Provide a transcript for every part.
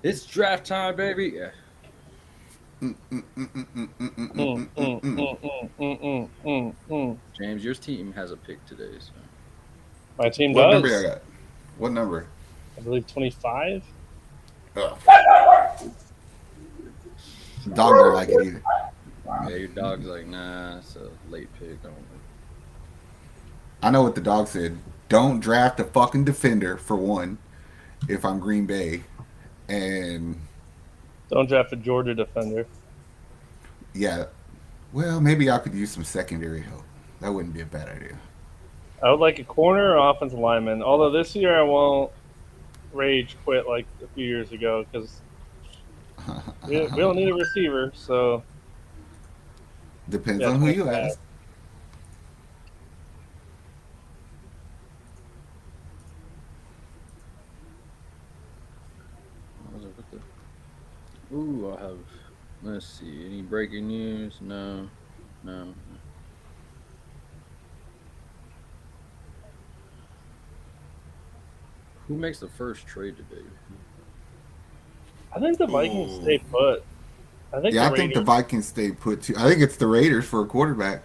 It's draft time, baby. Yeah. Mm, mm, mm, mm, mm, mm, mm. James, your team has a pick today, so My team What number y'all does. got? What number? I believe 25. Ugh. Dog don't like it either. yeah, your dog's like, nah, it's a late pick only. I know what the dog said. Don't draft a fucking defender for one. If I'm Green Bay, and Don't draft a Georgia defender. yeah, well, maybe I could use some secondary help. That wouldn't be a bad idea. I would like a corner or offensive lineman. Although this year I won't rage quit like a few years ago because we don't need a receiver. So Depends yeah, on who you 25. ask. What was it with the? Ooh, I have. Let's see. Any breaking news? No, no. Who makes the first trade today? I think the Vikings Ooh. stay put. I think Yeah, the I think the Raiders Vikings stay put too. I think it's the Raiders for a quarterback.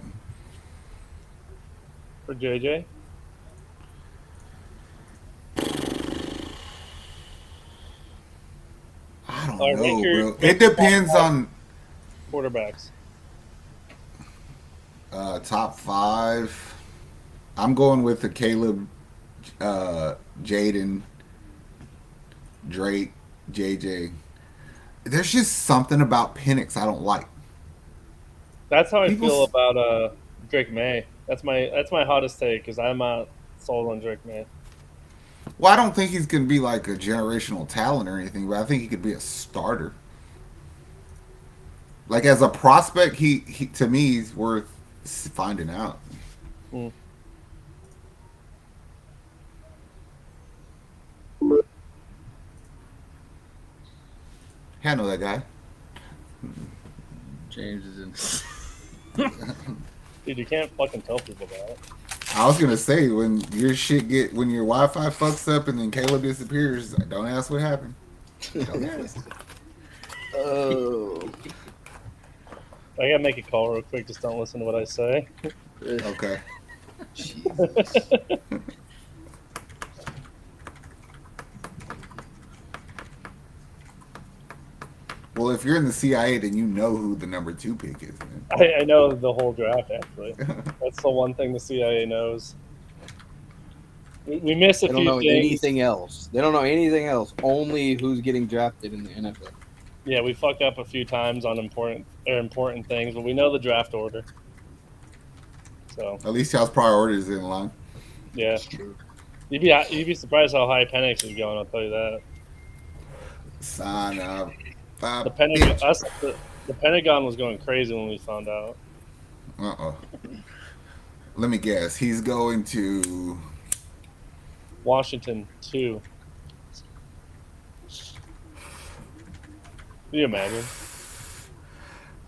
for JJ. I don't Or know, bro. rank It your top depends five on quarterbacks. top five. I'm going with the Caleb, Jaden, Drake, JJ. There's just something about Penix I don't like. That's how I People, feel about Drake May. That's my hottest take because I'm not sold on Drake May. well, I don't think he's gonna be like a generational talent or anything, but I think he could be a starter. Like as a prospect, he to me he's worth finding out. Mm. Hey, I know that guy. James is in. Dude, you can't fucking tell people that. I was gonna say when your Wi-Fi fucks up and then Caleb disappears, don't ask what happened. Don't ask. oh. I gotta make a call real quick. Just don't listen to what I say. Okay. Jesus. Well, if you're in the CIA, then you know who the number two pick is. I know the whole draft actually. That's the one thing the CIA knows. We missed a They don't few know things. anything else. They don't know anything else. Only who's getting drafted in the NFL. Yeah, we fucked up a few times on important things, but we know the draft order. So At least y'all's priorities in line. yeah, That's true. you'd be surprised how high Penix is going. I'll tell you that. Son of The a Pentagon, bitch. the Pentagon was going crazy when we found out. Uh-oh. Let me guess. He's going to. Washington too. Can you imagine?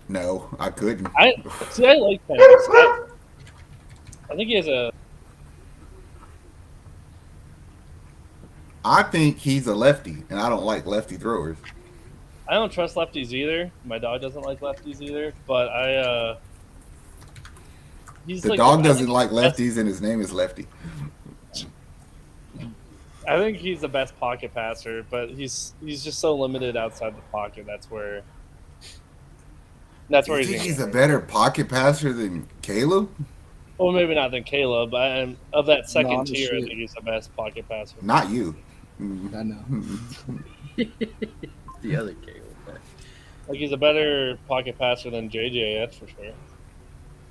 No, I couldn't. I see. I like Penix. I think he has a. I think he's a lefty, and I don't like lefty throwers. I don't trust lefties either. My dog doesn't like lefties either. But he's The like dog I doesn't think like the best. lefties, and his name is Lefty. I think he's the best pocket passer, but he's just so limited outside the pocket. That's You where he's think gonna he's get a hurt. better pocket passer than Caleb? Well, maybe not than Caleb, but of that No, second I'm the tier, I shit. think he's the best pocket passer. Not you. I know. the other Caleb. Like he's a better pocket passer than JJ, that's for sure.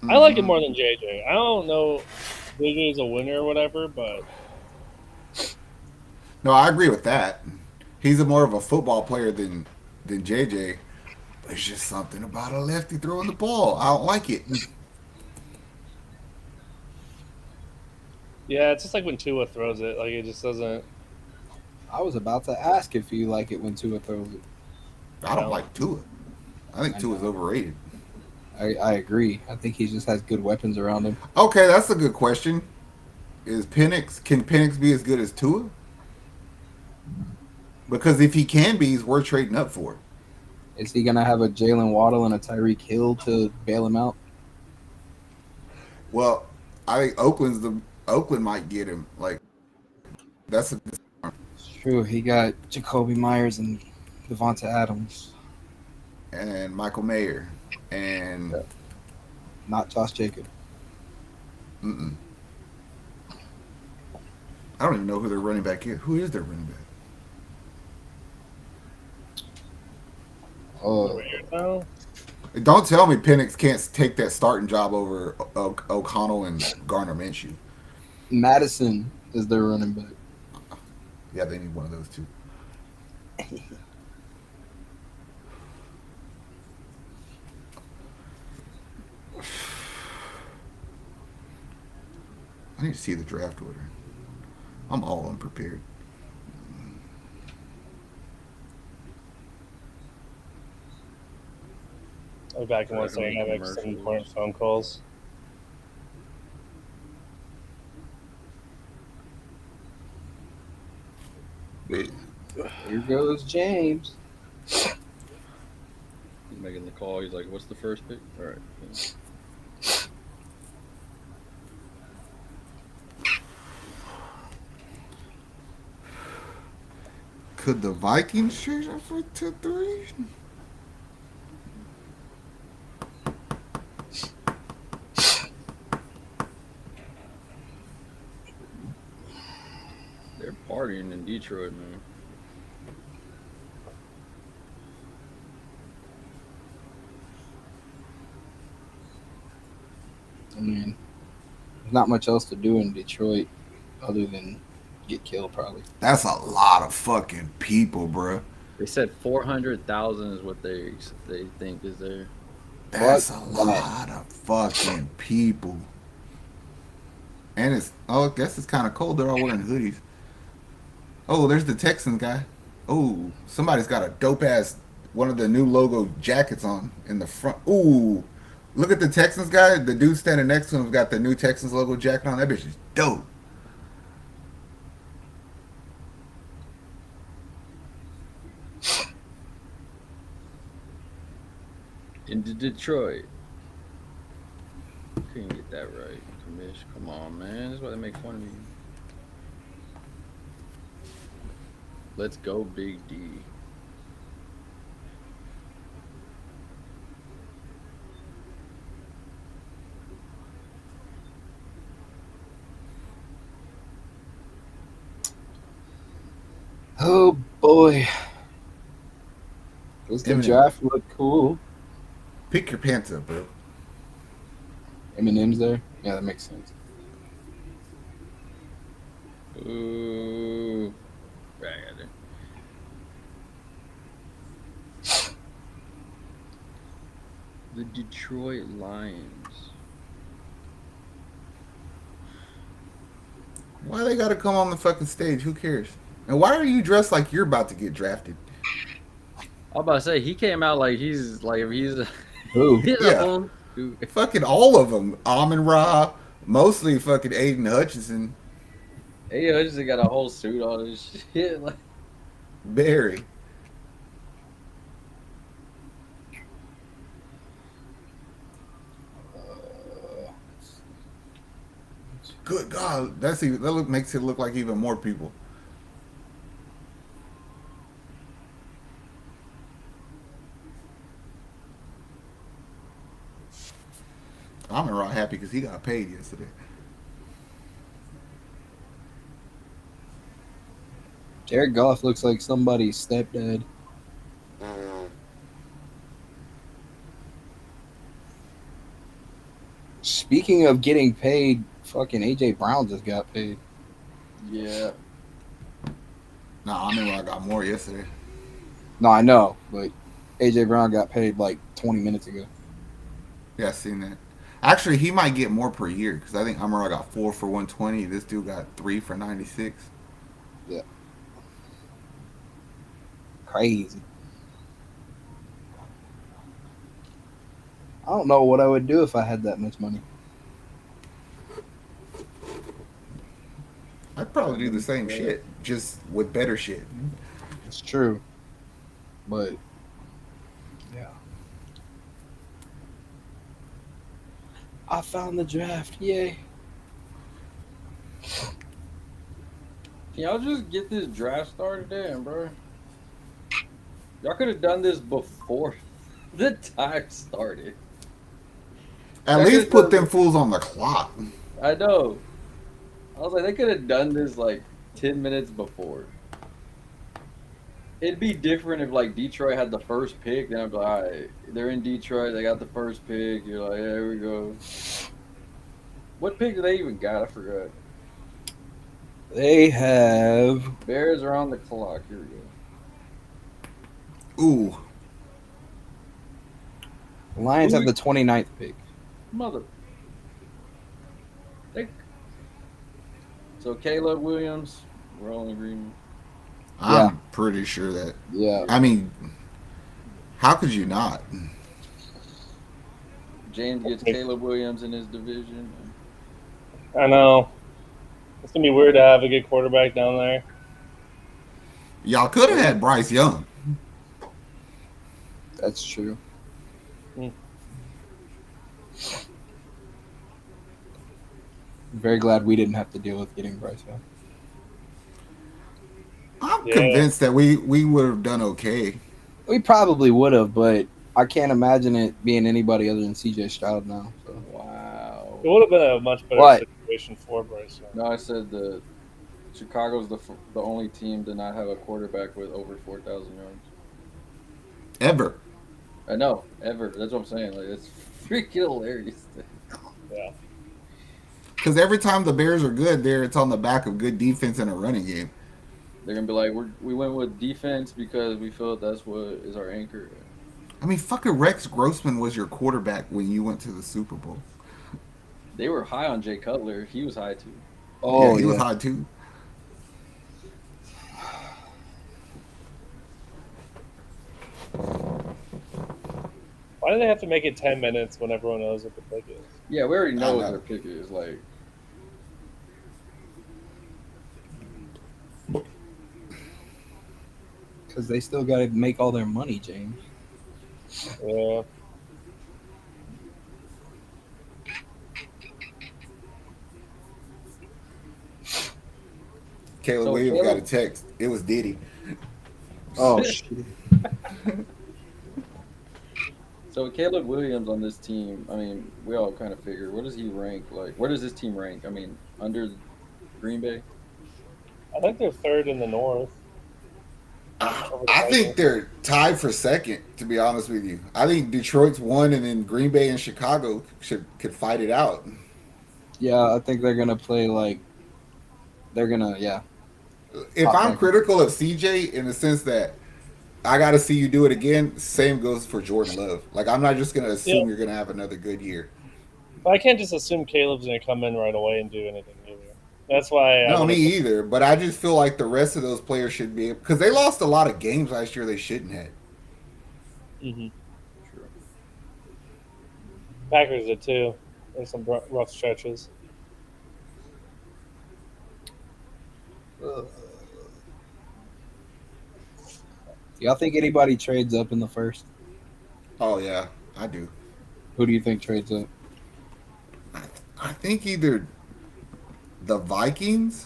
I like him more than JJ. I don't know JJ's a winner or whatever, but No, I agree with that. He's a more of a football player than JJ. There's just something about a lefty throwing the ball. I don't like it. yeah, it's just like when Tua throws it, like it just doesn't. I was about to ask if you like it when Tua throws it. I don't like Tua. I think I Tua's know. overrated. I agree. I think he just has good weapons around him. Okay, that's a good question. Can Penix be as good as Tua? Because if he can be, he's worth trading up for. Is he gonna have a Jalen Waddle and a Tyreek Hill to bail him out? Well, I think Oakland might get him. Like that's a It's true. He got Jacoby Myers and Devonta Adams, and Michael Mayer and not Josh Jacobs. mm-mm. I don't even know who their running back is. Who is their running back? Oh, Now, Don't tell me Penix can't take that starting job over O'Connell and Garner Minshew. Madison is their running back. Yeah, they need one of those two. I need to see the draft order. I'm all unprepared. I'll be back in one second. I have some important phone calls. Here goes James. He's making the call. He's like, "What's the first pick?" All right. Yeah. Could the Vikings trade up for 2-3? They're partying in Detroit, man. I mean, there's not much else to do in Detroit other than get killed, probably. That's a lot of fucking people, bruh. They said 400,000 is what they think is there. That's a lot of fucking people. And I guess it's kind of cold. They're all wearing hoodies. Oh, there's the Texans guy. Oh, somebody's got a dope ass one of the new logo jackets on in the front. Ooh, look at the Texans guy. The dude standing next to him's got the new Texans logo jacket on. That bitch is dope. Into Detroit. Couldn't get that right, Commish. Come on, man. That's why they make fun of me. Let's go, Big D. Oh boy, does the Eminem. draft look cool? Pick your pants up, bro. Eminem's there. Yeah, that makes sense. Ooh. Right, I got it. The Detroit Lions. Why they gotta come on the fucking stage? Who cares? And why are you dressed like you're about to get drafted? I was about to say he came out like he's Who? he's Yeah. a whole dude. Fucking all of them. Amon Ra, mostly fucking Aiden Hutchinson, Hey, I just got a whole suit on and shit. Like, Barry. Good God, makes it look like even more people. Amon Ra happy because he got paid yesterday. Jared Goff looks like somebody's stepdad. Speaking of getting paid, fucking AJ Brown just got paid. yeah. Nah, Amon Ra got more yesterday. No, I know, but AJ Brown got paid like 20 minutes ago. Yeah, I seen that. Actually, he might get more per year because I think Amon Ra got 4 for 120. This dude got 3 for 96. Yeah. Crazy. I don't know what I would do if I had that much money. I'd probably do the same shit, just with better shit. It's true, but yeah. I found the draft. Yay! Can y'all just get this draft started then, bro? Y'all could have done this before the time started. At Y'all could least have put done them this. fools on the clock. I know. I was like, they could have done this like 10 minutes before. It'd be different if like Detroit had the first pick. Then I'd be like, all right, they're in Detroit. They got the first pick. You're like, yeah, here we go. What pick do they even got? I forgot. They have Bears are on the clock. Here we go. Ooh, Lions have Who- the 29th pick. Mother. They... So Caleb Williams, we're all in agreement. I'm pretty sure that. Yeah. I mean, how could you not? James gets Caleb Williams in his division. I know. It's gonna be weird to have a good quarterback down there. Y'all could have had Bryce Young. That's true. Mm. Very glad we didn't have to deal with getting Bryce Young. I'm Yeah. convinced that we would have done okay. We probably would have, but I can't imagine it being anybody other than CJ Stroud now. So. Wow. It would have been a much better What? situation for Bryce Young. No, I said the Chicago's the only team to not have a quarterback with over 4,000 yards. Ever. I know, ever. That's what I'm saying. Like, it's freaking hilarious. Yeah. Because every time the Bears are good, there it's on the back of good defense and a running game. They're gonna be like, we went with defense because we felt that's what is our anchor. I mean, fucking Rex Grossman was your quarterback when you went to the Super Bowl. They were high on Jay Cutler. He was high too. Oh, Yeah, he was hot too. Why do they have to make it 10 minutes when everyone knows what the pick is? Yeah, we already I know what know. their pick is. Like, Because they still got to make all their money, James. Yeah. Caleb So Williams got Caleb- a text. It was Diddy. Oh, shit. so Caleb Williams on this team. I mean, we all kind of figure, where does he rank? Like, where does this team rank? I mean, under Green Bay. I think they're third in the North. I think they're tied for second, to be honest with you. I think Detroit's one, and then Green Bay and Chicago could fight it out. Yeah, I think they're going to play like. They're going to, yeah. If Top I'm rank. critical of CJ in the sense that I got to see you do it again, same goes for Jordan Love. Like, I'm not just going to assume you're going to have another good year. But I can't just assume Caleb's going to come in right away and do anything either. That's why. No, me either. But I just feel like the rest of those players should be, because they lost a lot of games last year they shouldn't have. Mm-hmm. True. Packers did too, in some rough stretches. Y'all think anybody trades up in the first? Oh, yeah, I do. Who do you think trades up? I think either the Vikings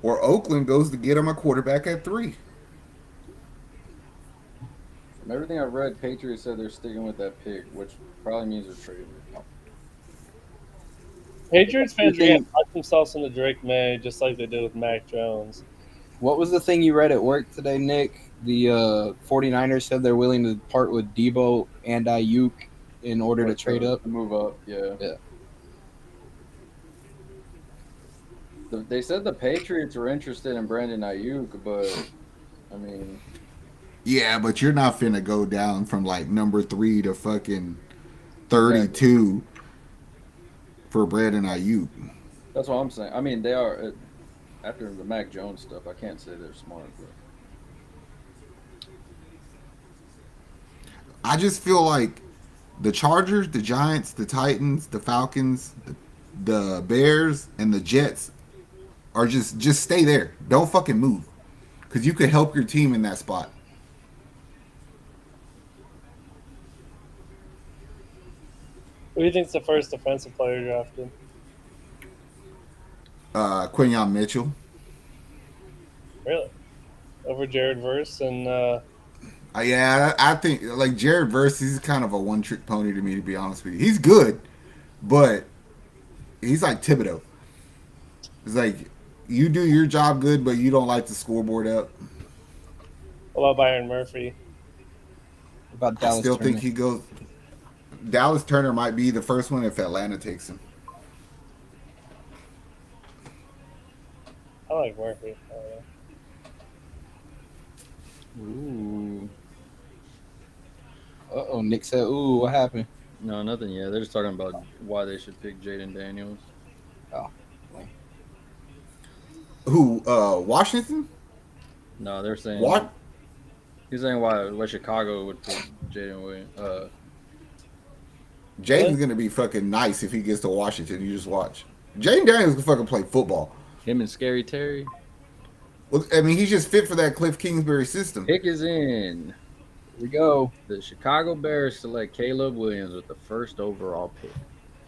or Oakland goes to get him a quarterback at 3. From everything I've read, Patriots said they're sticking with that pick, which probably means they're trading. Patriots fans are going to punch themselves in the Drake May just like they did with Mac Jones. What was the thing you read at work today, Nick? The 49ers said they're willing to part with Debo and Ayuk in order to trade up. To move up, yeah. Yeah. They said the Patriots were interested in Brandon Ayuk, but, I mean... Yeah, but you're not finna go down from like number 3 to fucking 32 for Brandon Ayuk. That's what I'm saying. I mean, they are... After the Mac Jones stuff, I can't say they're smart, but... I just feel like the Chargers, the Giants, the Titans, the Falcons, the Bears, and the Jets are just stay there. Don't fucking move. because you could help your team in that spot. Who do you think's the first defensive player drafted? Quinyon Mitchell. Really? Over Jared Verse and Yeah, I think like Jared Verse, he's kind of a one trick pony to me, to be honest with you. He's good, but he's like Thibodeau. It's like you do your job good, but you don't like the scoreboard up. what about Byron Murphy? About I Dallas still Turner. think he goes. Dallas Turner might be the first one if Atlanta takes him. I like Murphy. I don't know. Ooh. Oh, Nick said, "Ooh, what happened?" No, nothing yet. They're just talking about why they should pick Jaden Daniels. Oh, Who? Washington? No, they're saying What? He's saying why Chicago would pick Jaden Williams. Jaden's gonna be fucking nice if he gets to Washington. You just watch. Jaden Daniels can fucking play football. Him and Scary Terry. Well, I mean, he's just fit for that Cliff Kingsbury system. Pick is in. here we go. The Chicago Bears select Caleb Williams with the first overall pick.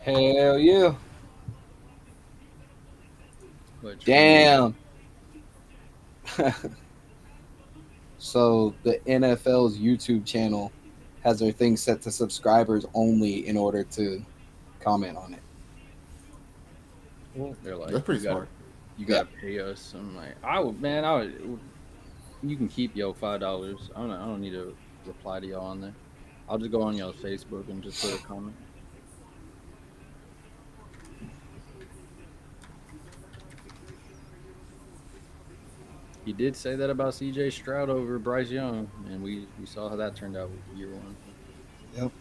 Hell yeah! Which Damn. So the NFL's YouTube channel has their thing set to subscribers only in order to comment on it. They're like, That's pretty you gotta, smart. You gotta pay us. I'm like, I would. You can keep yo $5. I don't need to reply to y'all on there. I'll just go on y'all's Facebook and just put a comment. He did say that about CJ Stroud over Bryce Young, and we saw how that turned out with year one. Yep.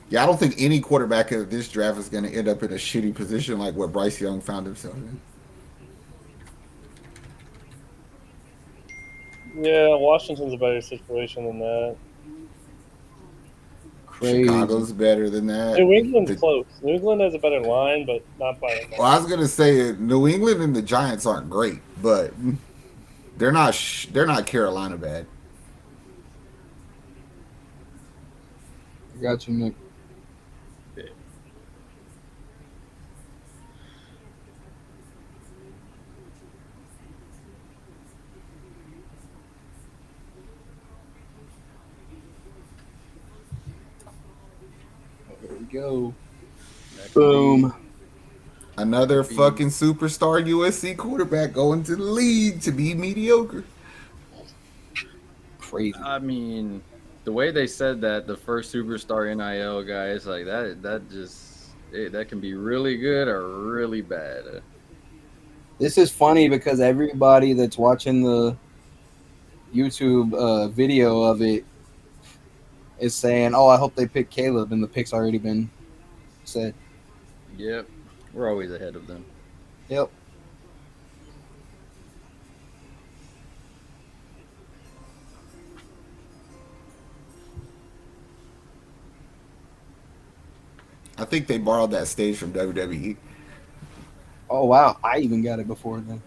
Yeah, I don't think any quarterback of this draft is going to end up in a shitty position like what Bryce Young found himself in. Yeah, Washington's a better situation than that. Crazy. Chicago's better than that. New England's close. New England has a better line, but not by a lot. Well, I was gonna say New England and the Giants aren't great, but they're not Carolina bad. I got you, Nick. There we go. Boom. Another fucking superstar USC quarterback going to the league to be mediocre. Crazy. I mean, the way they said that the first superstar NIL guy is like that can be really good or really bad. This is funny because everybody that's watching the YouTube video of it is saying, "Oh, I hope they pick Caleb," and the pick's already been said. Yep, we're always ahead of them. Yep. I think they borrowed that stage from WWE. Oh wow, I even got it before then.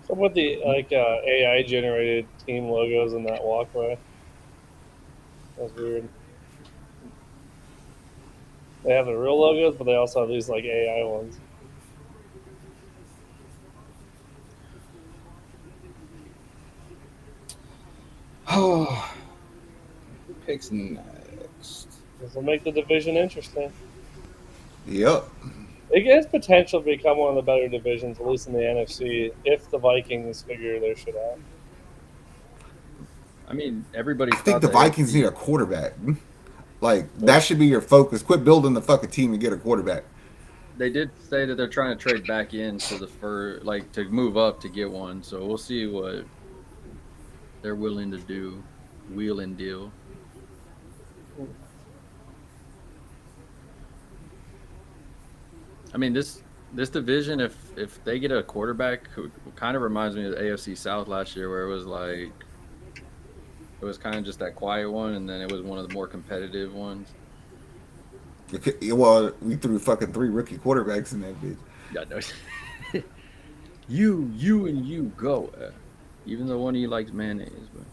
What about the AI generated team logos in that walkway? That's weird. They have the real logos, but they also have these like AI ones. Oh, who picks next? This will make the division interesting. Yep. It has potential to become one of the better divisions, at least in the NFC, if the Vikings figure their shit out. I mean, everybody. I think the Vikings need a quarterback. Like, that should be your focus. Quit building the fucking team and get a quarterback. They did say that they're trying to trade back in to to move up to get one. So we'll see what they're willing to do. Wheel and deal. I mean, this division, if they get a quarterback, who kind of reminds me of the AFC South last year, where it was kind of just that quiet one, and then it was one of the more competitive ones. Well, we threw fucking 3 rookie quarterbacks in that bitch. Yeah, no. you go. Even though one of you likes mayonnaise, but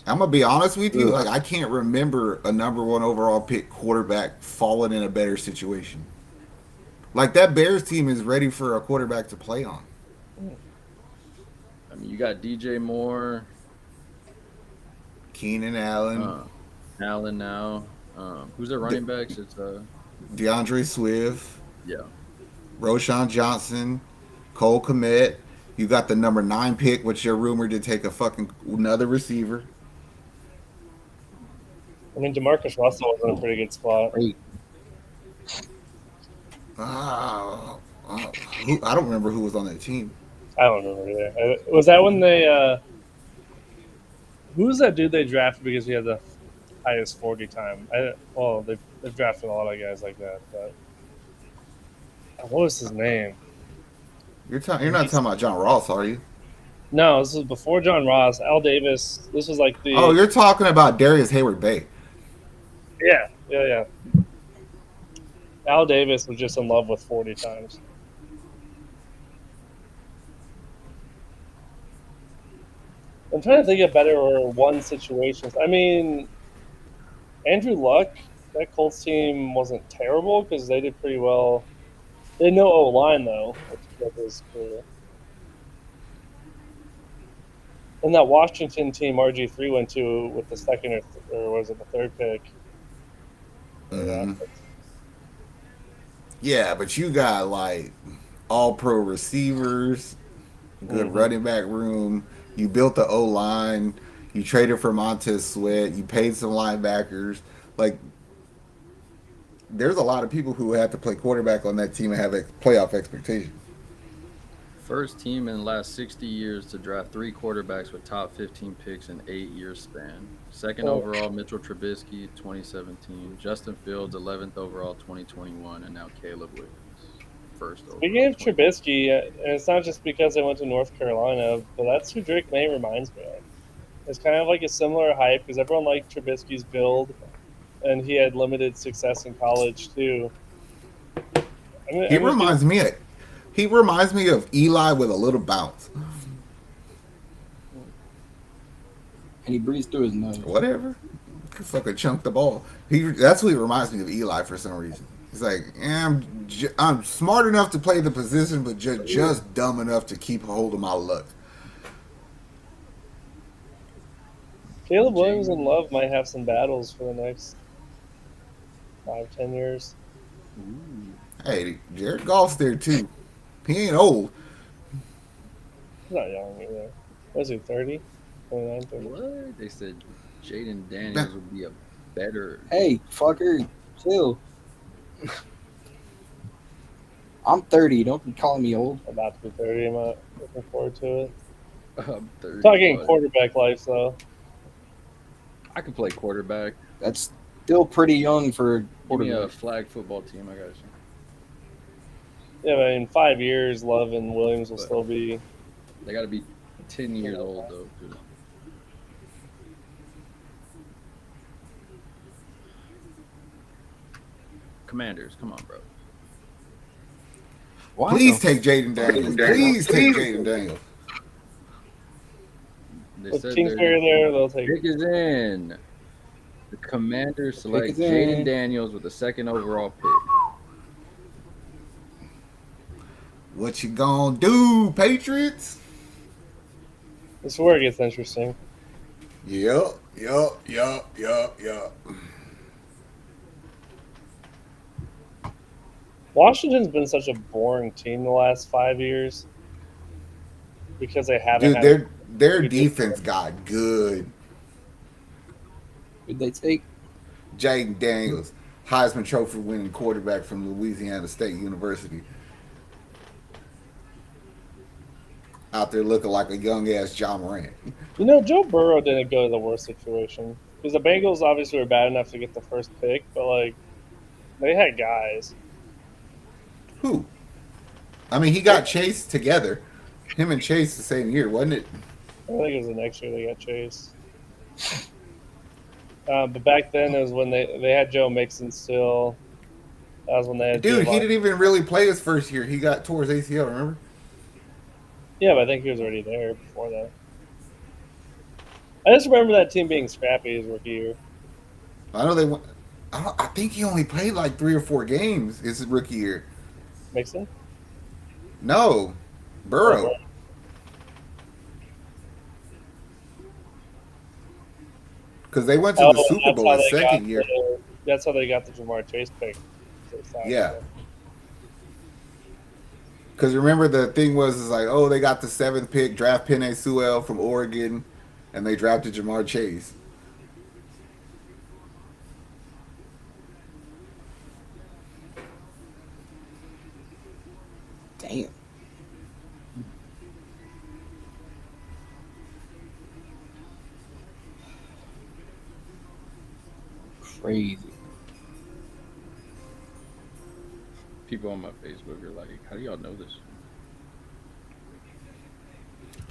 I'm gonna be honest with you. Ugh. Like, I can't remember a number 1 overall pick quarterback falling in a better situation. Like, that Bears team is ready for a quarterback to play on. I mean, you got DJ Moore, Keenan Allen, uh, Allen now. Who's their running backs? It's DeAndre Swift, yeah. Roshan Johnson, Cole Kmet. You got the number 9 pick, which you're rumored to take a fucking another receiver. I mean, Demarcus Russell was in a pretty good spot. Wait, I don't remember who was on that team. I don't remember either. Was that when they? Who was that dude they drafted because he had the highest 40 time? They've drafted a lot of guys like that. But what was his name? You're not talking about John Ross, are you? No, this was before John Ross. Al Davis. This was like the. Oh, you're talking about Darius Hayward Bay. Yeah. Al Davis was just in love with 40 times. I'm trying to think of better one situations. I mean, Andrew Luck, that Colts team wasn't terrible because they did pretty well. They had no O line though, which was cool. And that Washington team RG3 went to with the second or was it the third pick? Mm-hmm. Yeah, but you got like all pro receivers, good running back room. You built the O line. You traded for Montez Sweat. You paid some linebackers. Like, there's a lot of people who have to play quarterback on that team and have a playoff expectation. First team in the last 60 years to draft 3 quarterbacks with top 15 picks in 8-year span. Second overall, Mitchell Trubisky, 2017. Justin Fields, 11th overall, 2021. And now Caleb Williams, first overall. Speaking of Trubisky, and it's not just because I went to North Carolina, but that's who Drake May reminds me of. It's kind of like a similar hype because everyone liked Trubisky's build, and he had limited success in college too. He reminds me of Eli with a little bounce. and he breathes through his nose. Whatever. Could fucking chunk the ball. That's what he reminds me of Eli for some reason. He's like, I'm smart enough to play the position, but just dumb enough to keep hold of my luck. Caleb Williams and Love might have some battles for the next 5-10 years. Hey, Jared Goff's there too. He ain't old. He's not young either. Was he 30? 29, 30? What? They said Jaden Daniels would be a better. Hey, fucker, chill. I'm 30. Don't be calling me old. About to be 30. I'm not looking forward to it. I'm 30, Talking but quarterback life, though. I could play quarterback. That's still pretty young for Give me quarterback. a flag football team. I got you. Yeah, but in 5 years, Love and Williams will still be. They got to be 10 years old though. 'Cause Commanders, come on, bro. Why Please though? take Jaden Daniels. Please take Jaden Daniels. They With said Kingsbury there, they'll take. pick is in. The Commanders select is in. Jaden Daniels with the second overall pick. What you gonna do, Patriots? This is where it gets interesting. Yup. Washington's been such a boring team the last 5 years because they haven't Dude, had. their defense got good. Who'd they take? Jaden Daniels, Heisman Trophy winning quarterback from Louisiana State University. Out there looking like a young ass John Morant. You know, Joe Burrow didn't go to the worst situation because the Bengals obviously were bad enough to get the first pick, but like they had guys. Who? I mean, he got Chase together. Him and Chase the same year, wasn't it? I think it was the next year they got Chase. But back then, it was when they had Joe Mixon still. That was when they had Dude, he Giovanni. didn't even really play his first year. He got tore his ACL. Remember? Yeah, but I think he was already there before that. I just remember that team being scrappy his rookie year. I know they went. I think he only played like 3 or 4 games his rookie year. Mixon? No, Oh, bro. Burrow. Because they went to the Oh, Super that's Bowl how his they got second year. that's how they got the Jamar Chase pick. So they signed Yeah. him. Because remember the thing was is like, oh, they got the 7th pick, draft Penei Sewell from Oregon, and they drafted Jamar Chase. Damn. Crazy. People on my Facebook are like, "How do y'all know this?"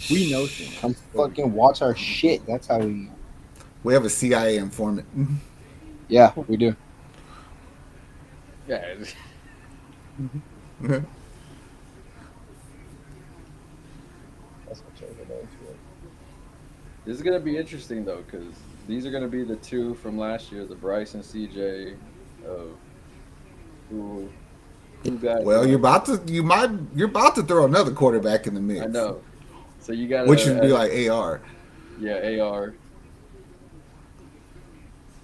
We know things. Come fucking watch our shit. That's how we. We have a CIA informant. Yeah, we do. Yeah, That's what changed the name to it. this is gonna be interesting though, because these are gonna be the two from last year, the Bryce and CJ, of who got. Well, you're about to throw another quarterback in the mix. I know. So you got Which would be like AR. yeah, AR.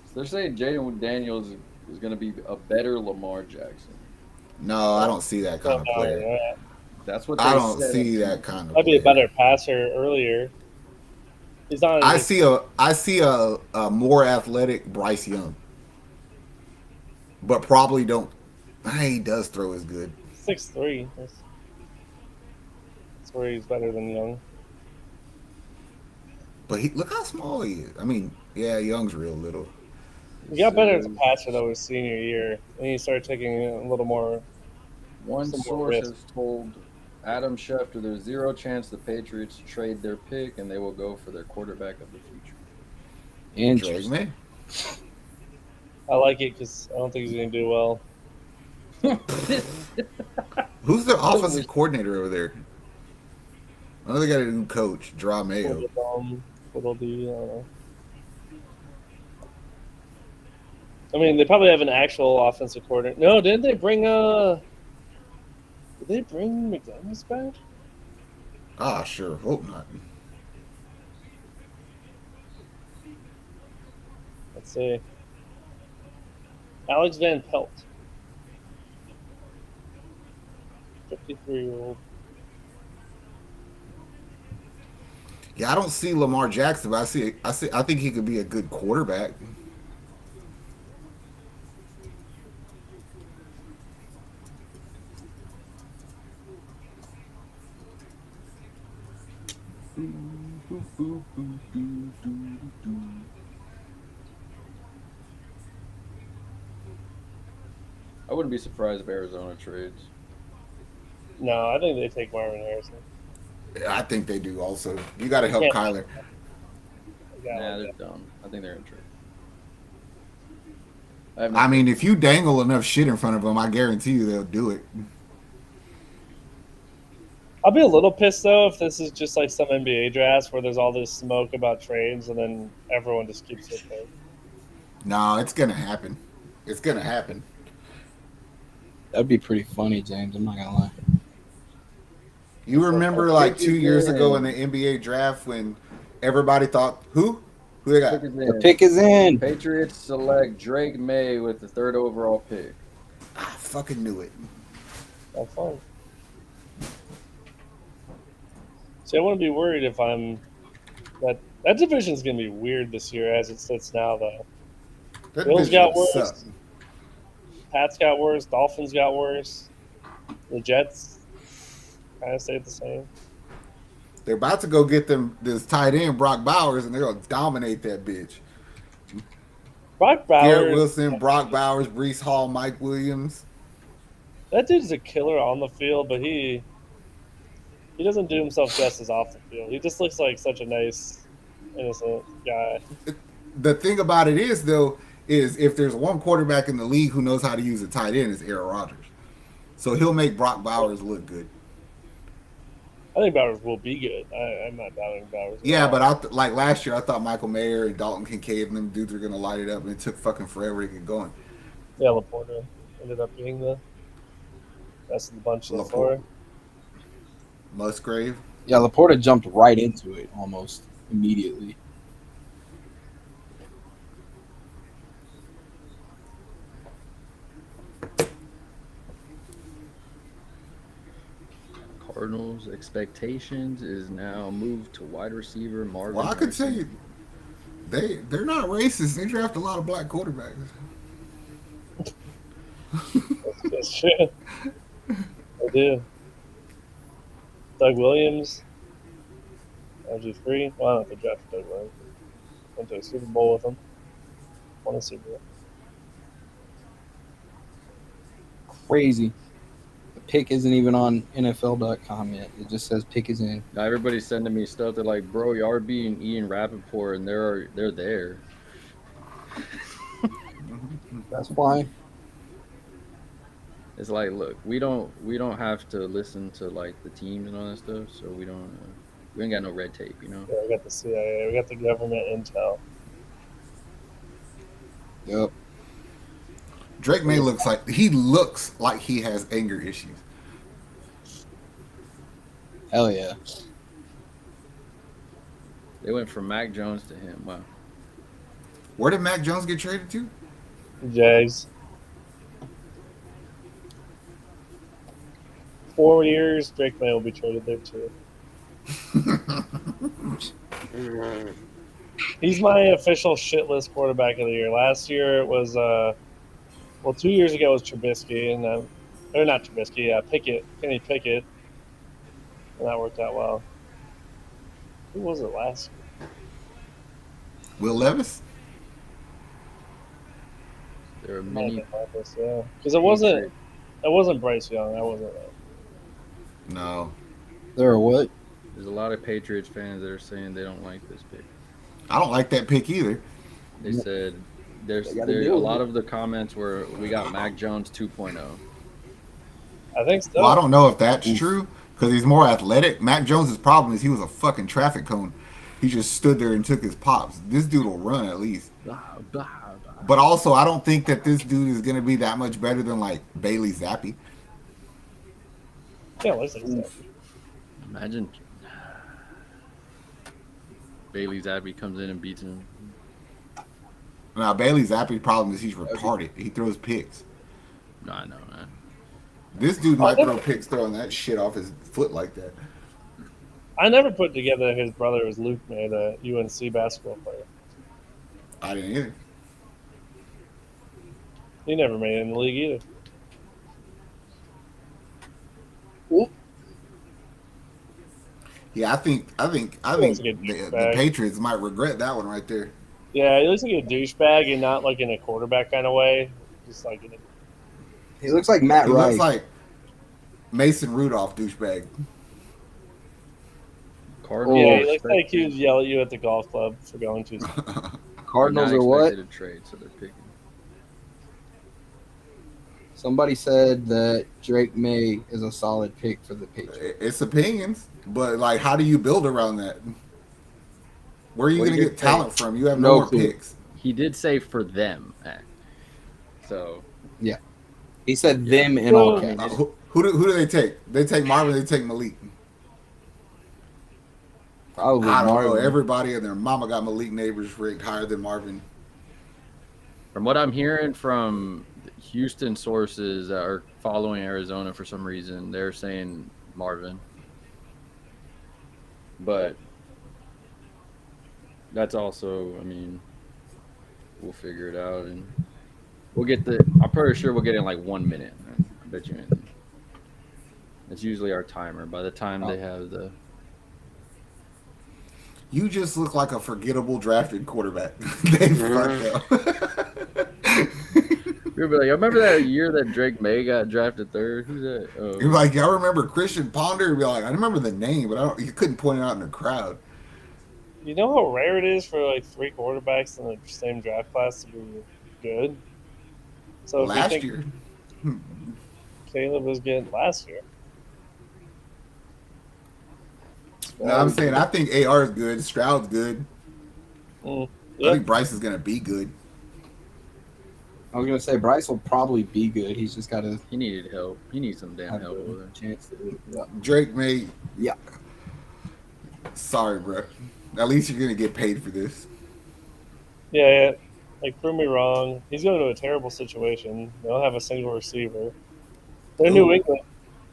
So they're saying Jaden Daniels is going to be a better Lamar Jackson. No, I don't see that kind of player. Yeah. That's what they I don't said. see that kind of Might be a player. better passer earlier. He's not. I see a more athletic Bryce Young, but probably don't. He does throw as good. 6'3". That's where he's better than Young. But look how small he is. I mean, yeah, Young's real little. He got better as a passer though his senior year, and he started taking a little more. One some more source risk. has told Adam Schefter there's zero chance the Patriots trade their pick and they will go for their quarterback of the future. Drake, Interesting. man. I like it because I don't think he's going to do well. Who's their offensive coordinator over there? I know they got a new coach, Draw Mayo. Little D, I don't know. I mean, they probably have an actual offensive coordinator. No, didn't they bring Did they bring McDaniels back? Ah, sure. Hope not. Let's see. Alex Van Pelt, 53-year-old. Yeah, I don't see Lamar Jackson, but I think he could be a good quarterback. I wouldn't be surprised if Arizona trades. No, I think they take Marvin Harrison. I think they do also. You got to help Yeah. Kyler. Nah, they're dumb. I think they're in trade. I mean, if you dangle enough shit in front of them, I guarantee you they'll do it. I'll be a little pissed though if this is just like some NBA drafts where there's all this smoke about trades and then everyone just keeps their pick. No, it's gonna happen. It's gonna happen. That'd be pretty funny, James. I'm not gonna lie. You remember like 2 years ago in the NBA draft when everybody thought who they got? The pick is in. Patriots select Drake May with the 3rd overall pick. I fucking knew it. Have fun. See, I wouldn't be worried if I'm that division's gonna be weird this year as it sits now though. That Bills bitch got would worse. suck. Pats got worse. Dolphins got worse. The Jets kind of stayed the same. They're about to go get them this tight end Brock Bowers, and they're gonna dominate that bitch. Brock Garrett Bowers, Wilson, Brock Bowers, Brees Hall, Mike Williams. that dude's a killer on the field, but he doesn't do himself justice off the field. He just looks like such a nice, innocent guy. the thing about it is though is if there's one quarterback in the league who knows how to use a tight end, it's Aaron Rodgers. So he'll make Brock Bowers look good. I think Bowers will be good. I'm not doubting Bowers. Yeah, but like last year, I thought Michael Mayer and Dalton Kincaid and them dudes were gonna light it up, and it took fucking forever to get going. Yeah, Laporta ended up being the best of the bunch so far. Musgrave. Yeah, Laporta jumped right into it almost immediately. Cardinals' expectations is now moved to wide receiver Marvin. Well, I could Harrison. tell you, they're not racist. They draft a lot of black quarterbacks. That's true. I do. Doug Williams. RG3. Well, I don't know if they drafted Doug Williams. Went to a Super Bowl with him. Won a Super Bowl. Crazy. The pick isn't even on NFL.com yet. It just says pick is in. Now everybody's sending me stuff. They're like, bro, Yarby and Ian Rappaport, and they're there. That's fine. It's like, look, we don't have to listen to like the teams and all that stuff, so we ain't got no red tape, you know. Yeah, we got the CIA. We got the government intel. Yep. Drake May looks like he has anger issues. Hell yeah. They went from Mac Jones to him. Wow. Where did Mac Jones get traded to? Jags. 4 years, Drake May will be traded there too. He's my official shitless quarterback of the year. Last year it was, 2 years ago it was Trubisky, and or not Trubisky, Kenny Pickett, and that worked out well. Who was it last year? Will Levis? There are Many, many. yeah, because it wasn't Bryce Young. I wasn't. No. There are what? There's a lot of Patriots fans that are saying they don't like this pick. I don't like that pick either. They said there's They gotta a deal with lot it. of the comments where we got Mac Jones 2.0. I think so. Well, I don't know if that's true because he's more athletic. Mac Jones' problem is he was a fucking traffic cone. He just stood there and took his pops. This dude will run at least. Blah, blah, blah. But also, I don't think that this dude is going to be that much better than like Bailey Zappi. Yeah, looks like that. Imagine Bailey Zappi comes in and beats him. Now, Bailey Zappi's problem is he's retarded. He throws picks. No, I know, man. This dude might throw picks throwing that shit off his foot like that. I never put together his brother was Luke May, the UNC basketball player. I didn't either. He never made it in the league either. Yeah, I think looks like a the douchebag. Patriots might regret that one right there. Yeah, he looks like a douchebag and not like in a quarterback kind of way. Just like in a, He looks like Matt He Rice. looks like Mason Rudolph douchebag. Cardinals. yeah, he looks like he would yell at you at the golf club for going too. Cardinals not are what? expected to trade, so they're picking. Somebody said that Drake May is a solid pick for the Patriots. It's opinions, but like, how do you build around that? Where are you What do going to you get think? talent from? You have No no more clue. picks. He did say for them, so He said them in all Well, caps. Who do they take? They take Marvin. They take Malik. Probably I don't know. Marvin. Everybody and their mama got Malik Neighbors ranked higher than Marvin. from what I'm hearing from Houston sources that are following Arizona for some reason, they're saying Marvin. But that's also, I mean, we'll figure it out, and we'll get I'm pretty sure we'll get in like 1 minute. I bet you anything. It's usually our timer. By the time they have the You just look like a forgettable drafted quarterback. They fucked up. You'll be like, I remember that year that Drake May got drafted third. Who's that? Oh. You're like, I remember Christian Ponder. You'd be like, I remember the name, but you couldn't point it out in the crowd. You know how rare it is for like 3 quarterbacks in the same draft class to be good. So if you Last think year. Caleb was good last year, No, I'm well, saying I think AR is good. Stroud's good. mm, I yeah, think Bryce is gonna be good. I was gonna say Bryce will probably be good. He's just got to He needed help. He needs some damn have help the over there. chance to. Yeah. Drake may. Yeah. Sorry, bro. At least you're gonna get paid for this. yeah. Like prove me wrong. He's going to a terrible situation. They don't have a single receiver. They're New Ooh, England.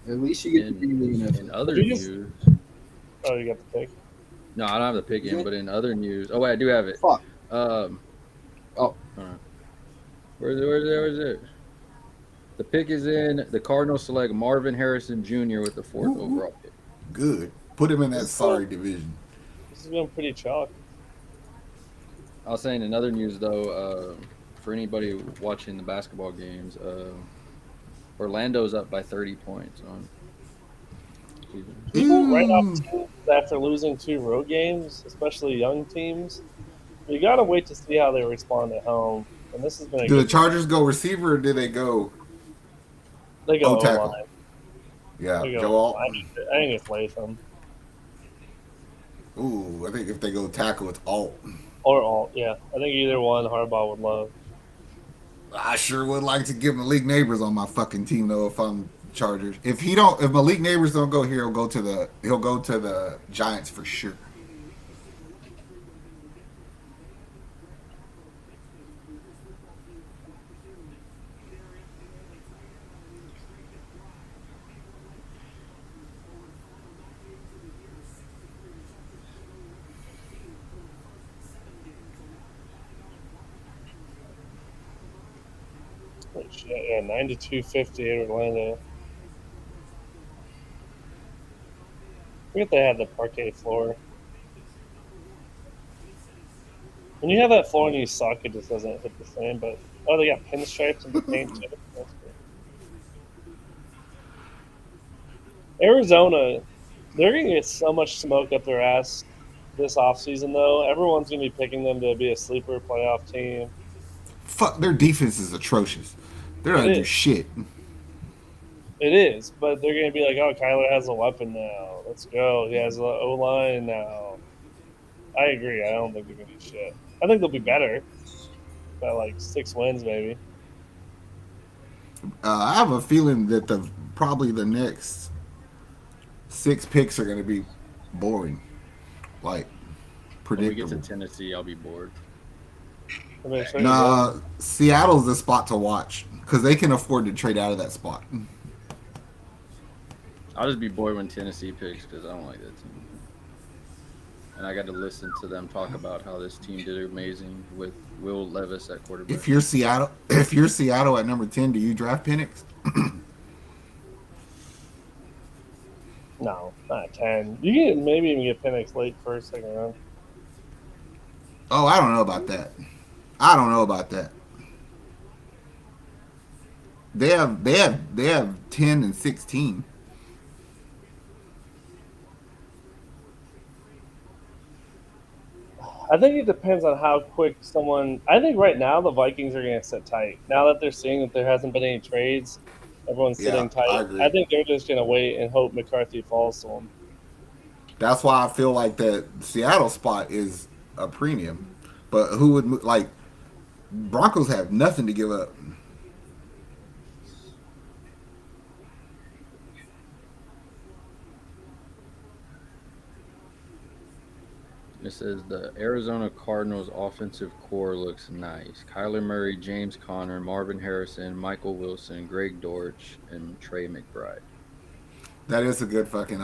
At least you get to In be in the in NFL. If other you just news, oh, you got the pick. no, I don't have the pick Is in, it? but in other news, oh wait, I do have it. Fuck. Um, Oh, hold on. Where's it? Where's it? Where's it? The pick is in. The Cardinals select Marvin Harrison Jr. with the ooh, fourth ooh. overall pick. Good. Put him in This that is going. sorry division. This is going pretty chalk. I was saying in other news though, for anybody watching the basketball games, Orlando's up by 30 points on Cleveland. People write off Ooh. teams after losing 2 road games, especially young teams. You got to wait to see how they respond at home. And this has been a Do the good game. Chargers go receiver or do they go They O go O tackle? line. Yeah, They go. go alt. I think it's Latham Ooh, I think if they go tackle, it's alt. or alt. Yeah, I think either one Harbaugh would love. I sure would like to get Malik Neighbors on my fucking team though. If I'm Chargers, if Malik Neighbors don't go here, he'll go to the Giants for sure. Oh, shit, yeah, 92-50 at Orlando. I forget they had the parquet floor. When you have that floor and you suck, it just doesn't hit the same. But oh, they got pinstripes in the paint too. That's cool. Arizona, they're gonna get so much smoke up their ass this offseason, though. Everyone's gonna be picking them to be a sleeper playoff team. Fuck, their defense is atrocious. They're It not do is. shit. It is, but they're going to be like, oh, Kyler has a weapon now. Let's go. He has an O line now. I agree. I don't think they're going to do shit. I think they'll be better by like 6 wins, maybe. I have a feeling that probably the next 6 picks are going to be boring, like When we get to predictable. Tennessee, I'll be bored. I mean, so Nah, Seattle's the spot to watch because they can afford to trade out of that spot. I'll just be bored when Tennessee picks because I don't like that team. And I got to listen to them talk about how this team did amazing with Will Levis at quarterback. If you're Seattle at number 10, do you draft Penix? no, not 10. You can maybe even get Penix late first, second round. Oh, I don't know about that. I don't know about that. They have 10 and 16. I think it depends on how quick someone. I think right now the Vikings are going to sit tight. Now that they're seeing that there hasn't been any trades, everyone's Yeah, sitting tight. I I agree. think they're just going to wait and hope McCarthy falls to them. That's why I feel like that Seattle spot is a premium. But who would like Broncos have nothing to give up. It says the Arizona Cardinals offensive core looks nice. Kyler Murray, James Conner, Marvin Harrison, Michael Wilson, Greg Dortch, and Trey McBride. That is a good fucking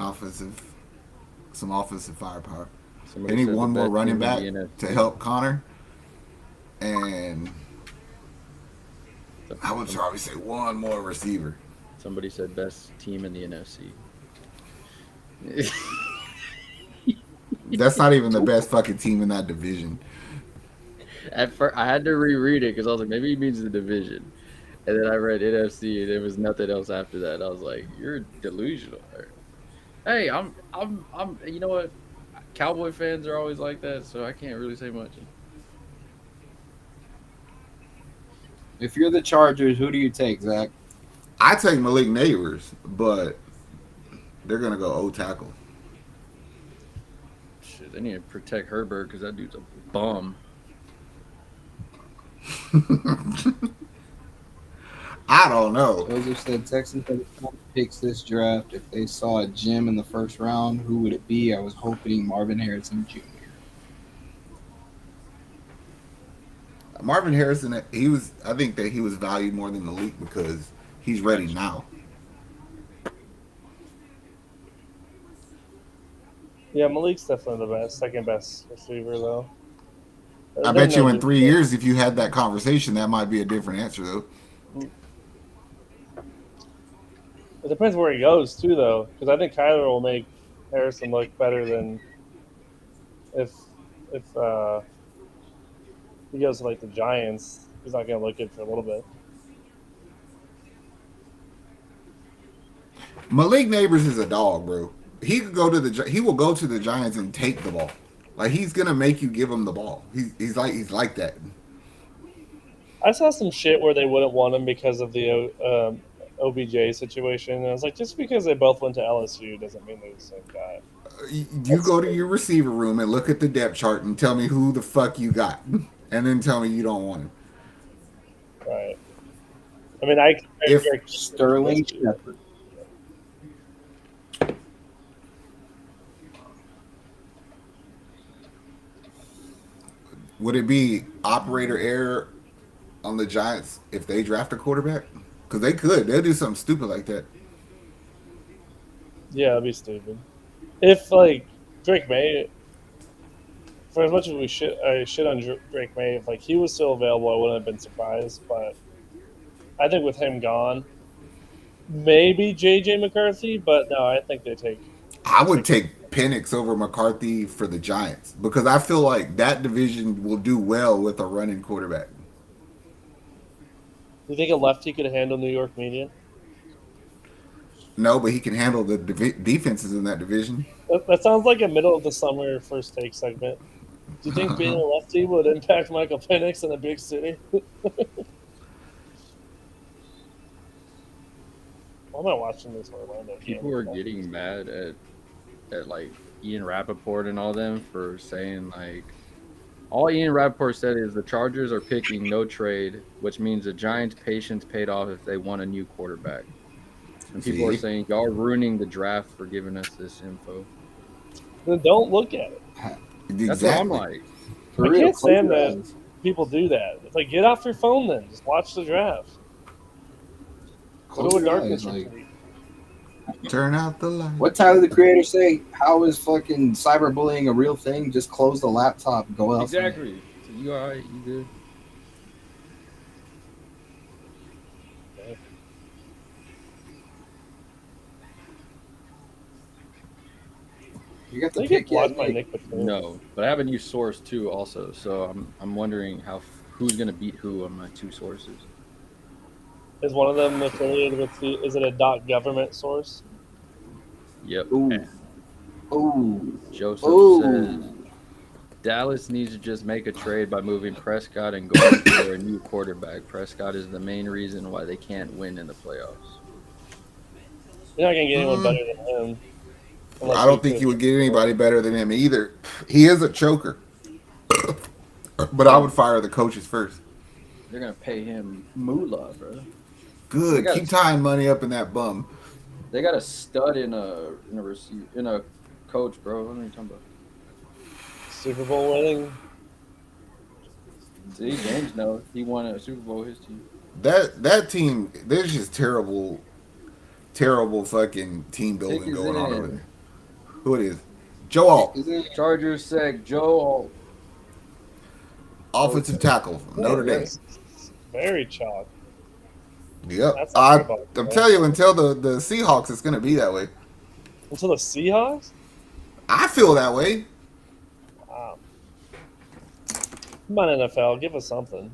some offensive firepower. They Somebody need said the one more best running team in back the to NFC. help Connor, and I would probably say one more receiver. Somebody said best team in the NFC. That's not even the best fucking team in that division. At first, I had to reread it because I was like, maybe he means the division. And then I read NFC, and there was nothing else after that. I was like, "You're delusional." Hey, I'm. You know what? Cowboy fans are always like that, so I can't really say much. If you're the Chargers, who do you take, Zach? I take Malik Neighbors, but they're gonna go O tackle. Shit, they need to protect Herbert because that dude's a bum. I don't know. Joseph said Texans have picks this draft. If they saw a gem in the first round, who would it be? I was hoping Marvin Harrison Jr. Marvin Harrison, I think that he was valued more than Malik because he's ready now. Yeah, Malik's definitely the second best receiver though. I bet you in 3 years, if you had that conversation, that might be a different answer though. It depends where he goes too, though, because I think Kyler will make Harrison look better than if he goes to like the Giants. He's not going to look good for a little bit. Malik Neighbors is a dog, bro. He will go to the Giants and take the ball. Like he's gonna make you give him the ball. He's like that. I saw some shit where they wouldn't want him because of the OBJ situation. And I was like, just because they both went to LSU doesn't mean they're the same guy. You go to your receiver room and look at the depth chart and tell me who the fuck you got, and then tell me you don't want him. Right. I mean, If Sterling Shepard. Would it be operator error on the Giants if they draft a quarterback? Because they could. They'll do something stupid like that. Yeah, that'd be stupid. If like Drake May, for as much as I shit on Drake May, if like he was still available, I wouldn't have been surprised. But I think with him gone, maybe JJ McCarthy. But no, I think they take. I would take Penix over McCarthy for the Giants because I feel like that division will do well with a running quarterback. You think a lefty could handle New York median? No, but he can handle the defenses in that division. That sounds like a middle of the summer first take segment. Do you think being a lefty would impact Michael Penix in a big city? Why am I watching this Orlando game? People are getting mad at like Ian Rappaport and all them for saying like all Ian Rappaport said is the Chargers are picking no trade, which means the Giants' patience paid off if they want a new quarterback. And people are saying y'all are ruining the draft for giving us this info. Then don't look at it. Exactly. That's what I'm like. I can't stand that people do that. It's like, get off your phone then. Just watch the draft. Go to a darkness retreat. Turn out the light. What Tyler the Creator say? How is fucking cyberbullying a real thing? Just close the laptop, go outside. Exactly. So you all right? You good? You got They the get pick blocked yet, by Nick? Nick Batum. No, but I have a new source too, also. So I'm wondering who's gonna beat who on my two sources. Is one of them affiliated with is it a .government source? Yep. Ooh. Ooh. Joseph Ooh. says Dallas needs to just make a trade by moving Prescott and going for a new quarterback. Prescott is the main reason why they can't win in the playoffs. You're not gonna get anyone better than him. I don't think you would get anybody better than him either. He is a choker. But I would fire the coaches first. They're gonna pay him moolah, bro. Good. Keep tying money up in that bum. They got a stud in a coach, bro. What are you talking about? Super Bowl winning. See, James knows he won a Super Bowl with his team. That team, there's just terrible fucking team building going on over there. Who it is? Joe Alt. Chargers sec Joe Alt. Offensive tackle from Notre Dame. Very chalk. Yep. That's I'm telling you, until the Seahawks, it's going to be that way. Until the Seahawks? I feel that way. Wow. Come on, NFL. Give us something.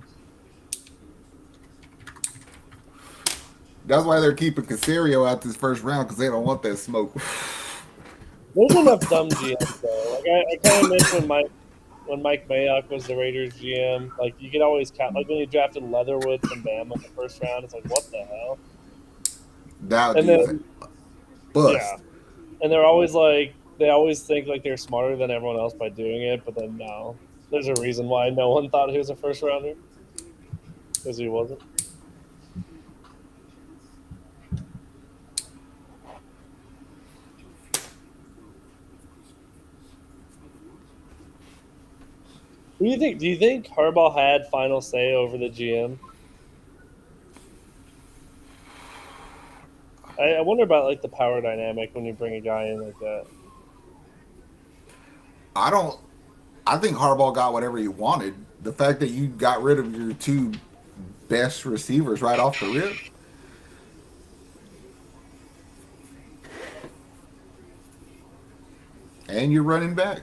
That's why they're keeping Caserio out this first round because they don't want that smoke. There's enough dumb GMs though. Like I kind of miss when Mike Mayock was the Raiders GM. Like you could always count. Like when he drafted Leatherwood from Bama in the first round, it's like what the hell? That And dude's a then yeah, bust. and they're always like they always think like they're smarter than everyone else by doing it, but then no, there's a reason why no one thought he was a first rounder because he wasn't. Who do you think? Do you think Harbaugh had final say over the GM? I wonder about like the power dynamic when you bring a guy in like that. I don't. I think Harbaugh got whatever he wanted. The fact that you got rid of your two best receivers right off the rip. And you're running back.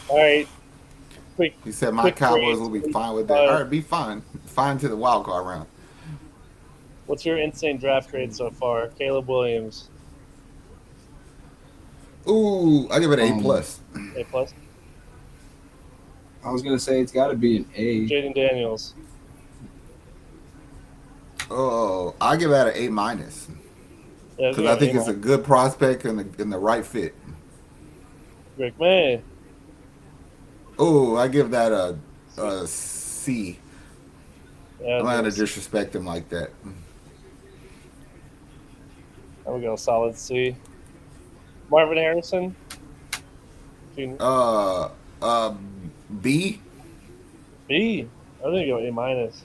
All right, quick, He said my quick Cowboys grades. will be fine with that. All right, be fine. Fine to the wild card round. What's your insane draft grade so far, Caleb Williams? Ooh, I give it an A plus. A plus. I was gonna say it's got to be an A. Jaden Daniels. Oh, I give that an A minus Yeah, because I think it's a good prospect and the right fit. Rick May. Oh, I give that a C. Yeah, I'm not gonna disrespect him like that. there we go. Solid C. Marvin Harrison. Junior. B. B. I think go A minus.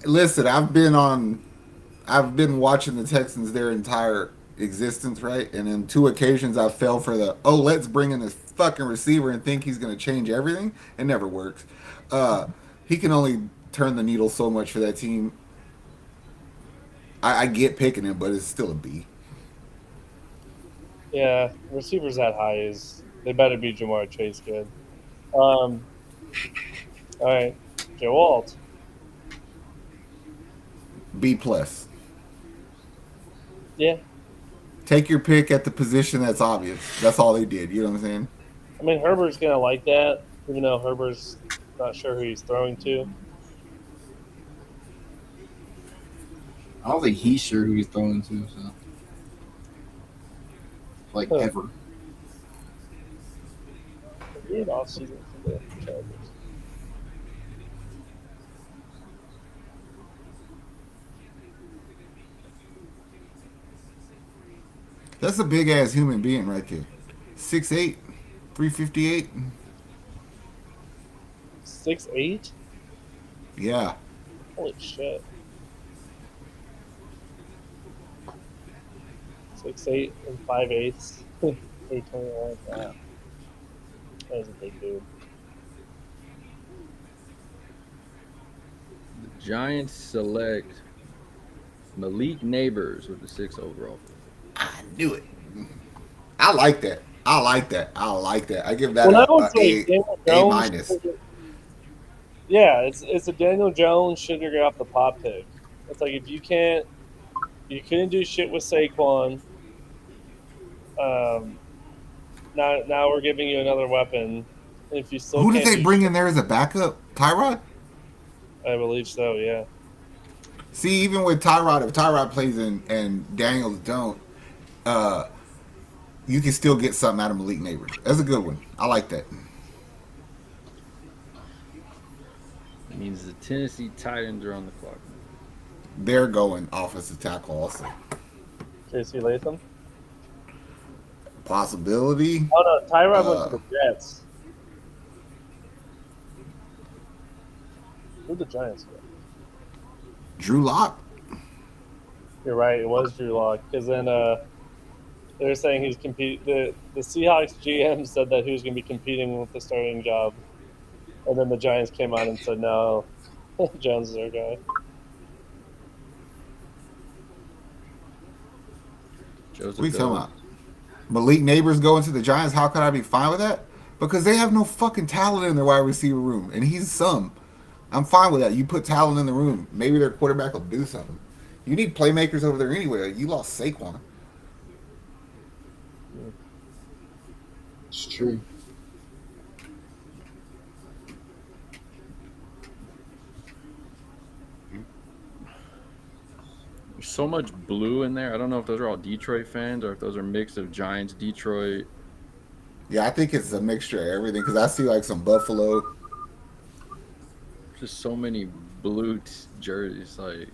Listen, I've been watching the Texans their entire existence, right? And in two occasions I fell for let's bring in this fucking receiver and think he's gonna change everything. It never works. He can only turn the needle so much for that team. I get picking him, but it's still a B. Yeah, receivers that high is they better be Jamar Chase good. All right, Joe Alt. B plus. Yeah, Take your pick at the position that's obvious. That's all they did. You know what I'm saying? I mean Herbert's gonna like that, even though Herbert's not sure who he's throwing to. I don't think he's sure who he's throwing to. So, like ever. Weird offseason for the Chargers. That's a big ass human being right there. 6'8", 358. 6'8"? Yeah. Holy shit. 6'8" and 5/8. 821. Wow. That was a big dude. The Giants select Malik Neighbors with the 6th overall. I knew it. I like that. I give that Well, that was a like Daniel A Jones. minus. Yeah, it's a Daniel Jones should get off the pop pick. It's like if you couldn't do shit with Saquon. Now we're giving you another weapon. If you still Who did can't they do bring shit, in there as a backup? Tyrod? I believe so. Yeah. See, even with Tyrod, if Tyrod plays and Daniels don't, you can still get something out of Malik Neighbors. That's a good one. I like that. It means the Tennessee Titans are on the clock. They're going offensive tackle also. Casey Latham. Possibility. Oh no, Tyrod went to the Jets. Who'd the Giants get? Drew Lock. You're right. It was Drew Lock because then they're saying he's compete. The Seahawks GM said that he was going to be competing with the starting job, and then the Giants came out and said no, Jones is our guy. Joseph What are you talking Doe. about? Malik Neighbors going to the Giants. How could I be fine with that? Because they have no fucking talent in their wide receiver room, and he's some. I'm fine with that. You put talent in the room. Maybe their quarterback will do something. You need playmakers over there anyway. You lost Saquon. It's true. There's so much blue in there. I don't know if those are all Detroit fans or if those are mix of Giants, Detroit. Yeah, I think it's a mixture of everything because I see like some Buffalo. Just so many blue jerseys. Like,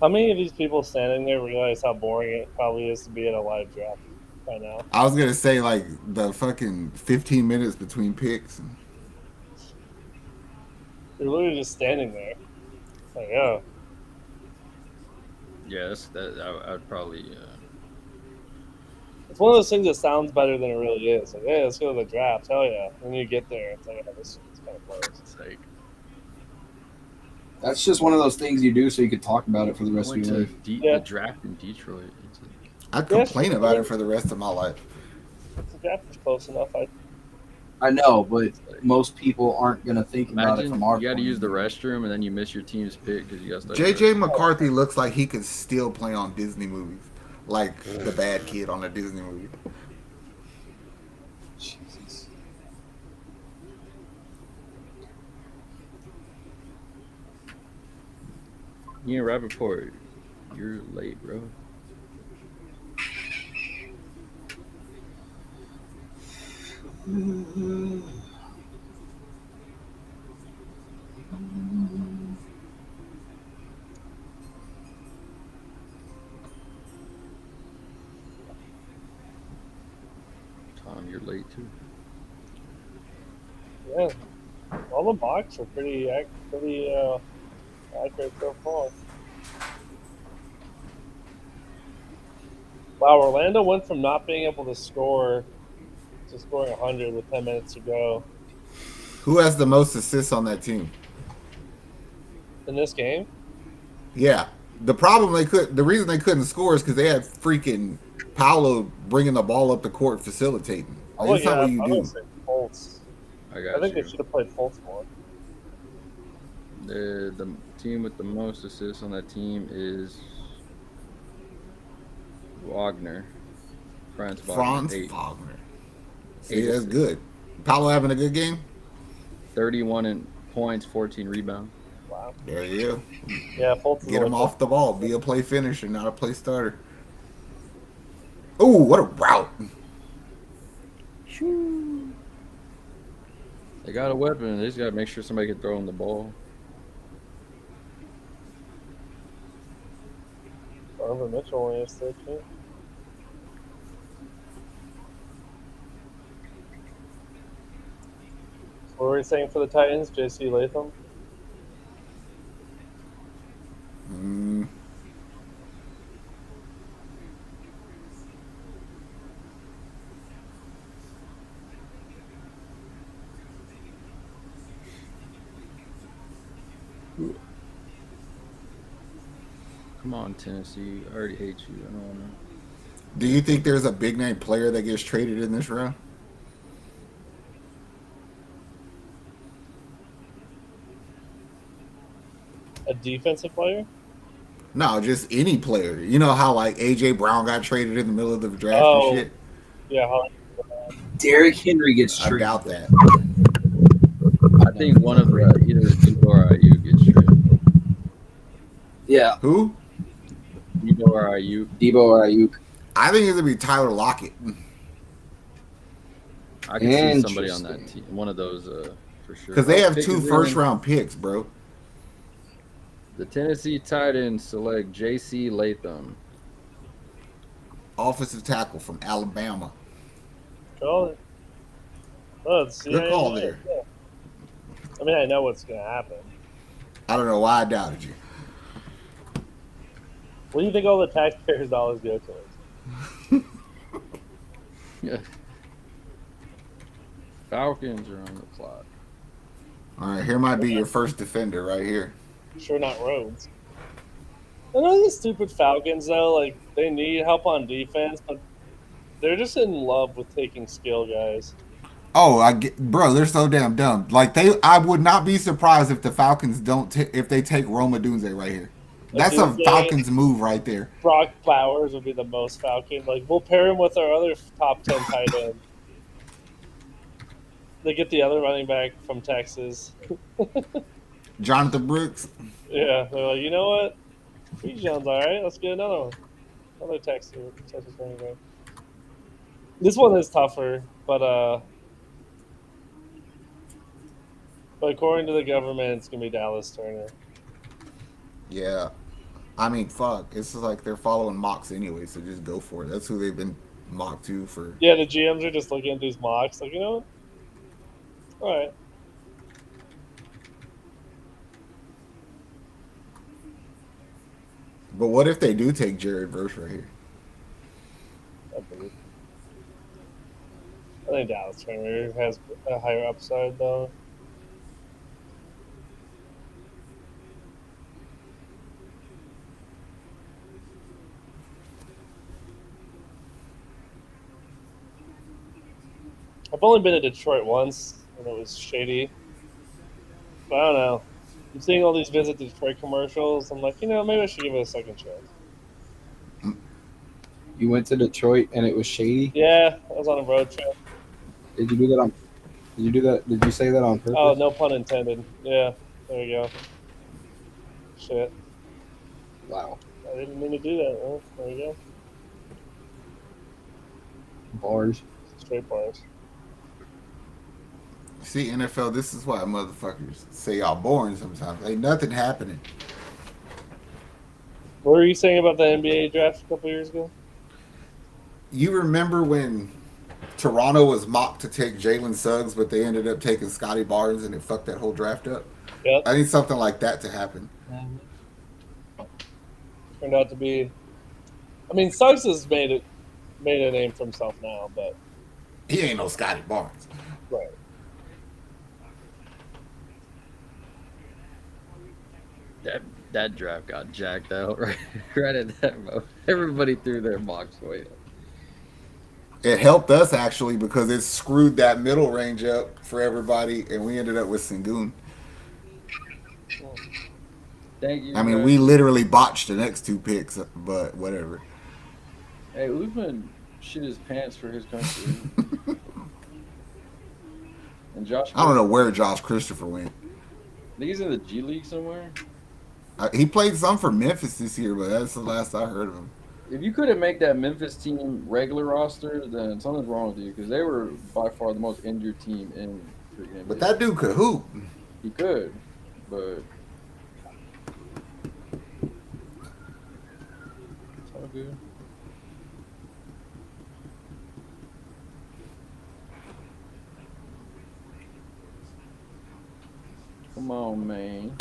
How many of these people standing there realize how boring it probably is to be at a live draft by now? I was gonna say like the fucking 15 minutes between picks. You're literally just standing there. It's like, oh, yeah, I'd probably. it's one of those things that sounds better than it really is. Like, hey, let's go to the draft. Hell yeah. When you get there, it's like, oh, this kind of close. It's like That's just one of those things you do so you could talk about it for the I rest of went your to life. the draft in Detroit. It's like, I'd complain about it for the rest of my life. The draft is close enough. I know, but most people aren't going to think about it imagine from our you got to point use of the view. restroom and then you miss your team's pick because you got stuck. JJ McCarthy looks like he could still play on Disney movies, like the bad kid on a Disney movie. Jesus. Ian Rappaport, you're late, bro. Tom, you're late too. Yeah. All the mocks are pretty accurate so far. Wow, Orlando went from not being able to score to scoring 100 with 10 minutes to go Who has the most assists on that team? in this game. Yeah, the reason they couldn't score is because they had freaking Paolo bringing the ball up the court, facilitating. Like, that's not what you I'm do. gonna say Fultz. I got I think you. they should have played Fultz more. The team with the most assists on that team is Wagner. Franz Wagner. Franz Wagner. See, that's good. Paolo having a good game? 31 in points, 14 rebounds. Wow. There you go. Yeah, Fultz is Get him only off the ball. Be a play finisher, not a play starter. Oh, what a route. They got a weapon. They just got to make sure somebody can throw him the ball. Donovan Mitchell only has 13. What were we saying for the Titans? JC Latham? Mm. Come on, Tennessee. I already hate you. I don't want to. Do you think there's a big name player that gets traded in this round? A defensive player? No, just any player. You know how like AJ Brown got traded in the middle of the draft Oh, and shit? Yeah, Derrick Henry gets I traded. doubt that. I think one of either Debo or Ayuk gets traded. Yeah, Who? Debo or Ayuk. Debo or Ayuk. I think it's gonna be Tyler Lockett. I can see somebody on that team. One of those for sure. Because they have Pick 2 is in. first-round picks, bro. The Tennessee Titans select J.C. Latham. Offensive tackle from Alabama. call it. Oh, it's Good call there. Yeah. I mean, I know what's going to happen. I don't know why I doubted you. What do you think all the taxpayers' dollars go towards? Yeah. Falcons are on the clock. All right, here might be your first defender right here. Sure, not Rhodes. I know these stupid Falcons though. Like they need help on defense, but they're just in love with taking skill guys. Oh, I get, bro, they're so damn dumb. Like I would not be surprised if the Falcons don't if they take Roma Dunze right here. Like That's a Doomsday, Falcons move right there. Brock Bowers would be the most Falcon. Like we'll pair him with our other top 10 tight end. They get the other running back from Texas. Jonathan Brooks. Yeah, they're like, you know what? Jones, all right. Let's get another one. Another Texas running back. This one is tougher, but according to the government, it's gonna be Dallas Turner. Yeah. I mean, fuck. It's just like they're following mocks anyway, so just go for it. That's who they've been mocked to for. Yeah, the GMs are just looking at these mocks, like, you know what? All right. But what if they do take Jared Verse right here? I think Dallas Turner has a higher upside, though. I've only been to Detroit once, and it was shady. But I don't know. I'm seeing all these Visit Detroit commercials. I'm like, you know, maybe I should give it a second chance. You went to Detroit and it was shady. Yeah, I was on a road trip. Did you do that on? Did you do that? Did you say that on purpose? Oh, no pun intended. Yeah, there you go. Shit. Wow. I didn't mean to do that. Huh? There you go. Bars. Straight bars. See, NFL, this is why motherfuckers say y'all boring sometimes. Ain't nothing happening. What were you saying about the NBA draft a couple years ago? You remember when Toronto was mocked to take Jalen Suggs, but they ended up taking Scotty Barnes and it fucked that whole draft up? Yep. I need something like that to happen. Turned out to be. I mean, Suggs has made a name for himself now, but He ain't no Scotty Barnes. right. That draft got jacked out right at that moment. Everybody threw their mocks away. It helped us actually because it screwed that middle range up for everybody, and we ended up with Sengun. Thank you. I mean, man. we literally botched the next two picks, but whatever. Hey, Usman shit his pants for his country. And Josh, I don't know where Josh Christopher went. I think he's in the G League somewhere. He played some for Memphis this year, but that's the last I heard of him. If you couldn't make that Memphis team regular roster, then something's wrong with you because they were by far the most injured team in the NBA. But that dude could hoop. He could, but it's all good. Come on, man.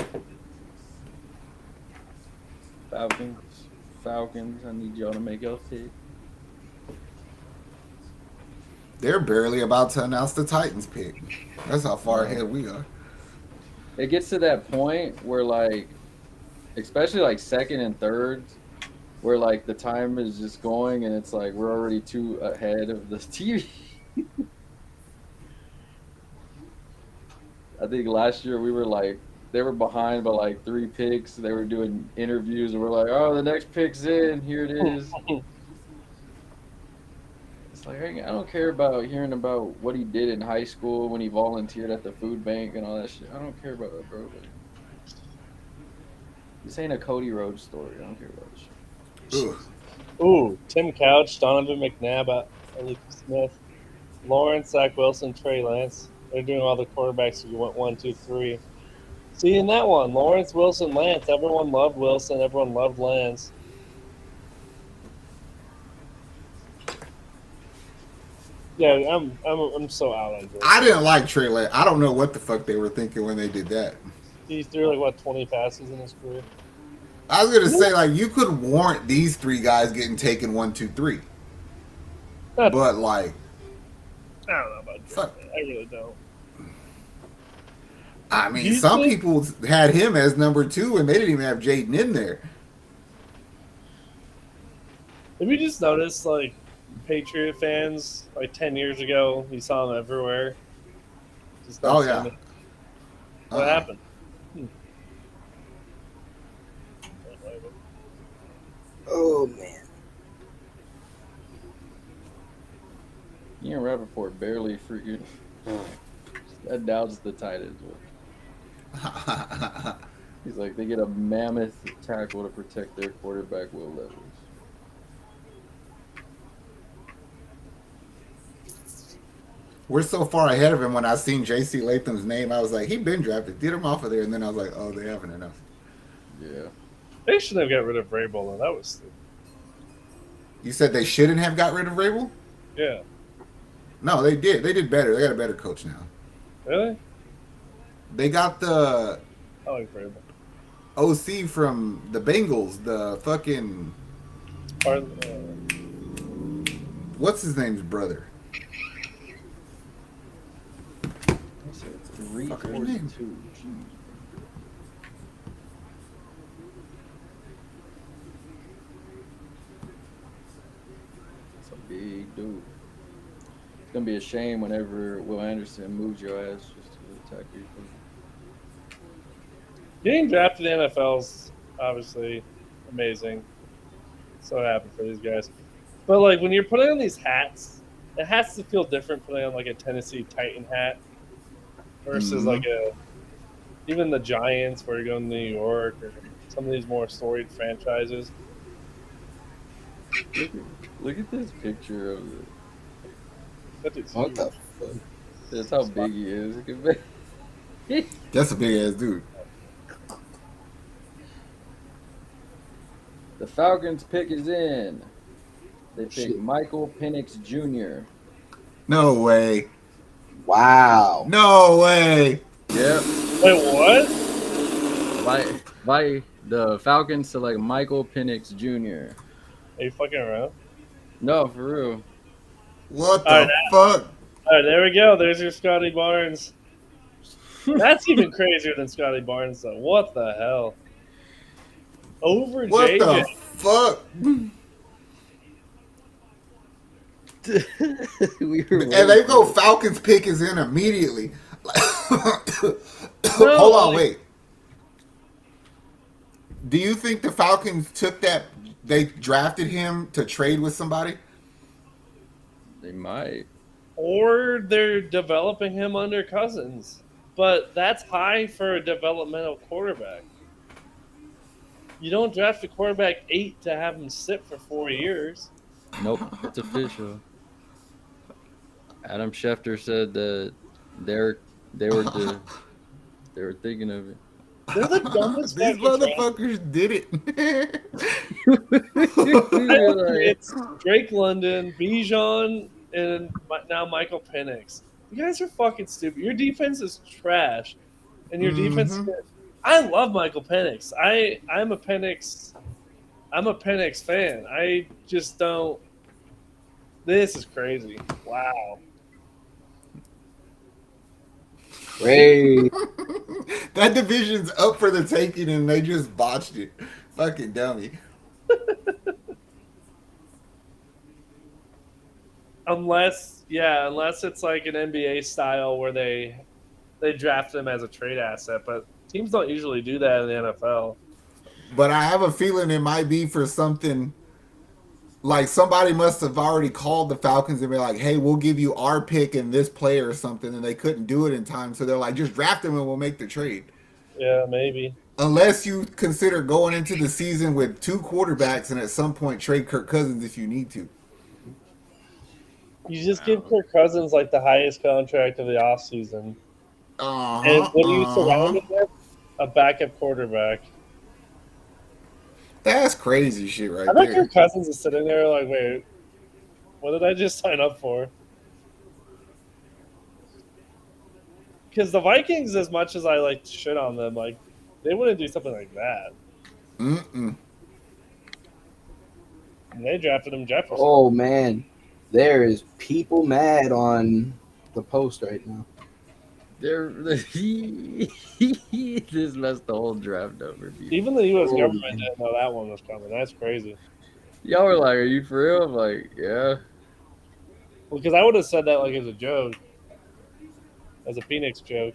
Falcons, I need y'all to make y'all pick. They're barely about to announce the Titans pick. That's how far ahead we are. It gets to that point where, like, especially like second and third, where like the time is just going and it's like we're already too ahead of the TV. I think last year we were like, they were behind by like 3 picks. They were doing interviews and we're like, oh, the next pick's in. Here it is. It's like, hey, I don't care about hearing about what he did in high school when he volunteered at the food bank and all that shit. I don't care about that, bro. This ain't a Cody Rhodes story. I don't care about this shit. Ugh. Ooh, Tim Couch, Donovan McNabb, Ellie Smith, Lawrence, Zach Wilson, Trey Lance. They're doing all the quarterbacks who went 1, 2, 3. See, in that one, Lawrence, Wilson, Lance. Everyone loved Wilson. Everyone loved Lance. Yeah, I'm so out on this. I didn't like Trey Lance. I don't know what the fuck they were thinking when they did that. He threw like 20 passes in his career. I was gonna say like you could warrant these 3 guys getting taken 1, 2, 3, but like I don't know about fuck. that. I really don't. I Do mean, you some think? people had him as number 2, and they didn't even have Jaden in there. Have you just noticed like Patriot fans like 10 years ago? You saw them everywhere. Just don't Oh see them. yeah. What Uh-uh. happened? Hmm. Oh man. Ian Rappaport barely freaking that doubts the tight ends. He's like they get a mammoth tackle to protect their quarterback Will Levis. We're so far ahead of him. When I seen J.C. Latham's name, I was like, he been drafted. Get him off of there, and then I was like, oh, they haven't enough. Yeah. They should have got rid of Vrabel, and that was stupid. You said they shouldn't have got rid of Rabel? Yeah. No, they did. They did better. They got a better coach now. Really? They got the I like Vrabel. OC from the Bengals. The fucking Part, what's his name's brother? I said Fucker's name. 342. Jeez. That's a big dude. It's gonna be a shame whenever Will Anderson moves your ass just to attack you. getting drafted in the NFL is obviously amazing. So happy for these guys. But like when you're putting on these hats, it has to feel different putting on like a Tennessee Titan hat versus like a even the Giants where you're going to New York or some of these more storied franchises. Look at this picture of the. That dude's What huge. the fuck? That's how big he is. Look at that. That's a big ass dude. The Falcons pick is in. They pick Shit. Michael Penix Jr. No way. Wow. No way. Yep. Wait, what? By the Falcons select Michael Penix Jr. Are you fucking around? No, for real. What All the right, fuck? All right, there we go. There's your Scotty Barnes. That's even crazier than Scotty Barnes, though. What the hell? Over What JJ. the fuck? We were And they waiting go for it. Falcons pick is in immediately. Hold on, like- wait. Do you think the Falcons took that? They drafted him to trade with somebody? They might. Or they're developing him under Cousins. But that's high for a developmental quarterback. You don't draft a quarterback 8 to have him sit for 4 years. Nope, it's official. Adam Schefter said that they were thinking of it. They're the dumbest These fucking motherfuckers did it. It's Drake London, Bijan, and now Michael Penix. You guys are fucking stupid. Your defense is trash, and your defense. I love Michael Penix. I'm a Penix fan. I just don't. This is crazy. Wow. Great. That division's up for the taking, and they just botched it. Fucking dummy. Unless it's like an NBA style where they draft them as a trade asset, but teams don't usually do that in the NFL. But I have a feeling it might be for something like somebody must have already called the Falcons and be like, hey, we'll give you our pick and this player or something, and they couldn't do it in time. So they're like, just draft him and we'll make the trade. Yeah, maybe. Unless you consider going into the season with 2 quarterbacks and at some point trade Kirk Cousins if you need to. You just give Kirk Cousins like the highest contract of the offseason. And what do you surround him with? A backup quarterback. That's crazy shit right I bet there. Kirk Cousins is sitting there like, wait, what did I just sign up for? Because the Vikings, as much as I like to shit on them, like they wouldn't do something like that. Mm-mm. And they drafted him Jefferson. Oh man, there is people mad on the post right now. He just messed the whole draft up for people. Even the U.S. Oh, government didn't know that one was coming. That's crazy. Y'all were like, "Are you for real?" I'm like, "Yeah." Because I would have said that like as a joke, as a Phoenix joke.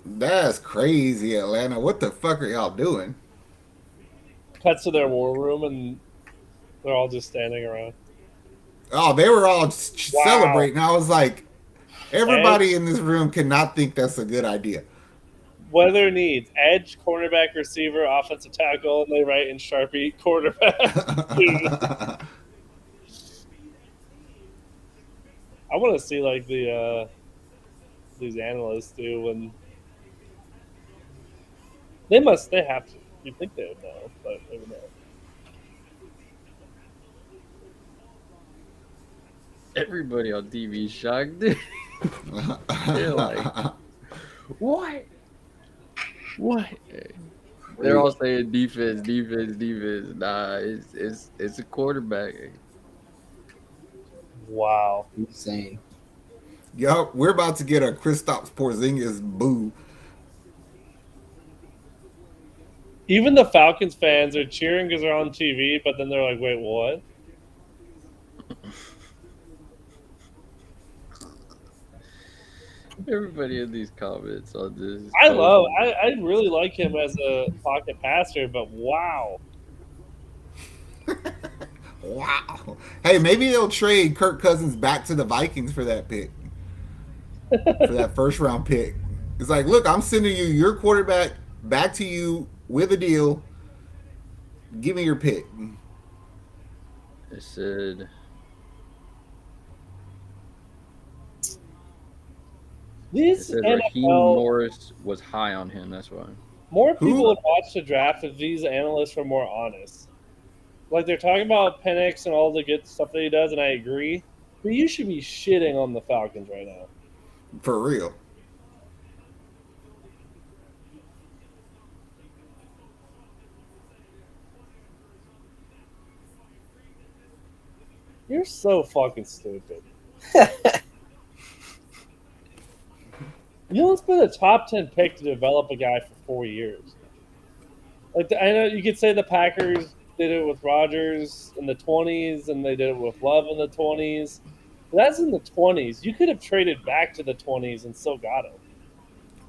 that's crazy, Atlanta. What the fuck are y'all doing? Cuts to their war room and they're all just standing around. Oh, they were all Wow. celebrating. I was like, Edge, everybody in this room cannot think that's a good idea. what are their needs? Edge, cornerback, receiver, offensive tackle, and they write in Sharpie quarterback. Dude, I want to see like these analysts do when they have to. You think they would know, but maybe not. Everybody on TV shocked. They're like, "What? What?" They're all saying defense, defense, defense. Nah, it's a quarterback. Wow. Insane. Yup, we're about to get a Kristaps Porzingis boo. Even the Falcons fans are cheering because they're on TV, but then they're like, "Wait, what?" Everybody in these comments on this I post. love. I really like him as a pocket passer, but wow. Wow. Hey, maybe they'll trade Kirk Cousins back to the Vikings for that pick, for that first round pick. It's like, look, I'm sending you your quarterback back to you with a deal. Give me your pick. It said it These said Raheem NFL Morris was high on him. That's why. more people Who? would watch the draft if these analysts were more honest. Like they're talking about Penix and all the good stuff that he does, and I agree. But you should be shitting on the Falcons right now. For real. You're so fucking stupid. You don't spend a top 10 pick to develop a guy for 4 years. Like I know you could say the Packers did it with Rodgers in the 20s, and they did it with Love in the 20s. But that's in the 20s. You could have traded back to the 20s and still got him.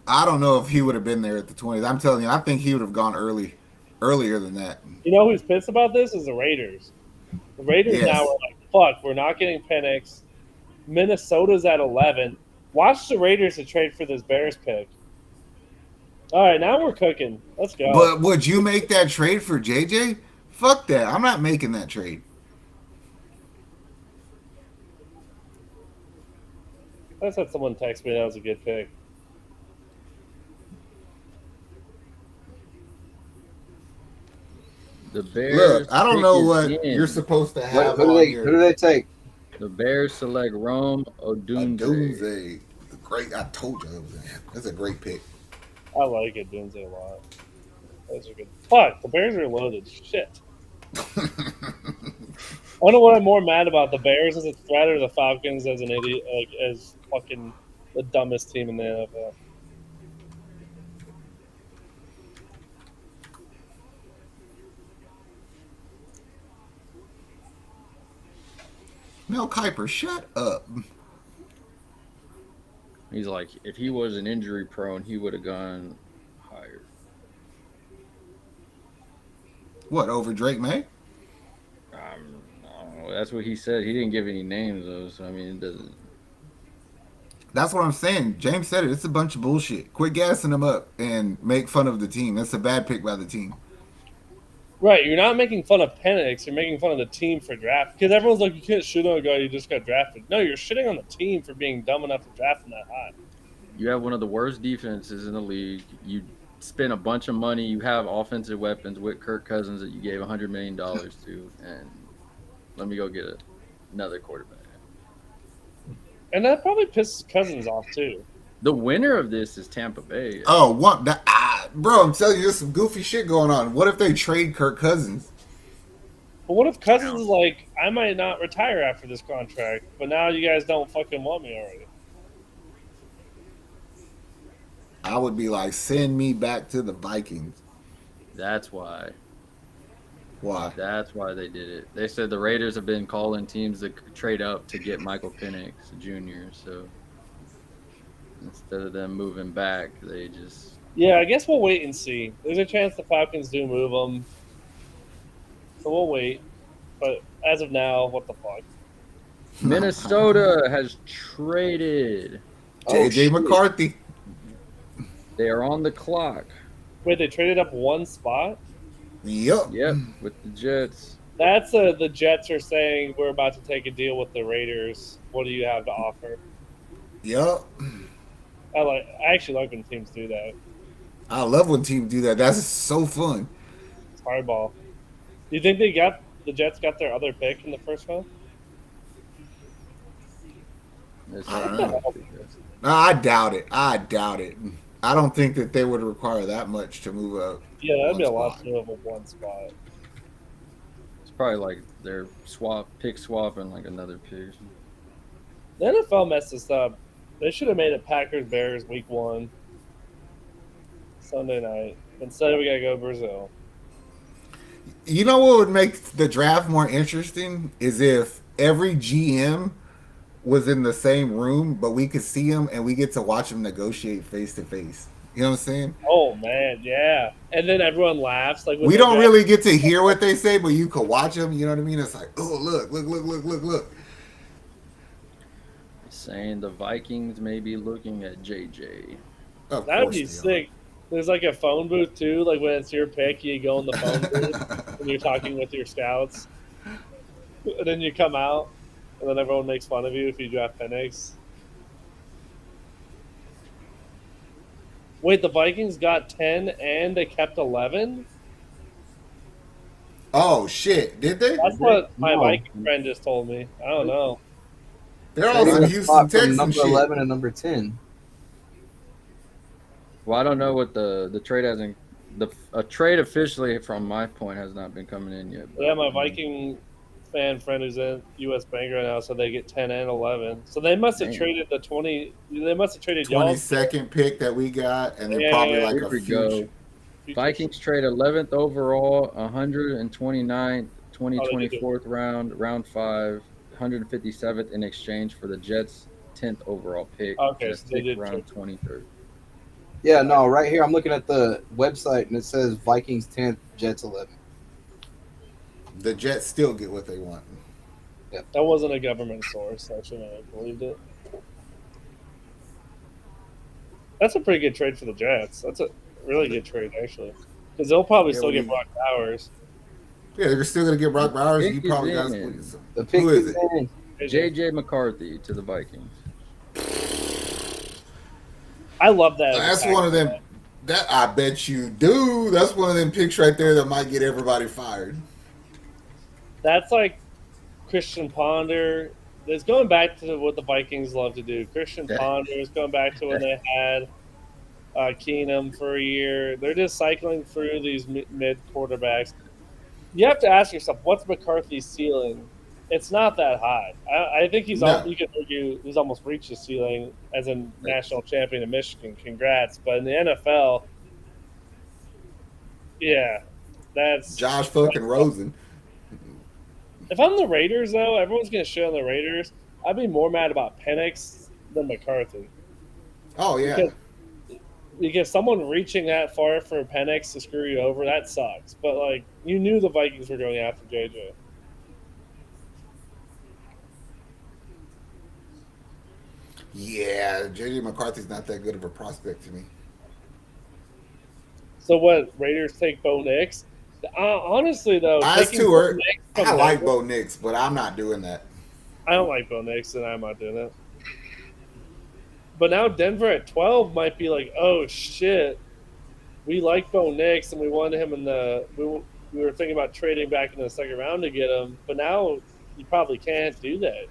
I don't know if he would have been there at the 20s. I'm telling you, I think he would have gone earlier than that. You know who's pissed about this is the Raiders. The Raiders now Yes. are like, fuck, we're not getting Penix. Minnesota's at 11. Watch the Raiders to trade for this Bears pick. All right, now we're cooking. Let's go. But would you make that trade for JJ? Fuck that. I'm not making that trade. I just had someone text me that was a good pick. The Bears. Look, I don't know pick is what in. you're supposed to What, have who do on they your who do they take? The Bears select Rome Odunze. Doomsday. Great. I told you that was that's a great pick. I like it, Dunze, a lot. Those are good. Fuck, the Bears are loaded. Shit. I don't know what I'm more mad about, the Bears as a threat or the Falcons as an idiot, like as fucking the dumbest team in the NFL. Mel Kiper, shut up. He's like, if he wasn't injury prone, he would have gone higher. What, over Drake May? I don't know. That's what he said. He didn't give any names though, so I mean, it doesn't. That's what I'm saying. James said it. It's a bunch of bullshit. Quit gassing them up and make fun of the team. That's a bad pick by the team. Right, you're not making fun of Penix, you're making fun of the team for draft. Because everyone's like, you can't shit on a guy who just got drafted. No, you're shitting on the team for being dumb enough to draft him that high. You have one of the worst defenses in the league. You spend a bunch of money. You have offensive weapons with Kirk Cousins that you gave $100 million to, and let me go get another quarterback. And that probably pisses Cousins off too. The winner of this is Tampa Bay. Oh, what? Bro, I'm telling you, there's some goofy shit going on. What if they trade Kirk Cousins? But what if Cousins is like, I might not retire after this contract, but now you guys don't fucking want me already? I would be like, send me back to the Vikings. That's why. Why? That's why they did it. They said the Raiders have been calling teams to trade up to get Michael Penix Jr. So instead of them moving back, they just Yeah, I guess we'll wait and see. There's a chance the Falcons do move him, so we'll wait. But as of now, what the fuck? Minnesota has traded. JJ shit. McCarthy. They are on the clock. Wait, they traded up one spot? Yep. Yep, with the Jets. That's the Jets are saying we're about to take a deal with the Raiders. What do you have to offer? Yep. I actually like when teams do that. I love when teams do that. That's so fun. It's hardball. Do you think the Jets got their other pick in the first round? It's I don't not- know. No, I doubt it. I I don't think that they would require that much to move up. Yeah, that'd be a one lot spot. to move up one spot. It's probably like their pick swap and like another pick. The NFL messed this up. They should have made it Packers Bears week 1, Sunday night. Instead, we gotta go Brazil. You know what would make the draft more interesting is if every GM was in the same room, but we could see them and we get to watch them negotiate face to face. You know what I'm saying? Oh man, yeah. And then everyone laughs like when We they don't draft- really get to hear what they say, but you could watch them. You know what I mean? It's like, oh, look. Saying the Vikings may be looking at JJ. Of That'd course be they sick. There's like a phone booth too. Like when it's your pick, you go in the phone booth and you're talking with your scouts, and then you come out, and then everyone makes fun of you if you draft Penix. Wait, the Vikings got 10 and they kept 11? Oh shit! Did they? That's what my No. Viking friend just told me. I don't know. They're all They some got a Houston spot from Texans number shit. 11 and number 10. Well, I don't know what the trade hasn't. A trade officially, from my point, has not been coming in yet. Yeah, my Viking fan friend who's in U.S. Bank right now said they get 10 and 11. So they must have Damn. traded the 20. They must have traded y'all. 22nd pick that we got, and they're Yeah, probably yeah, like Here a we future. go. Vikings trade 11th overall, 129th, 2024th round, round 5, 157th in exchange for the Jets' 10th overall pick. Okay, the so they 6th did round, trade. 23rd. Yeah, no, right here I'm looking at the website and it says Vikings 10th, Jets 11th. The Jets still get what they want. That wasn't a government source. I shouldn't have believed it. That's a pretty good trade for the Jets. That's a really good trade, actually. Because they'll probably Yeah, still we- get Brock Bowers. Yeah, they're still gonna get Brock Bowers. Pick You is probably got to in. split some. The pick Who is is it? in. JJ McCarthy to the Vikings. I love that. That's one of them. That I bet you do. That's one of them picks right there that might get everybody fired. That's like Christian Ponder. It's going back to what the Vikings love to do. Christian Yeah. Ponder is going back to when they had Keenum for a year. They're just cycling through these mid quarterbacks. You have to ask yourself, what's McCarthy's ceiling? It's not that high. I think he's. No. You could argue he's almost reached his ceiling as a national champion in Michigan. Congrats, but in the NFL, yeah, that's Josh fucking Rosen. If I'm the Raiders, though, everyone's going to shit on the Raiders. I'd be more mad about Penix than McCarthy. Oh yeah. Because someone reaching that far for Penix to screw you over, that sucks. But, like, you knew the Vikings were going after JJ. Yeah, JJ McCarthy's not that good of a prospect to me. So, what, Raiders take Bo Nix? Honestly, though, That's taking too Bo early. Nix from I like Denver- Bo Nix, but I'm not doing that. I don't like Bo Nix, and I'm not doing it. But now Denver at 12 might be like, oh, shit. We like Bo Nix, and we wanted him in the we were thinking about trading back in the second round to get him, but now you probably can't do that.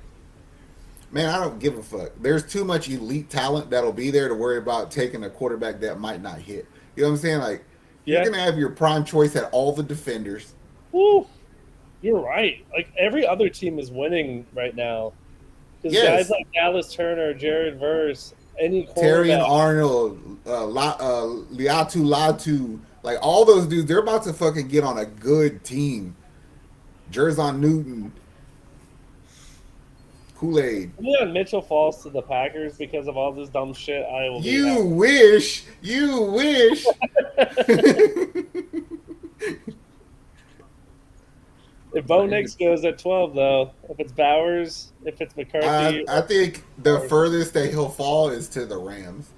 Man, I don't give a fuck. There's too much elite talent that'll be there to worry about taking a quarterback that might not hit. You know what I'm saying? Like, Yeah. you're going to have your prime choice at all the defenders. Woo! You're right. Like every other team is winning right now because guys Yes, like Dallas Turner, Jared Verse, any Terry and cornerback. Arnold, Liatu Latu, like all those dudes, they're about to fucking get on a good team. Jerzon Newton, Kool Aid. Leon Mitchell falls to the Packers because of all this dumb shit. I will be You happy. wish. You wish. If Bo Nix goes at 12, though, if it's Bowers, if it's McCarthy, I think the Bowers. furthest that he'll fall is to the Rams.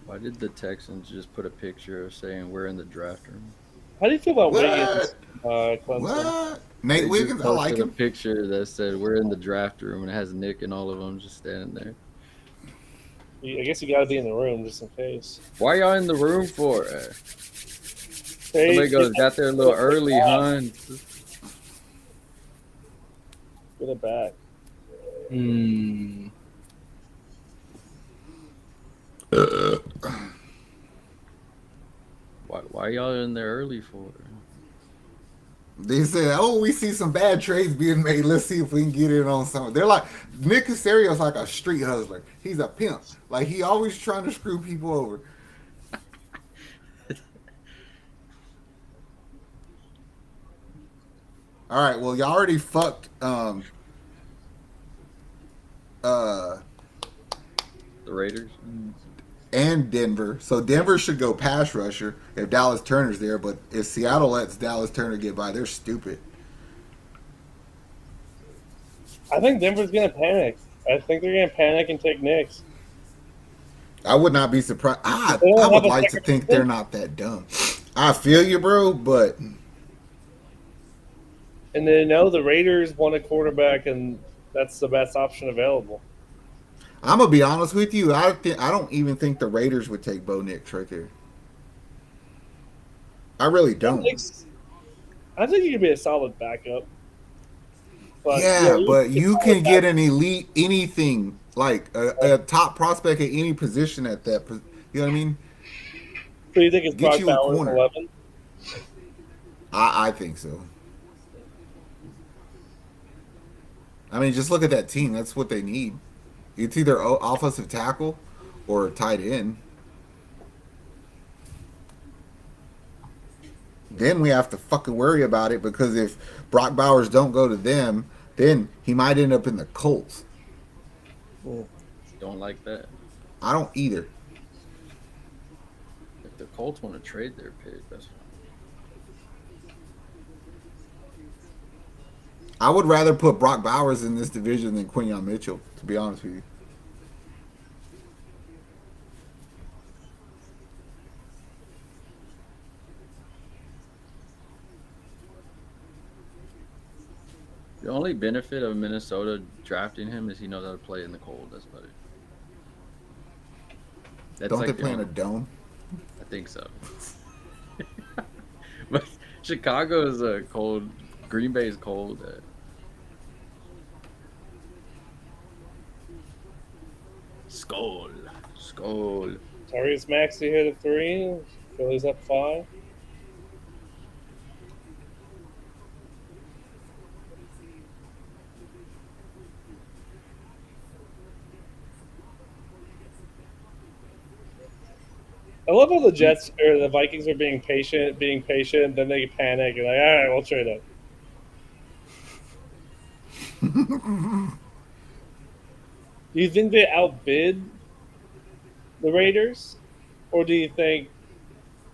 Why did the Texans just put a picture of saying we're in the draft room? How do you feel about What? Wiggins, Clemson? What? They Nate just Wiggins, I like posted a him. picture that said we're in the draft room and it has Nick and all of them just standing there. I guess you got to be in the room just in case. Why y'all in the room for? Hey, Somebody goes, got there a little early, huh? Get it back. Hmm. Why y'all in there early for? They said, "Oh, we see some bad trades being made. Let's see if we can get in on something." They're like, Nick Caserio's like a street hustler. He's a pimp. Like he always trying to screw people over. All right, well, y'all already fucked uh The Raiders? and Denver. So Denver should go pass rusher if Dallas Turner's there, but if Seattle lets Dallas Turner get by, they're stupid. I think Denver's going to panic. I think they're going to panic and take Knicks. I would not be surprised. They I don't would have a like to second think they're not that dumb. I feel you, bro, but And they know the Raiders want a quarterback, and that's the best option available. I'm gonna be honest with you. I don't even think the Raiders would take Bo Nix right there. I really don't. I think he could be a solid backup. But Yeah, he's but a you solid can get backup. an elite anything like a top prospect at any position at that. You know what I mean? So you think it's Get Brock you a Bowers corner. 11? I think so. I mean, just look at that team. That's what they need. It's either offensive tackle or tight end. Then we have to fucking worry about it because if Brock Bowers don't go to them, then he might end up in the Colts. Don't like that. I don't either. If the Colts want to trade their pick, that's fine. I would rather put Brock Bowers in this division than Quinyon Mitchell, to be honest with you. The only benefit of Minnesota drafting him is he knows how to play in the cold. That's about it. That's Don't like they the play in a only- dome? I think so. But Chicago is cold. Green Bay is cold. Skull. Skull. Tyrese Maxey hit a 3. Phillies up 5. I love how the Jets or the Vikings are being patient, then they panic and like, all right, we'll trade it. Do you think they outbid the Raiders, or do you think?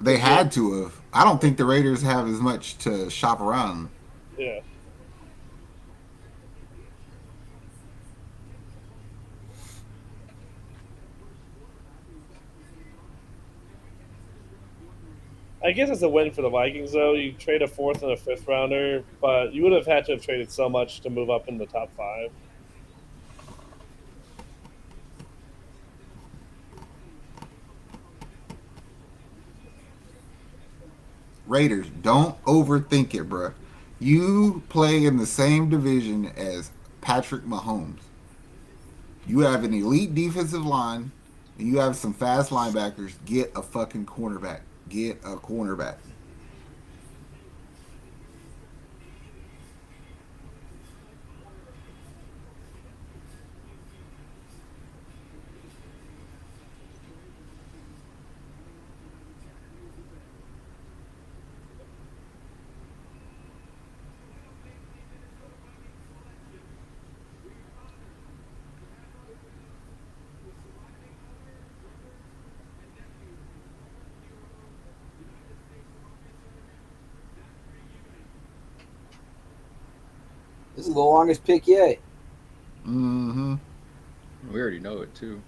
They had to have. I don't think the Raiders have as much to shop around. Yeah, I guess it's a win for the Vikings though. You trade a 4th and a 5th rounder, but you would have had to have traded so much to move up in the top 5. Raiders, don't overthink it, bruh. You play in the same division as Patrick Mahomes. You have an elite defensive line, and you have some fast linebackers. Get a fucking cornerback. Get a cornerback. This is the longest pick yet. Mm-hmm. We already know it too.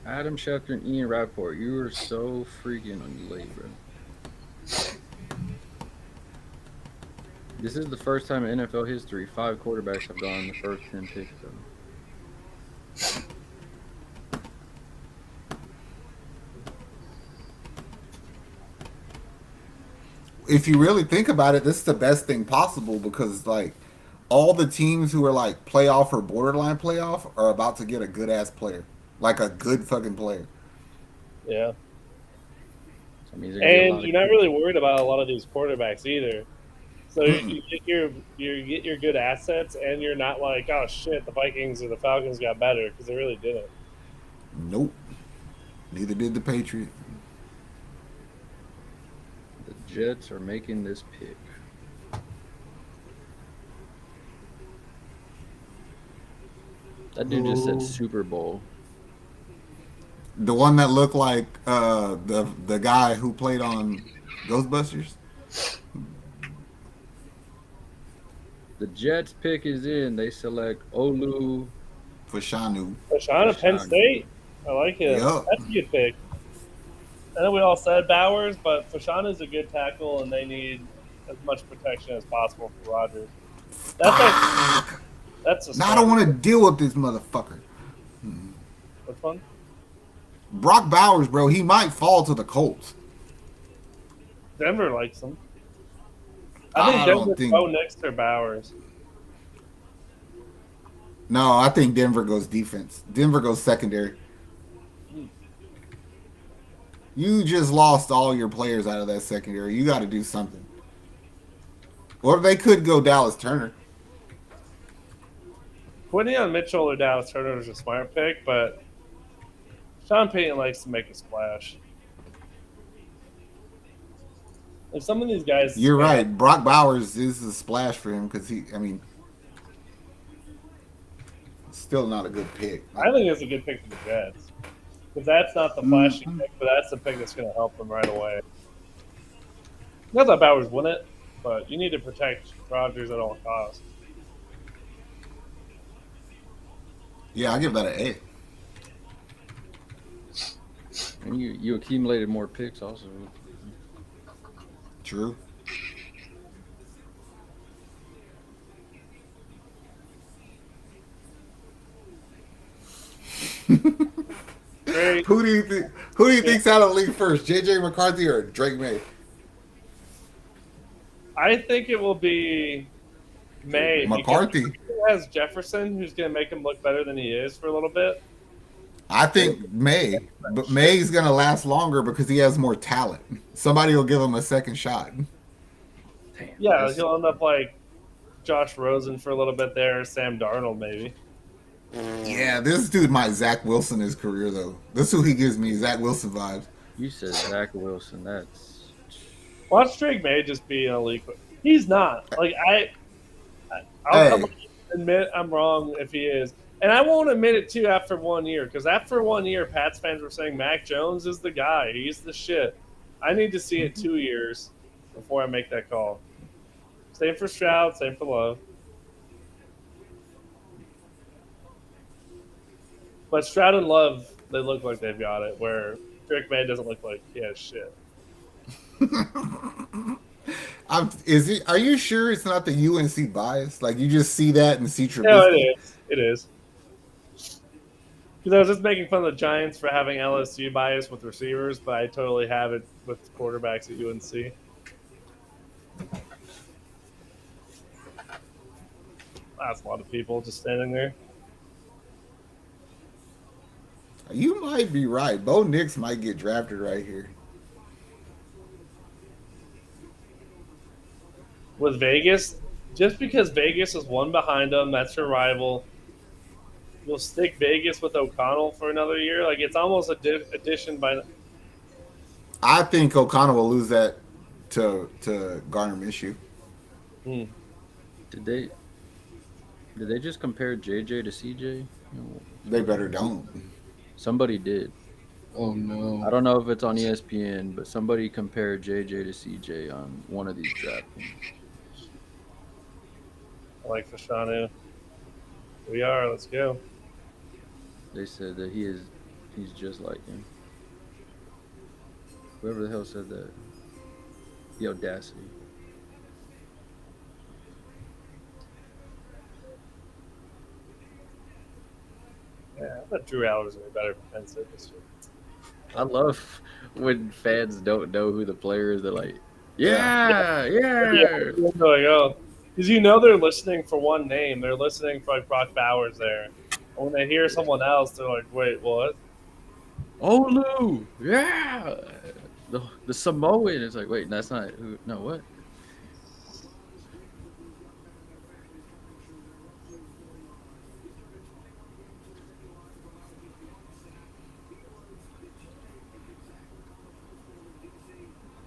Adam Schefter and Ian Rapport, you were so freaking late, bro. This is the first time in NFL history 5 quarterbacks have gone in the first 10 picks, though. If you really think about it, this is the best thing possible because like all the teams who are like playoff or borderline playoff are about to get a good ass player, like a good fucking player. Yeah. So that means there's gonna be a And lot of. you're not really worried about a lot of these quarterbacks either. So Mm-mm. you get your good assets, and you're not like, oh shit, the Vikings or the Falcons got better because they really didn't. Nope. Neither did the Patriot. The Jets are making this pick. That dude just said Ooh. Super Bowl. The one that looked like the guy who played on Ghostbusters. The Jets pick is in. They select Olu For Shanu. Rashawn of Penn Fashanu. State, I like him. Yup. That's a good pick. I know we all said Bowers, but Fashawn is a good tackle, and they need as much protection as possible for Rodgers. That's actually Fuck. that's a Now I don't smart. want to deal with this motherfucker. Which one? Brock Bowers, bro, he might fall to the Colts. Denver likes him. I I think don't Denver think. go next to Bowers. No, I think Denver goes defense. Denver goes secondary. You just lost all your players out of that secondary. You got to do something. Or they could go Dallas Turner. Quinnion Mitchell or Dallas Turner is a smart pick, but Sean Payton likes to make a splash. If some of these guys, You're right. Brock Bowers is a splash for him because still not a good pick. I think it's a good pick for the Jets because that's not the flashy pick, but that's the pick that's going to help them right away. Not that Bowers won it, but you need to protect Rodgers at all costs. Yeah, I give that an A. And you accumulated more picks also. True. Great. Who do you think? Who do you think's out of the league first, JJ McCarthy or Drake May? I think it will be May. McCarthy. Because he has Jefferson, who's going to make him look better than he is for a little bit. I think May, but May's gonna last longer because he has more talent. Somebody will give him a second shot. Damn. Yeah, he'll end up like Josh Rosen for a little bit there, Sam Darnold maybe. Yeah, this dude might Zach Wilson his career though. This is who he gives me, Zach Wilson vibes. You said Zach Wilson. That's Watch Drake May just be an elite. He's not. Like I'll admit I'm wrong if he is, and I won't admit it too after 1 year because after 1 year, Pats fans were saying Mac Jones is the guy. He's the shit. I need to see it 2 years before I make that call. Same for Stroud. Same for Love. But Stroud and Love, they look like they've got it. Where Drake May doesn't look like he has shit. Are you sure it's not the UNC bias? Like you just see that and see Trubisky? No, it is. It is. Because I was just making fun of the Giants for having LSU bias with receivers, but I totally have it with quarterbacks at UNC. That's a lot of people just standing there. You might be right. Bo Nix might get drafted right here. With Vegas, just because Vegas is one behind them, that's your rival. You'll stick Vegas with O'Connell for another year. Like it's almost a addition by. I think O'Connell will lose that to Garner Minshew. did they just compare JJ to CJ? They better don't. Somebody did. Oh no. I don't know if it's on ESPN, but somebody compared JJ to CJ on one of these DraftKings. I like Fashanu. We are. Let's go. They said that he's just like him. Whoever the hell said that? The audacity. Yeah, I bet Drew Aller's gonna be better defensive this year. I love when fans don't know who the player is. They're like, Yeah. yeah. Like, oh, because you know they're listening for one name. They're listening for like Brock Bowers there. And when they hear someone else, they're like, wait, what? Olu, yeah. The Samoan is like, wait, that's not who. No, what?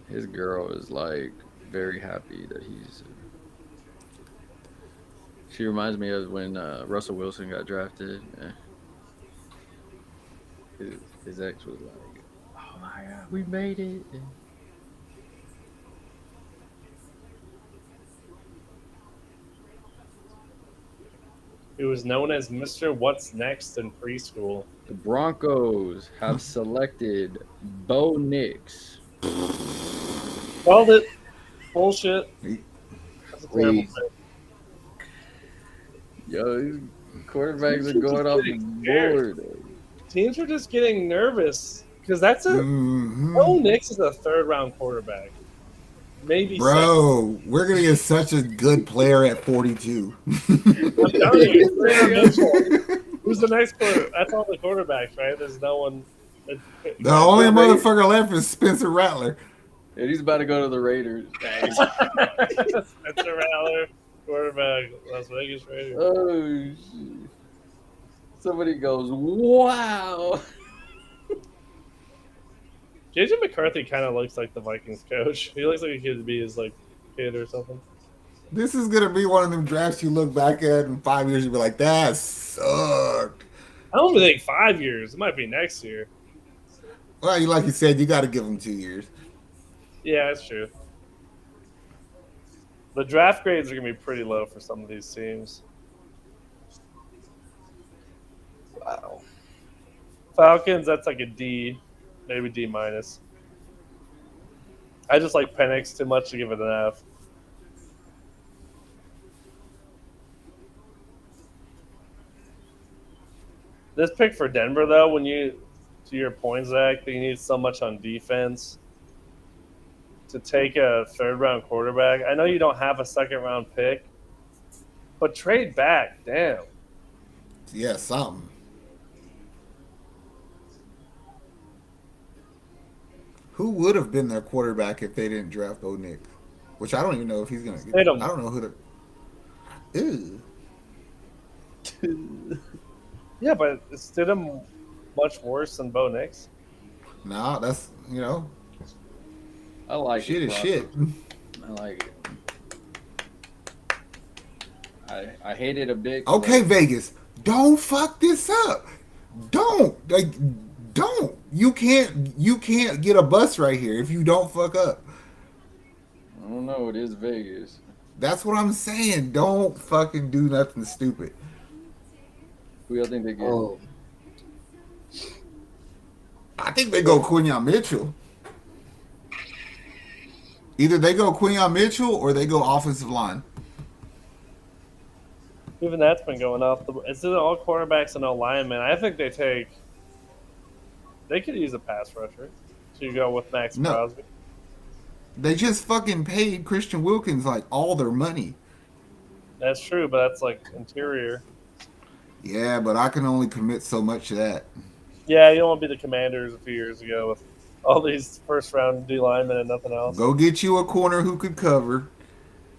His girl is like very happy that he's. She reminds me of when Russell Wilson got drafted. His ex was like, "Oh my god, we made it!" He was known as Mr. What's Next in preschool. The Broncos have selected Bo Nix. Called it. Bullshit. He- That's a terrible Please. pick. Yo, these quarterbacks are going off the board. Teams are just getting nervous because that's a. Mhm. Bo Nix is a third-round quarterback. Maybe Bro, we're gonna get such a good player at 42. second. I'm telling you, Brandon Mitchell. Who's the next quarterback? That's all the quarterbacks, right? There's no one. The only motherfucker left is Spencer Rattler. And he's about to go to the Raiders. Spencer Rattler, quarterback, Las Vegas Raiders. Oh shit! Somebody goes, "Wow!" JJ McCarthy kind of looks like the Vikings coach. He looks like he could be his like kid or something. This is gonna be one of them drafts you look back at in 5 years and be like, that sucked. I don't even think 5 years. It might be next year. Well, like you said, you got to give him 2 years. Yeah, that's true. The draft grades are gonna be pretty low for some of these teams. Wow. Falcons, that's like a D, maybe D minus. I just like Penix too much to give it an F. This pick for Denver, though, when you, to your point, Zach, that you need so much on defense to take a third-round quarterback. I know you don't have a second-round pick, but trade back. Damn. Yeah, something. Who would have been their quarterback if they didn't draft Bo Nix? Which I don't even know if he's gonna get. I Tatum. don't know who to. Ew. Yeah, but is Stidham much worse than Bo Nix? Nah, that's I like shit it. is shit. I like it. I hate it a bit. Okay, Vegas, don't fuck this up. Don't don't. You can't get a bus right here if you don't fuck up. I don't know. It is Vegas. That's what I'm saying. Don't fucking do nothing stupid. Who y'all think they get? Oh, I think they go Quinyon Mitchell. Either they go Quinyon Mitchell or they go offensive line. Even that's been going up. It's all quarterbacks and no linemen. I think they could use a pass rusher. So you go with Max No. Crosby. They just fucking paid Christian Wilkins like all their money. That's true, but that's like interior. Yeah, but I can only commit so much to that. Yeah, you don't want to be the Commanders a few years ago with all these first-round D linemen and nothing else. Go get you a corner who could cover,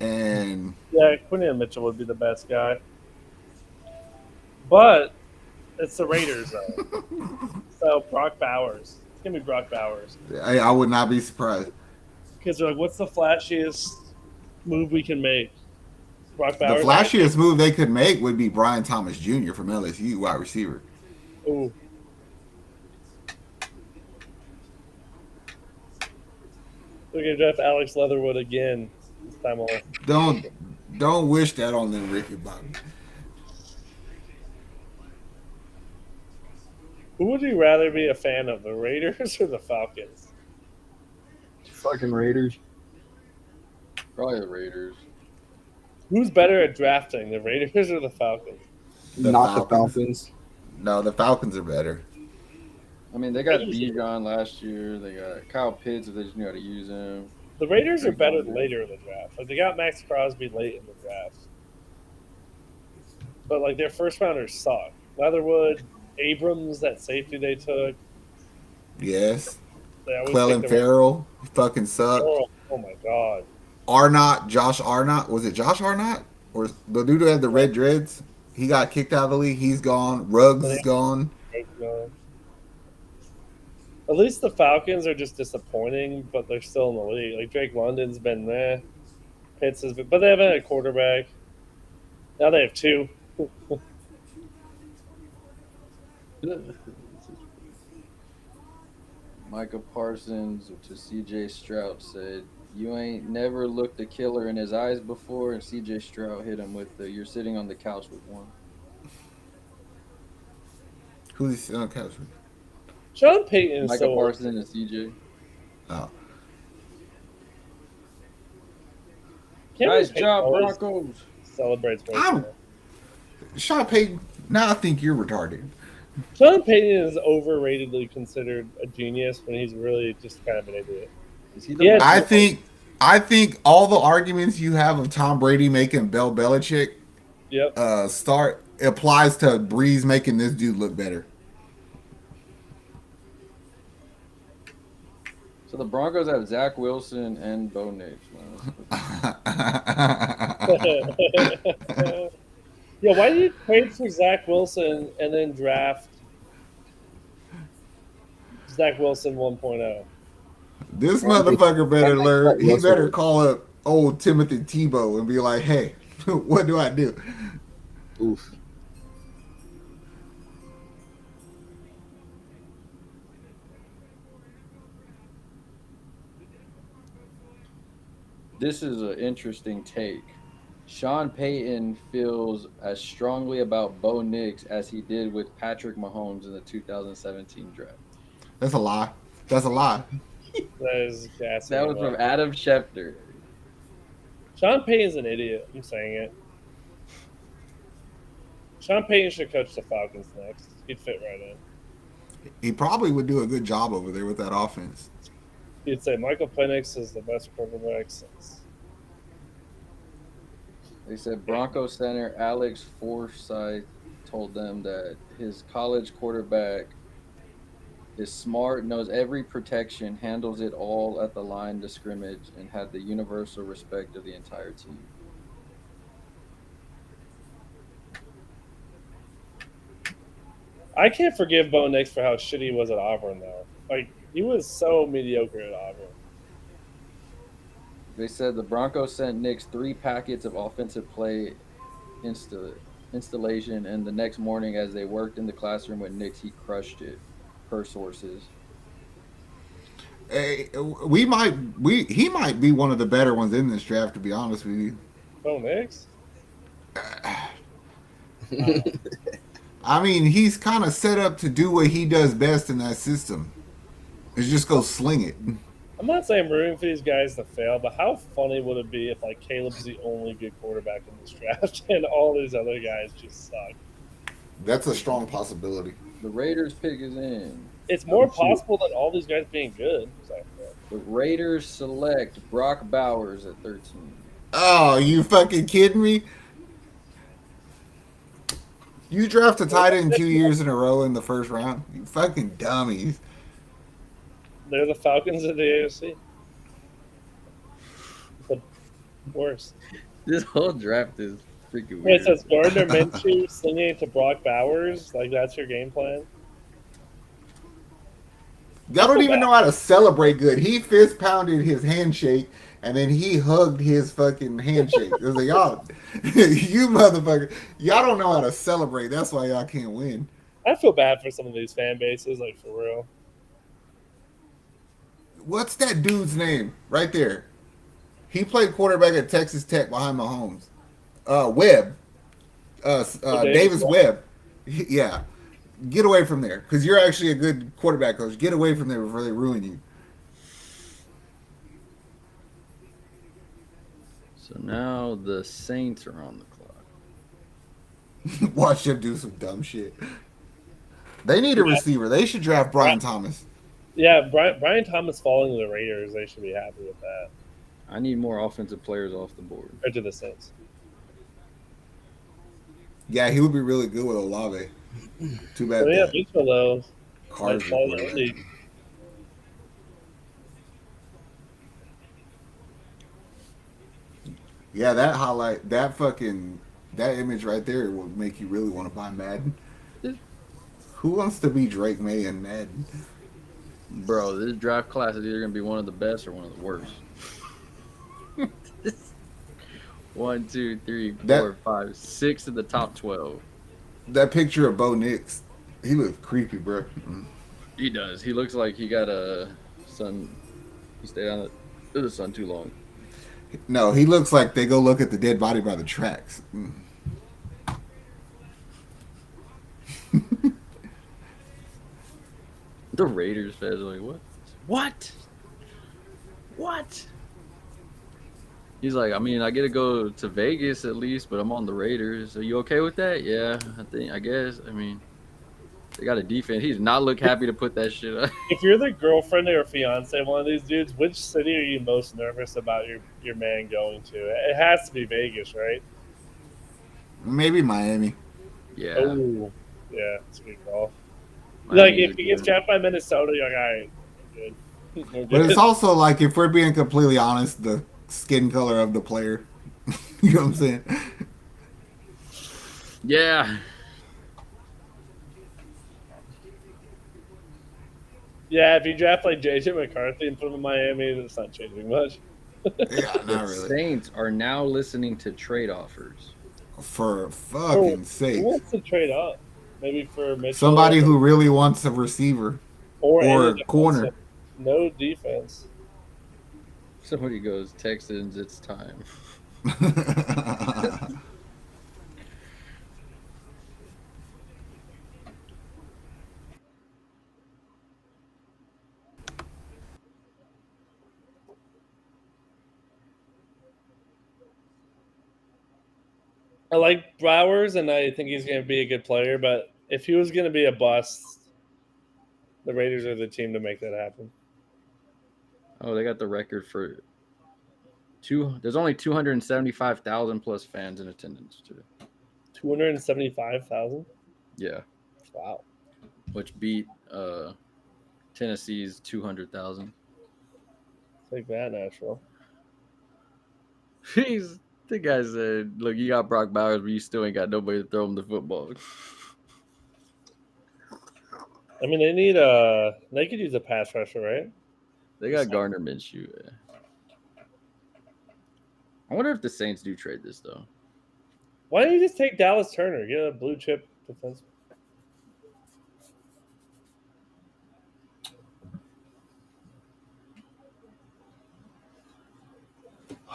and Yeah, Quinion Mitchell would be the best guy. But it's the Raiders, though. So Brock Bowers. It's going to be Brock Bowers. I would not be surprised. Because they're like, what's the flashiest move we can make? Brock The Bowers. flashiest move they could make would be Brian Thomas Jr. from LSU, wide receiver. Ooh. We're gonna draft Alex Leatherwood again. This time I'll. Don't wish that on them, Ricky Bobby. Who would you rather be a fan of, the Raiders or the Falcons? Fucking Raiders. Probably the Raiders. Who's better at drafting, the Raiders or the Falcons? Not the Falcons. No, the Falcons are better. I mean, they got Bijan last year. They got Kyle Pitts if they just knew how to use him. The Raiders are better later in the draft. Like they got Max Crosby late in the draft, but like their first rounders suck. Leatherwood, Abrams, that safety they took. Yes. They always Clelin take the- Ferrell fucking sucked. Oh my god. Arnott, Josh Arnott. Was it Josh Arnott? Or the dude who had the red dreads? He got kicked out of the league. He's gone. Ruggs is gone. At least the Falcons are just disappointing, but they're still in the league. Like Drake London's been there. Pitts has been, but they haven't had a quarterback. Now they have two. Micah Parsons to C.J. Stroud said, "You ain't never looked a killer in his eyes before," and C.J. Stroud hit him with the, "You're sitting on the couch with one." Who's he sitting on the couch with? Sean Payton is Micah so Parsons and C.J. Oh. Nice job, Broncos. Celebrates. Sean Payton. Now I think you're retarded. Sean Payton is overratedly considered a genius when he's really just kind of an idiot. Is he the Yeah. I think all the arguments you have of Tom Brady making Bill Belichick start applies to Breeze making this dude look better. So the Broncos have Zach Wilson and Bo Nix. Yeah, why did you trade for Zach Wilson and then draft Zach Wilson 1.0? This motherfucker better learn. He better call up old Timothy Tebow and be like, "Hey, what do I do?" Oof. This is an interesting take. Sean Payton feels as strongly about Bo Nix as he did with Patrick Mahomes in the 2017 draft. That's a lie. That's a lie. That is gassy. That was from Adam Schefter. Sean Payton's an idiot. I'm saying it. Sean Payton should coach the Falcons next. He'd fit right in. He probably would do a good job over there with that offense. He'd say Michael Penix is the best quarterback since. They said Broncos center Alex Forsyth told them that his college quarterback is smart, knows every protection, handles it all at the line to scrimmage, and had the universal respect of the entire team. I can't forgive Bo Nix for how shitty he was at Auburn, though. Like, he was so mediocre at Auburn. They said the Broncos sent Nix 3 packets of offensive play installation, and the next morning as they worked in the classroom with Nix, he crushed it, per sources. Hey, he might be one of the better ones in this draft, to be honest with you. Bo Nix? I mean, he's kind of set up to do what he does best in that system. Is just go sling it. I'm not saying I'm rooting for these guys to fail, but how funny would it be if like Caleb's the only good quarterback in this draft and all these other guys just suck? That's a strong possibility. The Raiders pick is in. It's more possible than all these guys being good. The Raiders select Brock Bowers at 13. Oh, you fucking kidding me? You draft a tight end 2 years in a row in the first round? You fucking dummies. They're the Falcons of the AFC. The worst. This whole draft is freaking Wait, weird. it says Gardner Minshew slinging to Brock Bowers. Like, that's your game plan? Y'all don't even know how to celebrate good. He fist pounded his handshake and then he hugged his fucking handshake. It was like, y'all, you motherfucker, y'all don't know how to celebrate. That's why y'all can't win. I feel bad for some of these fan bases, like, for real. What's that dude's name? Right there. He played quarterback at Texas Tech behind Mahomes. Webb. Oh, Davis Davis Webb. Webb. Yeah. Get away from there. Because you're actually a good quarterback coach. Get away from there before they ruin you. So now the Saints are on the clock. Watch them do some dumb shit. They need a Yeah, receiver. They should draft Brian Thomas. yeah. Brian Thomas falling to the Raiders. They should be happy with that. I need more offensive players off the board. Or to the Saints. Yeah, he would be really good with Olave. Too So bad yeah, that Mitchell though might Carr's the fall to quarterback. Indy. Yeah, that highlight, that image right there will make you really want to buy Madden. Who wants to be Drake May in Madden? Bro, this draft class is either going to be one of the best or one of the worst. 1, 2, 3, 4, 5, 6 of the top 12. That picture of Bo Nix, he looks creepy, bro. He does. He looks like he got a sun. He stayed on the sun too long. No, he looks like they go look at the dead body by the tracks. The Raiders fans are like, what? What? What? He's like, I mean, I get to go to Vegas at least, but I'm on the Raiders. Are you okay with that? Yeah, I guess. I mean, they got a defense. He does not look happy to put that shit up. If you're the girlfriend or fiance of one of these dudes, which city are you most nervous about your man going to? It has to be Vegas, right? Maybe Miami. Yeah. Oh, yeah, it's a good call. Like Miami's if he gets drafted by Minnesota, you're like, all right, good. We're But good. it's also like, if we're being completely honest, the skin color of the player. You know what I'm saying? Yeah. Yeah, if you draft like JJ McCarthy and put him in Miami, it's not changing much. Yeah, The not really. Saints are now listening to trade offers. For fucking Who sakes. wants to trade up? Maybe for Mitchell. Somebody who really wants a receiver or any a corner. defensive. No defense. Somebody goes, Texans, it's time. I like Browers, and I think he's going to be a good player. But if he was going to be a bust, the Raiders are the team to make that happen. Oh, they got the record for there's only 275,000 plus fans in attendance today. 275,000. Yeah, Wow. which beat Tennessee's 200,000. Take that, Nashville. The guy said, "Look, you got Brock Bowers, but you still ain't got nobody to throw him the football." I mean, they could use a pass rusher, right? They got Gardner Minshew. Yeah. I wonder if the Saints do trade this though. Why don't you just take Dallas Turner? Get a blue chip defense.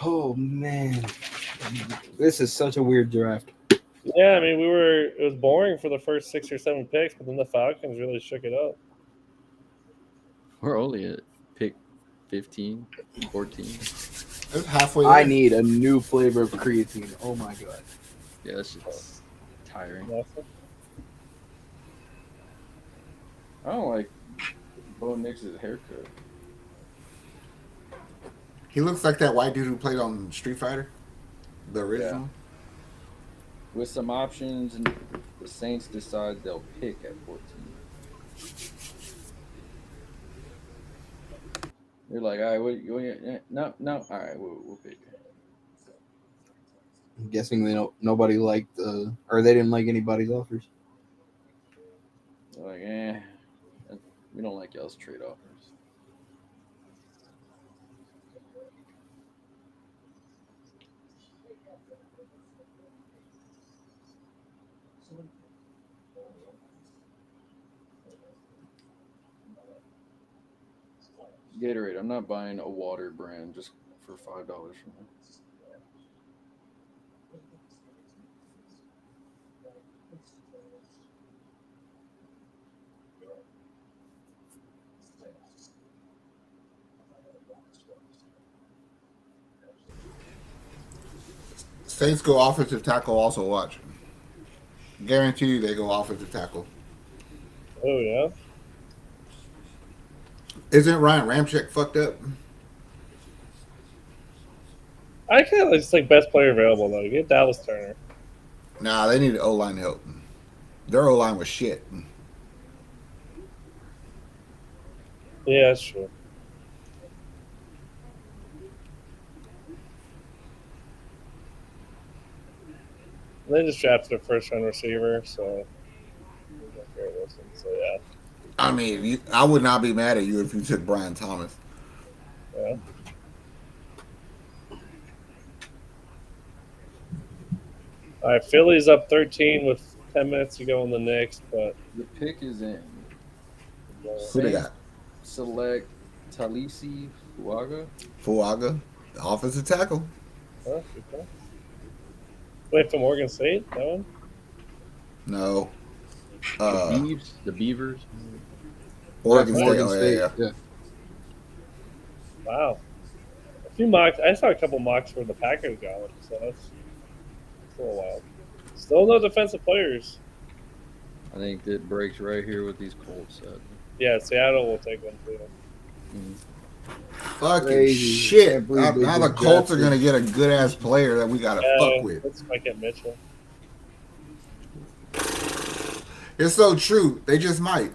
Oh man, this is such a weird draft. Yeah, I mean, it was boring for the first 6 or 7 picks, but then the Falcons really shook it up. We're only at pick 15, 14. It's halfway there. I need a new flavor of creatine. Oh my god. Yeah, that shit's tiring. Nothing. I don't like Bo Nix's haircut. He looks like that white dude who played on Street Fighter, the original. With some options, and the Saints decide they'll pick at 14. They're like, all right, no, all right, we'll pick. I'm guessing nobody liked or they didn't like anybody's offers. They're like, we don't like y'all's trade offers. Gatorade. I'm not buying a water brand just for $5 from them. Saints go offensive tackle. Also watch. Guarantee you they go offensive tackle. Oh yeah. Isn't Ryan Ramczyk fucked up? I kind of just like best player available though. Get Dallas Turner. Nah, they need O line help. Their O line was shit. Yeah, that's true. They just drafted a first round receiver, so so yeah. I mean, I would not be mad at you if you took Brian Thomas. Yeah. All right, Philly's up 13 with 10 minutes to go in the next, but The pick is in. Who they Saints got? select Talisi Fuaga. Fuaga, the offensive tackle. good call. Wait, from Oregon State? That one? No. The Beavs, the Beavers. Oregon from State. Oregon Oh yeah, State. yeah. Yeah. Wow. A few mocks. I saw a couple mocks where the Packers got it, so that's a little wild. Still no defensive players. I think it breaks right here with these Colts. Sadly. Yeah, Seattle will take one too. Fucking Crazy. shit. Can't believe they Now the just Colts are drafted- gonna get a good ass player that we gotta fuck with. Let's might get Mitchell. It's so true. They just might.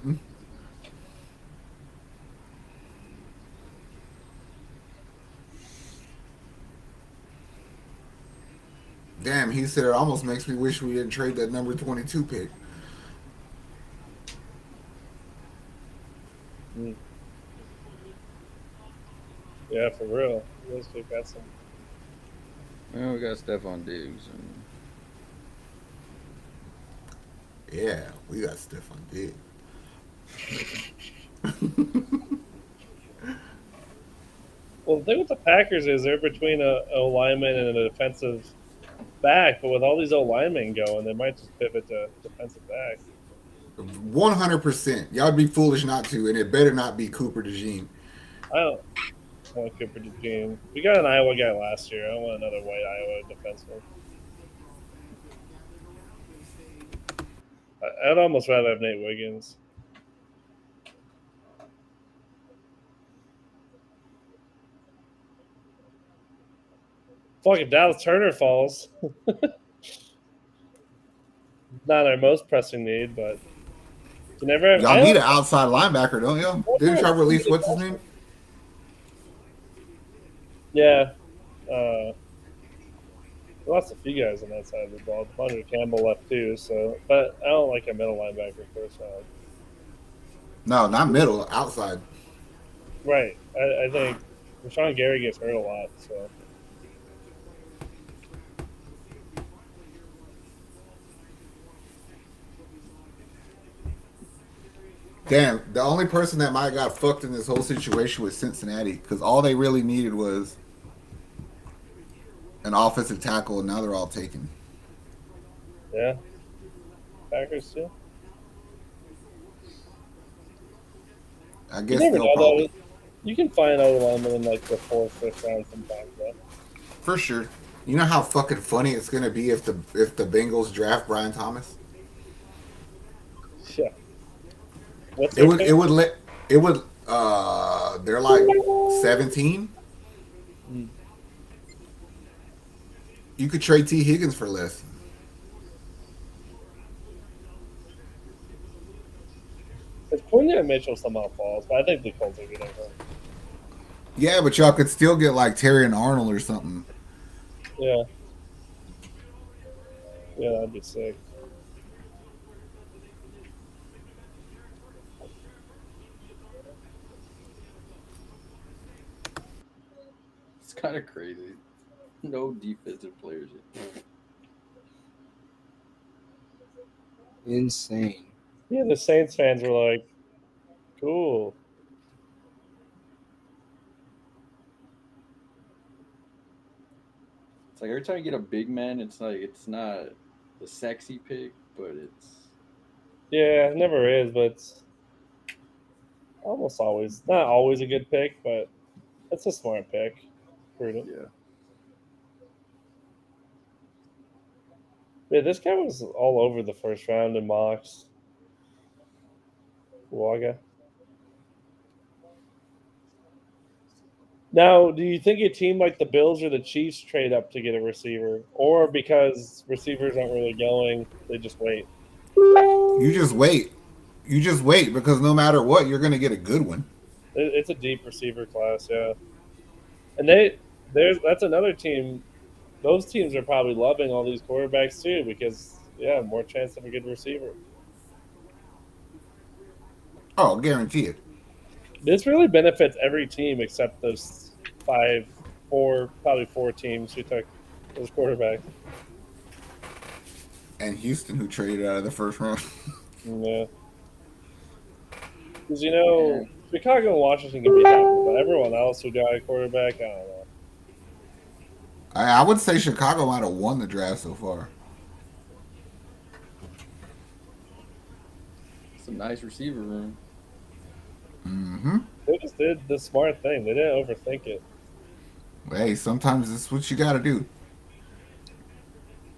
Damn, he said it almost makes me wish we didn't trade that number 22 pick. Yeah, for real. Those two got some. Well, we got Stephon Diggs. Yeah, we got Stephon Diggs. Well, the thing with the Packers is they're between a lineman and a defensive back, but with all these O linemen going, they might just pivot to defensive back. 100%. Y'all would be foolish not to, and it better not be Cooper DeJean. I don't want Cooper DeJean. We got an Iowa guy last year. I don't want another white Iowa defenseman. I'd almost rather have Nate Wiggins. Fuck, if Dallas Turner falls. Not our most pressing need, but you never have. Y'all need an outside linebacker, don't y'all? Didn't y'all release what's his name? Yeah. We lost a few guys on that side of the ball. Bonner Campbell left too, so but I don't like a middle linebacker first round. No, not middle, outside. Right. I think Rashawn Gary gets hurt a lot, so Damn, the only person that might have got fucked in this whole situation was Cincinnati, because all they really needed was an offensive tackle, and now they're all taken. yeah. Packers too. I You guess never they'll know probably, though. You can find other linemen in like the 4th, 5th round sometimes, though. for sure. You know how fucking funny it's gonna be if the Bengals draft Brian Thomas? Yeah. What's It would they're like 17. You could trade T. Higgins for less. If Quinton Mitchell somehow falls, but I think the Colts are getting him. Yeah, but y'all could still get like Terry and Arnold or something. Yeah. Yeah, that'd be sick. It's kind of crazy. No defensive players yet. Insane. Yeah, the Saints fans were like, cool. like every time you get a big man, it's like it's not the sexy pick, but it's Yeah, it never is, but it's almost always not always a good pick, but it's a smart pick. Prudent. yeah. Yeah, this guy was all over the first round in mocks. Waga. Now, do you think a team like the Bills or the Chiefs trade up to get a receiver, or because receivers aren't really going, they just wait? You just wait. You just wait because no matter what, you're gonna get a good one. It's a deep receiver class, yeah. And there's that's another team. Those teams are probably loving all these quarterbacks too because more chance of a good receiver. Oh, guarantee it. This really benefits every team except those probably four teams who took those quarterbacks. And Houston, who traded out of the first round. Yeah, because Man, Chicago and Washington can be happy, but everyone else who got a quarterback, I don't know. I would say Chicago might have won the draft so far. it's a nice receiver room. Mm-hmm. They just did the smart thing. They didn't overthink it. Hey, sometimes that's what you got to do.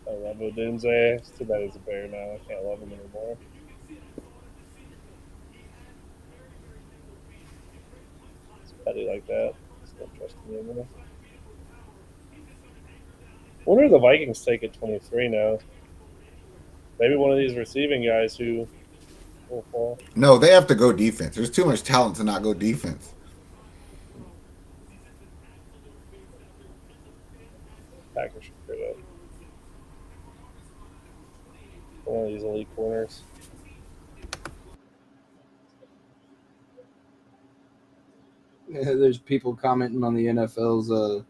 I love Odunze. It's too bad he's a Bear now. I can't love him anymore. It's petty like that. Just don't trust him anymore. Wonder if the Vikings take at 23 now. Maybe one of these receiving guys who will fall. No, they have to go defense. There's too much talent to not go defense. Packers should trade up. One of these elite corners. There's people commenting on the NFL's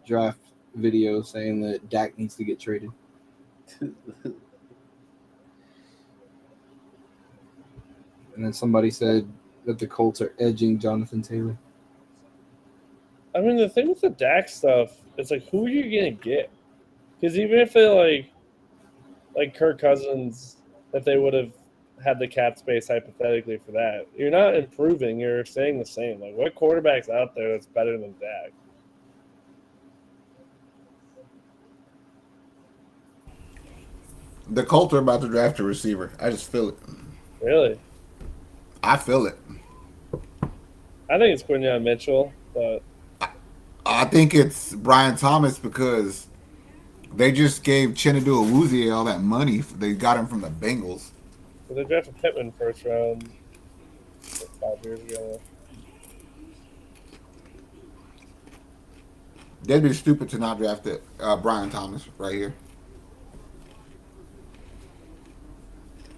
draft video saying that Dak needs to get traded. And then somebody said that the Colts are edging Jonathan Taylor. I mean, the thing with the Dak stuff, it's like, who are you going to get? Because even if they like Kirk Cousins, if they would have had the cap space hypothetically for that, you're not improving. You're staying the same. Like, what quarterback's out there that's better than Dak? The Colts are about to draft a receiver. I just feel it. Really? I feel it. I think it's Quinyon Mitchell, but I think it's Brian Thomas because they just gave Chinadu Awuzie all that money. They got him from the Bengals. they drafted Pittman first round like 5 years ago. They'd be stupid to not draft it. Brian Thomas right here.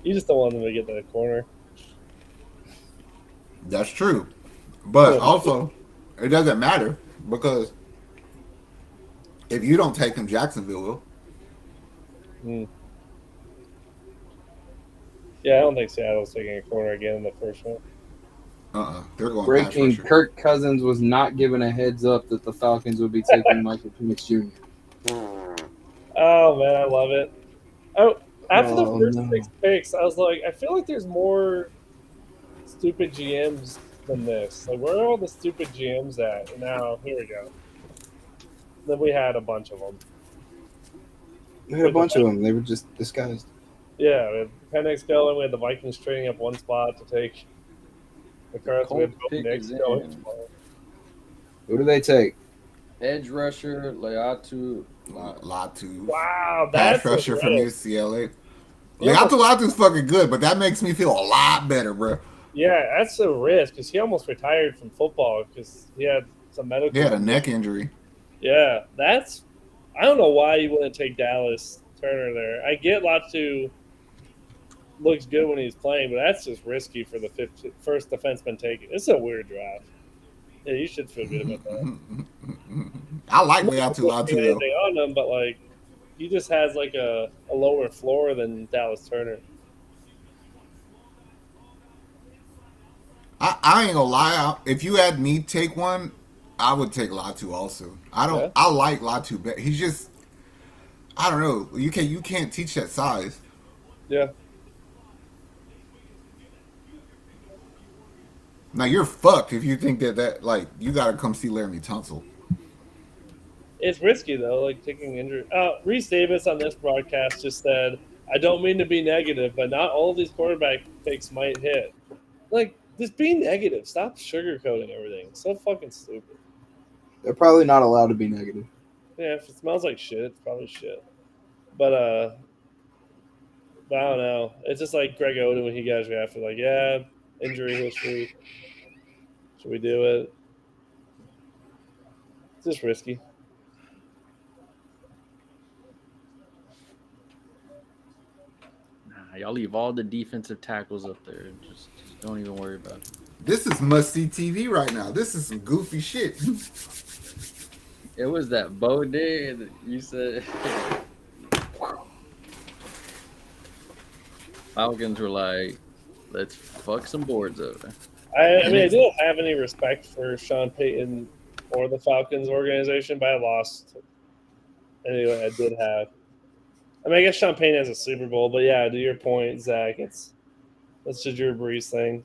You just don't want them to get that corner. That's true. But also, it doesn't matter because if you don't take him, Jacksonville will. Hmm. Yeah, I don't think Seattle's taking a corner again in the first one. They're going pass Breaking: rusher. Kirk Cousins was not given a heads up that the Falcons would be taking Michael Penix Jr. Oh man, I love it. Oh, after the Oh, first no. 6 picks, I was like, I feel like there's more stupid GMs than this. Like, where are all the stupid GMs at? And now here we go. Then we had a bunch of them. We had a bunch of them. They were just disguised. Yeah, we had Penix going. We had the Vikings trading up one spot to take McCarthy. We had Colts pick Nick is going. in. Who do they take? Edge rusher, Leatu. Latu. Wow, Pass that's rusher from risk. UCLA. He almost- Latu's fucking good, but that makes me feel a lot better, bro. Yeah, that's a risk because he almost retired from football because he had some medical. He had a neck injury. Yeah, that's. I don't know why you wouldn't take Dallas Turner there. I get Latu looks good when he's playing, but that's just risky for the first defenseman taken. It's a weird draft. Yeah, you should feel good about that. I like I'm not Latu putting though. anything on him, but like he just has like a lower floor than Dallas Turner. I ain't gonna lie. If you had me take one, I would take Latu also. I don't. Yeah. I like Latu better. He's just I don't know. You can't teach that size. Yeah, Now you're fucked if you think that like you gotta come see Laramie Tunsil. it's risky though, like taking injury. Reese Davis on this broadcast just said, "I don't mean to be negative, but not all of these quarterback picks might hit." Like, just be negative. Stop sugarcoating everything. It's so fucking stupid. They're probably not allowed to be negative. Yeah, if it smells like shit, it's probably shit. But but I don't know. It's just like Greg Oden when he got drafted. Like, yeah, injury history. Should we do it? It's just risky. Nah, y'all leave all the defensive tackles up there. And just don't even worry about it. This is must see TV right now. This is some goofy shit. It was that Bo day that you said. Falcons were like, let's fuck some boards over. I And mean, I it's didn't have any respect for Sean Payton or the Falcons organization, but I lost. Anyway, I did have. I mean, I guess Sean Payton has a Super Bowl, but yeah, to your point, Zach, it's the Drew Brees thing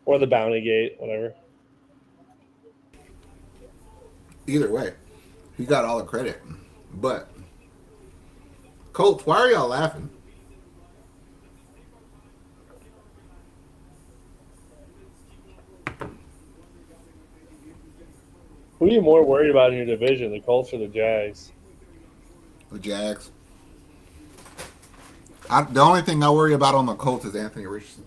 or the Bounty Gate, whatever. either way, he got all the credit. But Colts, why are y'all laughing? Who are you more worried about in your division, the Colts or the Jags? The Jags. The only thing I worry about on the Colts is Anthony Richardson.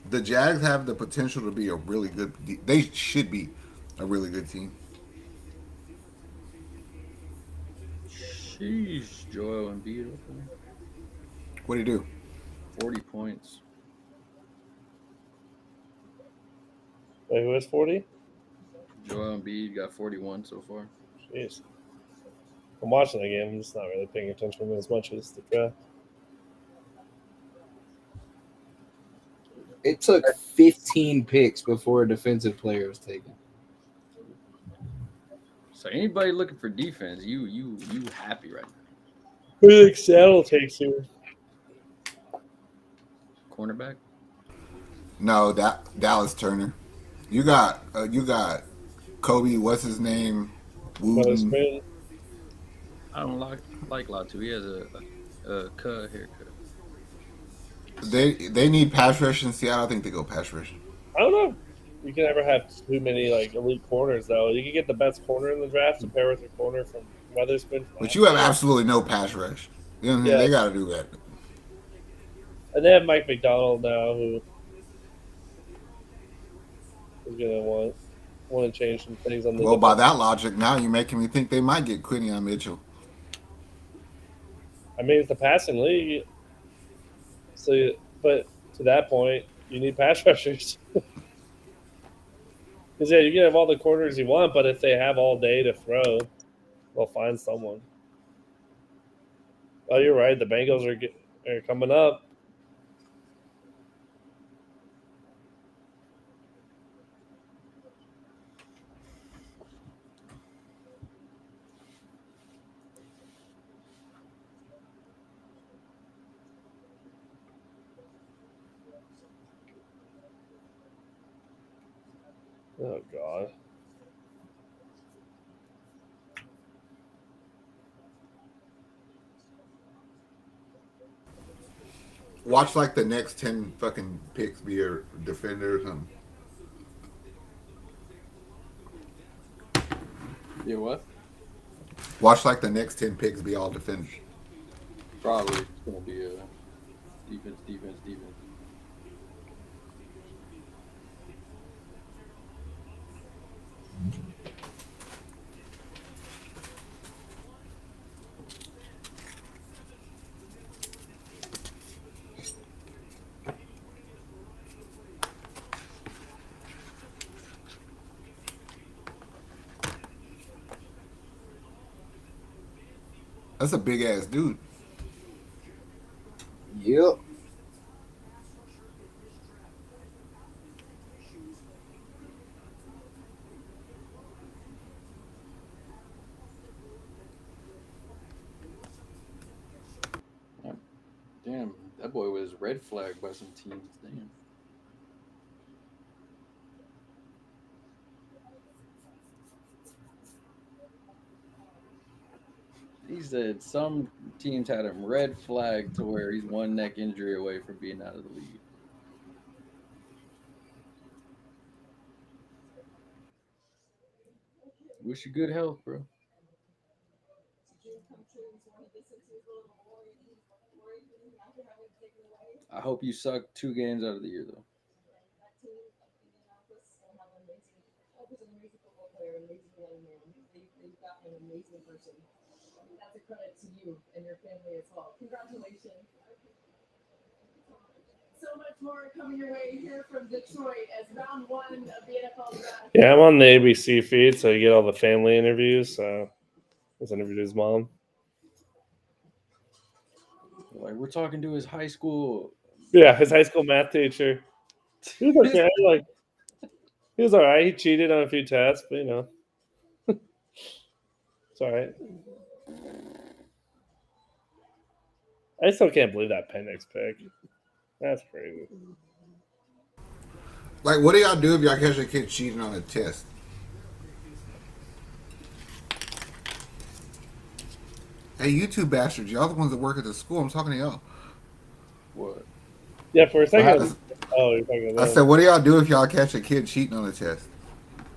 The Jags have the potential to be a really good. They should be a really good team. Sheesh, Joel Embiid, What do you do? 40 points. Wait, who has 40? Joel Embiid got 41 so far. Jeez. I'm watching the game. I'm just not really paying attention as much as the draft. It took 15 picks before a defensive player was taken. So anybody looking for defense, you happy right now? Who do you think Seattle takes here? Cornerback? No, that Dallas Turner. You got Kobe. What's his name? Wooten. Weatherspoon. I don't like Latu. He has a cut haircut. They need pass rush in Seattle. I think they go pass rush. I don't know. You can never have too many like elite corners though. You can get the best corner in the draft to pair with your corner from Weatherspoon. But you have absolutely no pass rush. You know, Yeah. they got to do that. And they have Mike McDonald now, who is gonna want to change some things on the. Well, by that logic, now you're making me think they might get Quinion Mitchell. I mean, it's the passing league. So, but to that point, you need pass rushers. Because yeah, you can have all the corners you want, but if they have all day to throw, they'll find someone. Oh, you're right. The Bengals are coming up. Oh God. Watch like the next 10 fucking picks be a defender or something. Yeah, what? Watch like the next 10 picks be all defenders. Probably it's gonna be a defense. That's a big ass dude. Yep. That boy was red flagged by some teams. Damn. He said some teams had him red flagged to where he's one neck injury away from being out of the league. Wish you good health, bro. I hope you suck 2 games out of the year, though. Yeah, I'm on the ABC feed, so you get all the family interviews. So let's interview his mom. Like, we're talking to his high school. Yeah, his high school math teacher. He was okay. Like he was all right. He cheated on a few tests, but it's all right. I still can't believe that Penix pick. That's crazy. Like, what do y'all do if y'all catch a kid cheating on a test? Hey, you two bastards. Y'all the ones that work at the school. I'm talking to y'all. What? Yeah, for a second. I, You're talking I about said, what do y'all do if y'all catch a kid cheating on a test?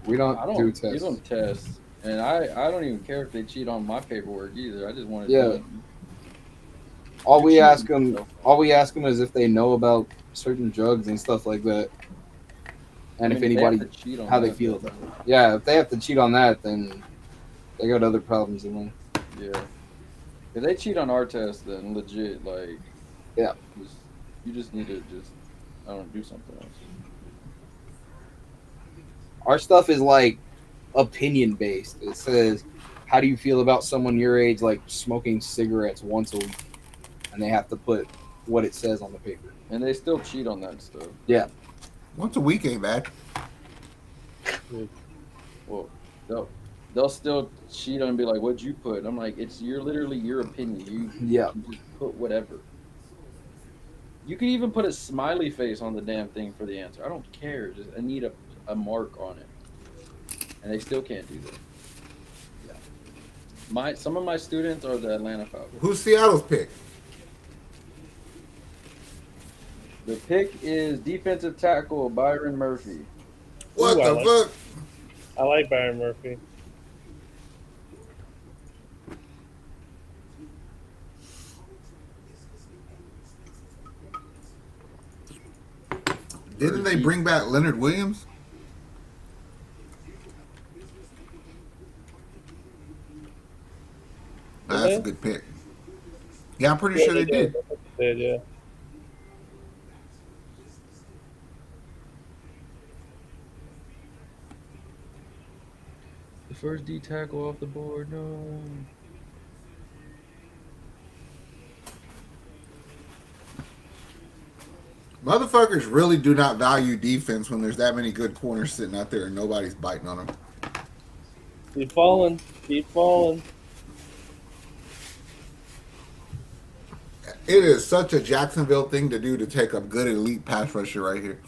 We don't, I don't do give tests. them tests, and I don't even care if they cheat on my paperwork either. I just want it Yeah. done. All You're we cheating, ask them, so. is if they know about certain drugs and stuff like that, and I if mean, they have anybody, to cheat on how they that, feel though. about it. Yeah, if they have to cheat on that, then they got other problems in life. Yeah. If they cheat on our test, then legit, like, Yeah. you just need to I don't know, do something else. Our stuff is like opinion based. It says, how do you feel about someone your age like smoking cigarettes once a week? And they have to put what it says on the paper. And they still cheat on that stuff. Yeah. Once a week ain't bad. Well, they'll still cheat on and be like, "What'd you put?" And I'm like, "It's literally your opinion. You Yeah. can just put whatever. You can even put a smiley face on the damn thing for the answer. I don't care. Just I need a mark on it, and they still can't do that. Some of my students are the Atlanta Falcons. Who's Seattle's pick? The pick is defensive tackle Byron Murphy. What I the like, fuck? I like Byron Murphy. Didn't they bring back Leonard Williams? Nah, that's a good pick. Yeah, I'm pretty sure they did. They did, yeah. The first D tackle off the board. No. Motherfuckers really do not value defense when there's that many good corners sitting out there and nobody's biting on them. Keep falling. Keep falling. It is such a Jacksonville thing to do to take a good elite pass rusher right here.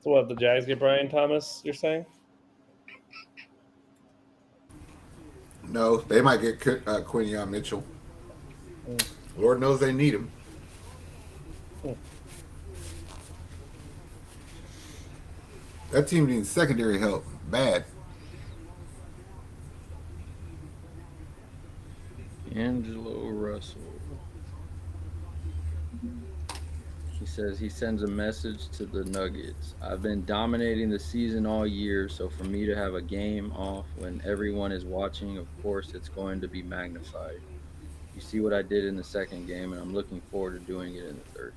So what? The Jags get Brian Thomas? You're saying? No, they might get Quinion Mitchell. Mm. Lord knows they need him. Hmm. That team needs secondary help bad. Angelo Russell. He says he sends a message to the Nuggets. I've been dominating the season all year, so for me to have a game off when everyone is watching, of course, it's going to be magnified. You see what I did in the second game, and I'm looking forward to doing it in the third.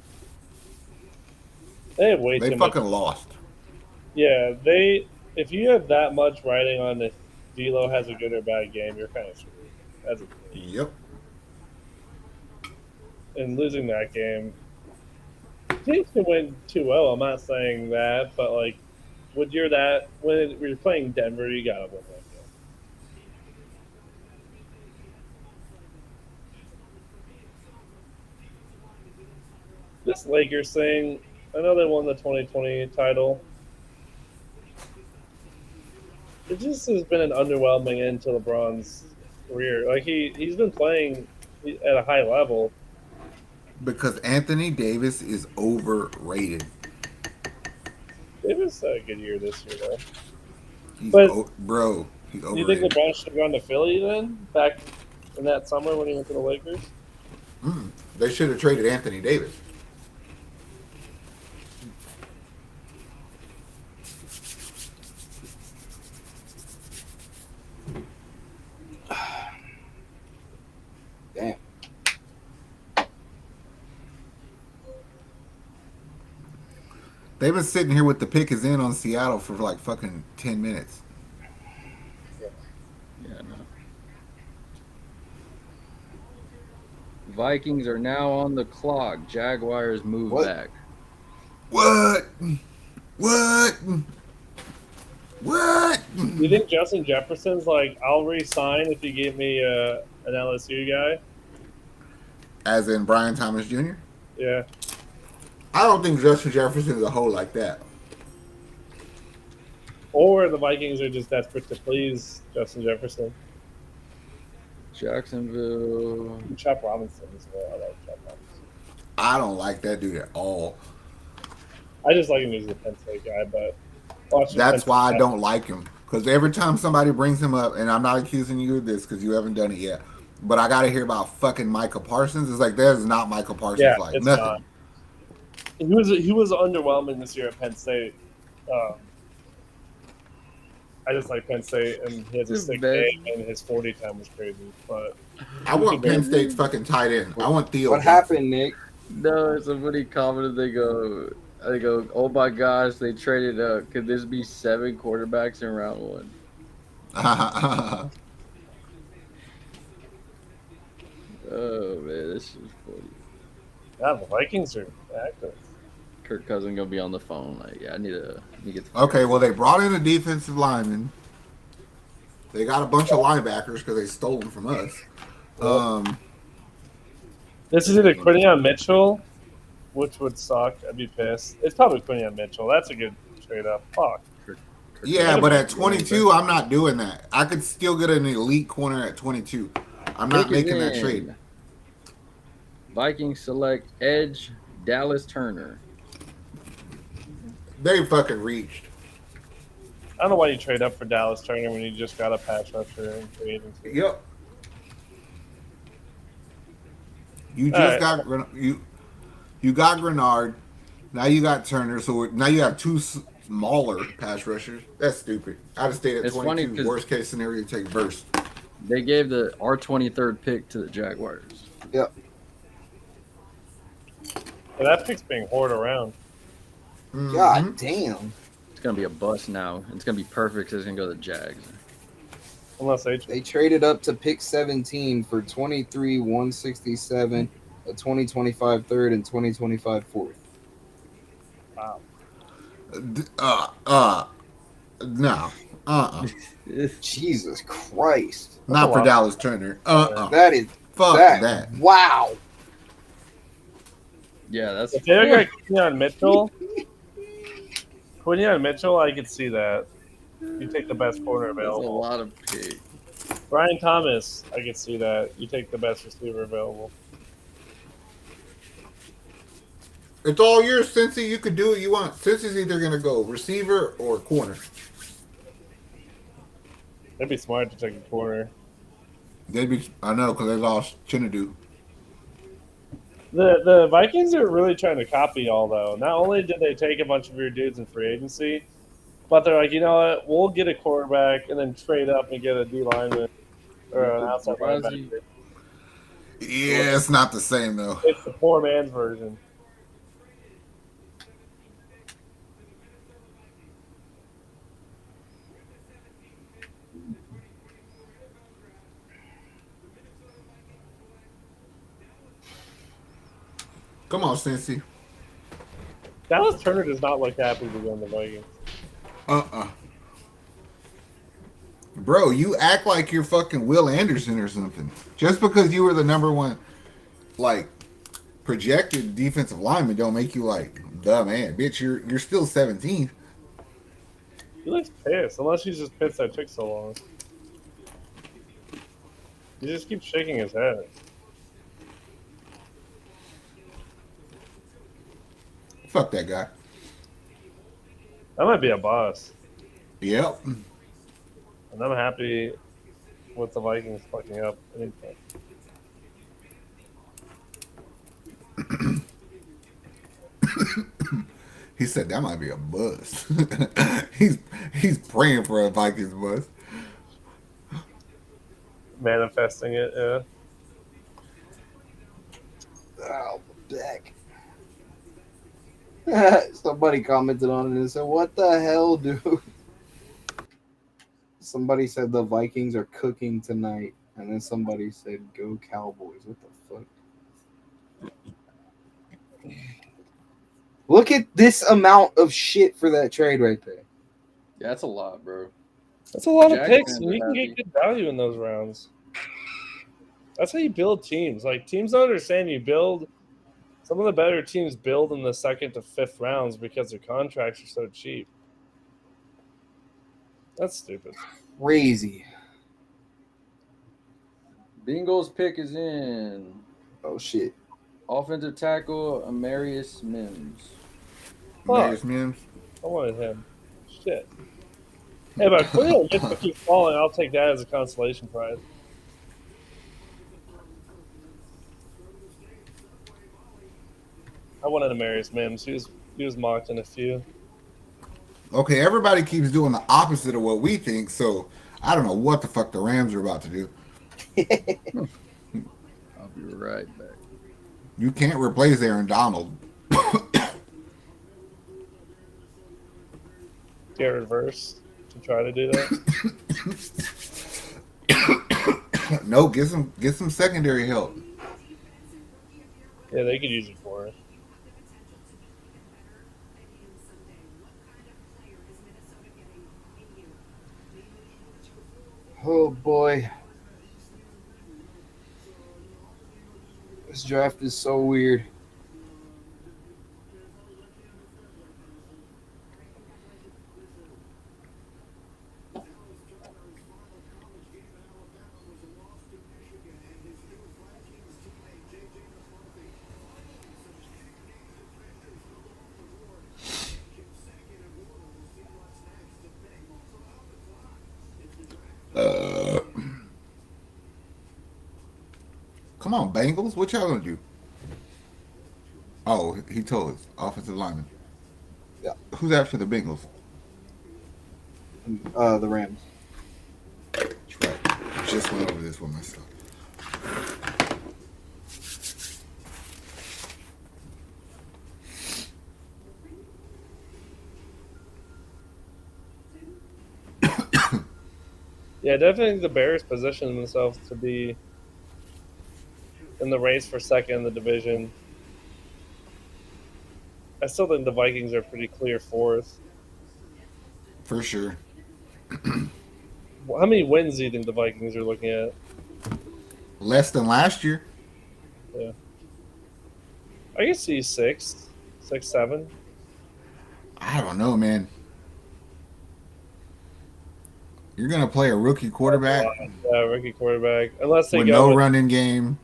They have way They too much. fucking lost. Yeah, they. If you have that much writing on if D'Lo has a good or bad game, you're kind of screwed as a team. Yep. And losing that game, teams can win 2-0. I'm not saying that, but like, when you're playing Denver, you gotta win that game. This Lakers thing, I know they won the 2020 title. It just has been an underwhelming end to LeBron's career. Like he's been playing at a high level. Because Anthony Davis is overrated. It was a good year this year, though. He's But bro. He's do you think overrated. LeBron should have gone to Philly then, back in that summer when he went to the Lakers? They should have traded Anthony Davis. Damn. They've been sitting here with the pick is in on Seattle for like fucking 10 minutes. Yeah, no. Vikings are now on the clock. Jaguars move What? back. What? What? What? Do you think Justin Jefferson's like, I'll re-sign if you give me an LSU guy? As in Brian Thomas Jr.? Yeah. I don't think Justin Jefferson is a hoe like that. Or the Vikings are just desperate to please Justin Jefferson. Jacksonville. Chop Robinson as well. I like Chop Robinson. I don't like that dude at all. I just like him as a Penn State guy, but watching That's Penn why I State- don't like him. Because every time somebody brings him up, and I'm not accusing you of this because you haven't done it yet, but I got to hear about fucking Micah Parsons. It's like, there's not Micah Parsons. Yeah, Like, it's nothing. not. He was underwhelming this year at Penn State. I just like Penn State, and he has a It's sick bad. game, and his 40 time was crazy. But I want Penn State's fucking tight end. I want Theo. What happened, Nick? No, somebody commented. They go, oh my gosh, they traded up. Could this be 7 quarterbacks in round 1? Oh man, this is funny. yeah, the Vikings are active. Kirk Cousins gonna be on the phone. Like, yeah, I need to get. Okay, well, they brought in a defensive lineman. They got a bunch of linebackers because they stole them from us. This is either Quinion Mitchell, which would suck. I'd be pissed. It's probably Quinion Mitchell. That's a good trade up. Fuck. Yeah, but at 22, I'm not doing that. I could still get an elite corner at 22. I'm not Pick is making that in. trade. Vikings select edge Dallas Turner. They fucking reached. I don't know why you trade up for Dallas Turner when you just got a pass rusher in free agency. Yep. You All just right. got you got Grenard. Now you got Turner. So now you have two smaller pass rushers. That's stupid. I'd have stayed at It's funny 22. 'cause- Worst case scenario, take burst. They gave the our 23rd pick to the Jaguars. Yep. But that pick's being hoarded around. Mhm. God damn. It's gonna be a bust now. It's gonna be perfect because it's gonna go to the Jags. Unless they They traded up to pick 17 for 23, 167, a 2025 third, and 2025 fourth. wow. No. Jesus Christ. Not for lot. Dallas Turner. That is Fuck that. that. Wow. Yeah, that's If they got Quinion Mitchell, Quinion Mitchell, I could see that. You take the best corner That's a available. lot of pick. Brian Thomas, I could see that. You take the best receiver available. It's all yours, Cincy. You could do what you want. Cincy's either gonna go receiver or corner. That'd be smart to take a corner. They'd be. I know because they lost Chinadu. The Vikings are really trying to copy y'all, though. Not only did they take a bunch of your dudes in free agency, but they're like, you know what? We'll get a quarterback and then trade up and get a D lineman or an outside Razi, linebacker. Yeah, it's not the same though. It's the poor man's version. Come on, Cincy. Dallas Turner does not look happy to be on the Vikings. Bro, you act like you're fucking Will Anderson or something. Just because you were the number one, like, projected defensive lineman don't make you like the man. Bitch, you're still 17. He looks pissed, unless he's just pissed that it took so long. He just keeps shaking his head. Fuck that guy. That might be a boss. Yep. And I'm happy with the Vikings fucking up anything. He said that might be a bust. he's praying for a Vikings bust. Manifesting it, yeah. Oh, back. Somebody commented on it and said, "What the hell, dude?" Somebody said the Vikings are cooking tonight, and then somebody said, "Go Cowboys." What the fuck? Look at this amount of shit for that trade right there. yeah, that's a lot, bro. That's a lot of Jack picks, fans and are you can happy. get good value in those rounds. That's how you build teams. Like, teams don't understand you build. Some of the better teams build in the second to fifth rounds because their contracts are so cheap. That's stupid. Crazy. Bengals pick is in. Oh shit. Offensive tackle Amarius Mims. Marius Mims. I wanted him. Shit. Hey, but if Quinn gets to keep falling, I'll take that as a consolation prize. I wanted Amarius Mims. He was mocked in a few. Okay, everybody keeps doing the opposite of what we think, so I don't know what the fuck the Rams are about to do. I'll be right back. You can't replace Aaron Donald. Get reverse to try to do that. No, get some secondary help. Yeah, they could use it for it. Oh boy. This draft is so weird. Come on, Bengals. What y'all gonna do? Oh, he told us. Offensive lineman. Yeah. Who's after the Bengals? The Rams. That's right. I just went over this with myself. Yeah, definitely think the Bears position themselves to be in the race for second in the division. I still think the Vikings are pretty clear fourth. For sure. How many wins do you think the Vikings are looking at? Less than last year. I can see 6, 7. I don't know, man. You're gonna play a rookie That's a quarterback lot. Yeah, rookie quarterback. Unless they with go no with, running game.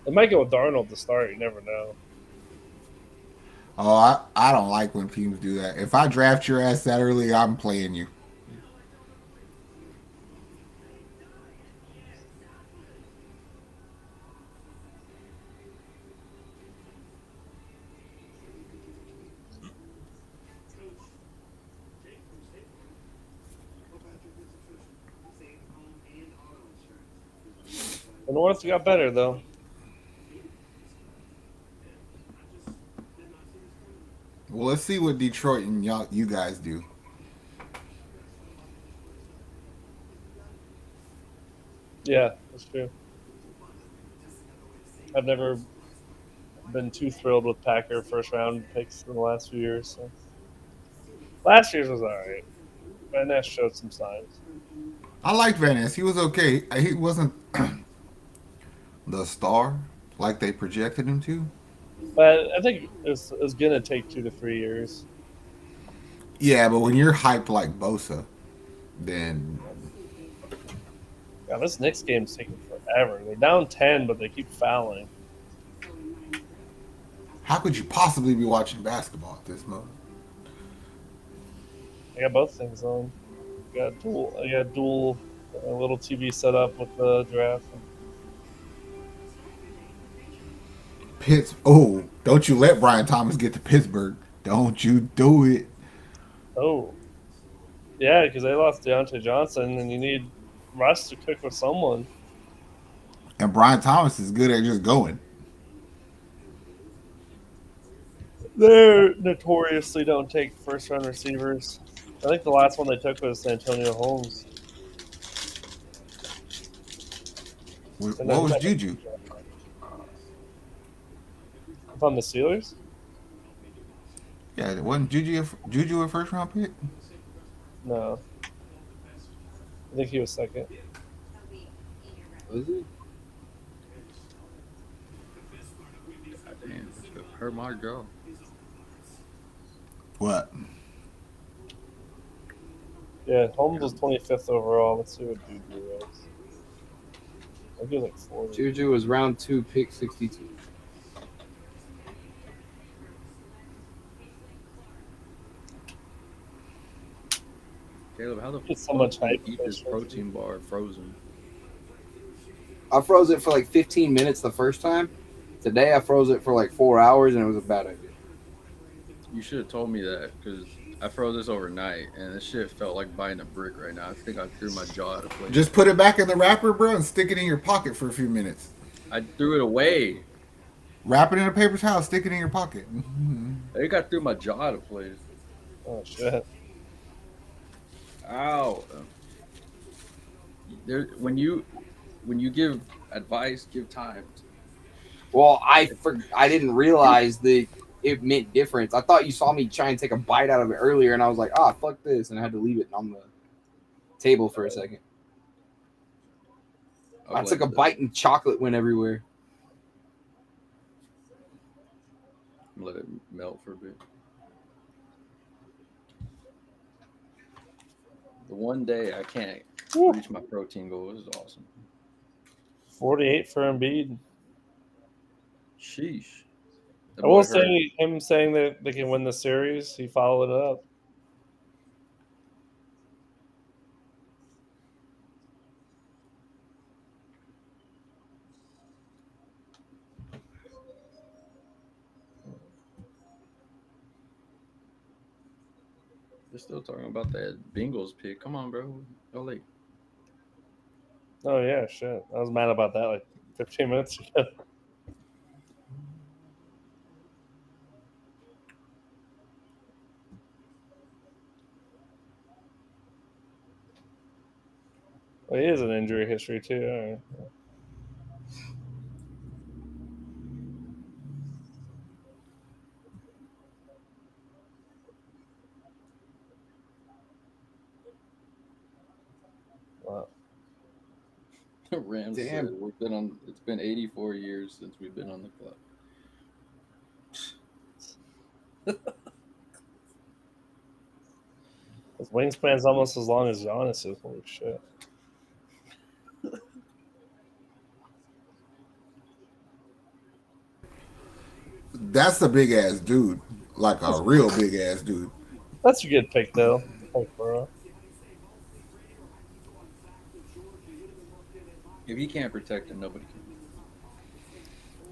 they might go with Darnold to start. You never know. Oh, I don't like when teams do that. If I draft your ass that early, I'm playing you. The North got better though. Well, let's see what Detroit and you guys do. Yeah, that's true. I've never been too thrilled with Packer first round picks in the last few years. So. Last year's was all right. Van Ness showed some signs. I liked Van Ness. He was okay. He wasn't the star like they projected him to. But I think it's going to take 2 to 3 years. Yeah, but when you're hyped like Bosa, then Yeah, this Knicks game's taking forever. They're down 10, but they keep fouling. how could you possibly be watching basketball at this moment? I got both things on. I got dual little TV set up with the draft. Pitts. Oh, don't you let Brian Thomas get to Pittsburgh. Don't you do it. Oh, yeah, because they lost Deontay Johnson, and you need Russ to cook with someone. And Brian Thomas is good at just going. They notoriously don't take first round receivers. I think the last one they took was Antonio Holmes. What And then was Juju? if I'm the Steelers, Yeah, it wasn't Juju a first round pick? no, I think he was second. Was it? God damn, it hurt my jaw. What? Yeah, Holmes was 25th overall. Let's see what Juju was. I think he was like 40. Juju was round 2, pick 62. Caleb, how the It's so fuck much do you hype eat for this sure. protein bar frozen? I froze it for like 15 minutes the first time. Today I froze it for like 4 hours, and it was a bad idea. You should have told me that because I froze this overnight and this shit felt like biting a brick right now. I think I threw my jaw out of place. Just put it back in the wrapper, bro, and stick it in your pocket for a few minutes. I threw it away. Wrap it in a paper towel, stick it in your pocket. I think I threw my jaw out of place. Oh shit! Ow. There, when you give advice, give time. Well, I didn't realize that it meant difference. I thought you saw me try and take a bite out of it earlier, and I was like, fuck this, and I had to leave it on the table for a second. I took a bite and chocolate went everywhere. Let it melt for a bit. The one day I can't reach my protein goal is awesome. 48 for Embiid. Sheesh. I will say him saying that they can win the series. He followed it up. They're still talking about that Bengals pick. Come on, bro. How late? Oh yeah, shit. I was mad about that like 15 minutes ago. Well, he is an injury history too. All right. Wow. Rams said it's been 84 years since we've been on the clock. His wingspan's almost as long as Giannis's. Holy shit. That's a big ass dude, like a real big ass dude. That's a good pick, though. Like, bro. If he can't protect him, nobody can.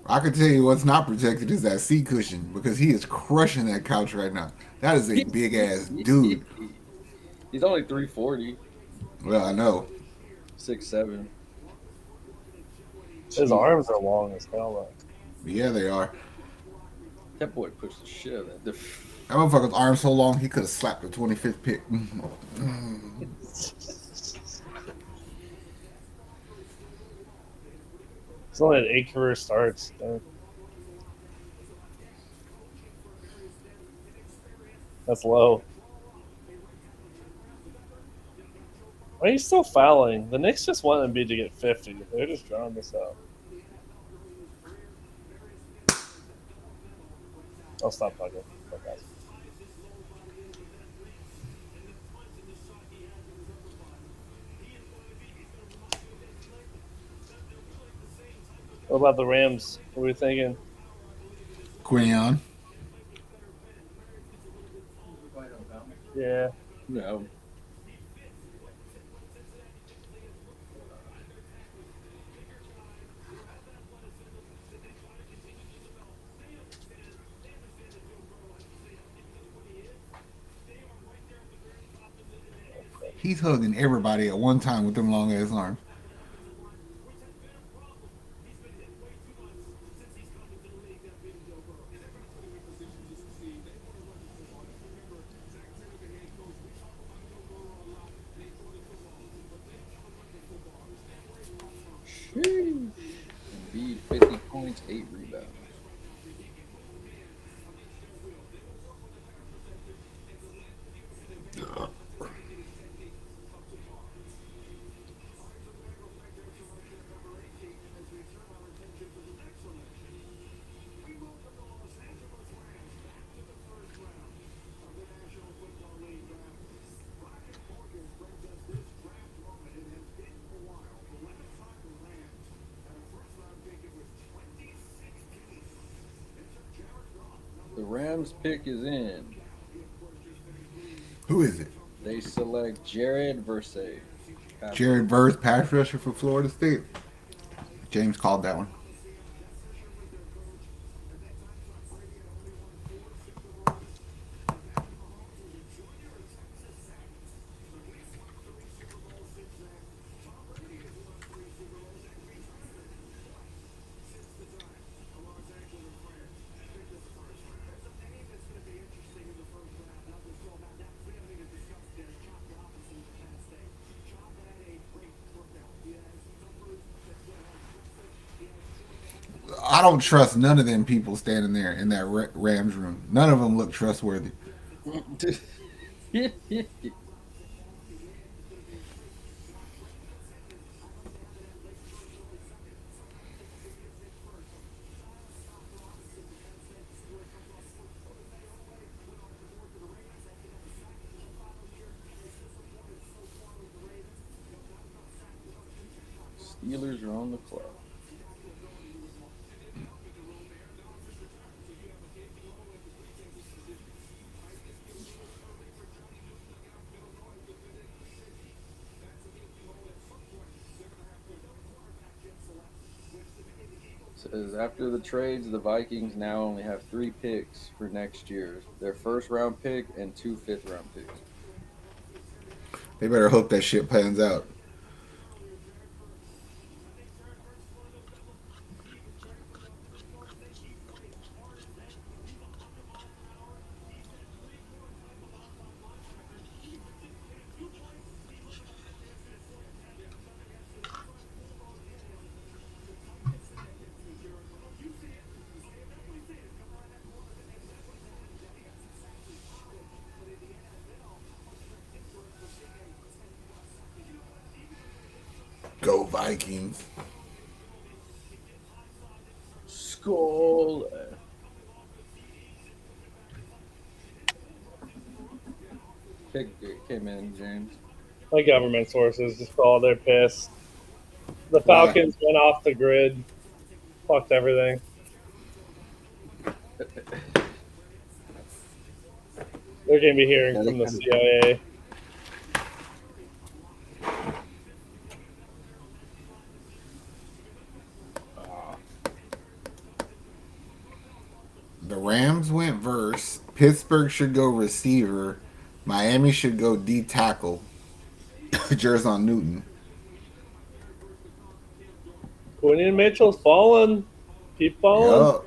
I can tell you what's not protected is that seat cushion because he is crushing that couch right now. That is a big ass dude. He's only 340, Well, I know. 6'7". His Jeez, arms are long as hell, though. Yeah, they are. that boy pushed the shit out of that. That motherfucker's arm so long he could have slapped the 25th pick. He's only had 8 career starts. That's low. Why are you still fouling? The Knicks just want Embiid to get 50. They're just drawing this out. I'll stop talking. Okay. What about the Rams? What are we thinking? Quinion. Yeah. No. He's hugging everybody at one time with them long ass arms. Sheesh. Embiid, 50 points, 8 rebounds. The Rams pick is in. Who is it? They select Jared Versay. Jared Verse, pass rusher for Florida State. James called that one. I don't trust none of them people standing there in that Rams room. None of them look trustworthy. Steelers are on the clock. Says after the trades, the Vikings now only have 3 picks for next year. Their first round pick and 2 fifth-round picks. They better hope that shit pans out. Go Vikings. Skull. pick came in, James? My government sources just called. They're pissed. The Why? Falcons went off the grid, fucked everything. They're gonna be hearing Yeah, they from the kinda- CIA. Ah, The Rams went verse. Pittsburgh should go receiver. Miami should go D tackle. Jerzon Newton. Quinion Mitchell's falling. Keep falling.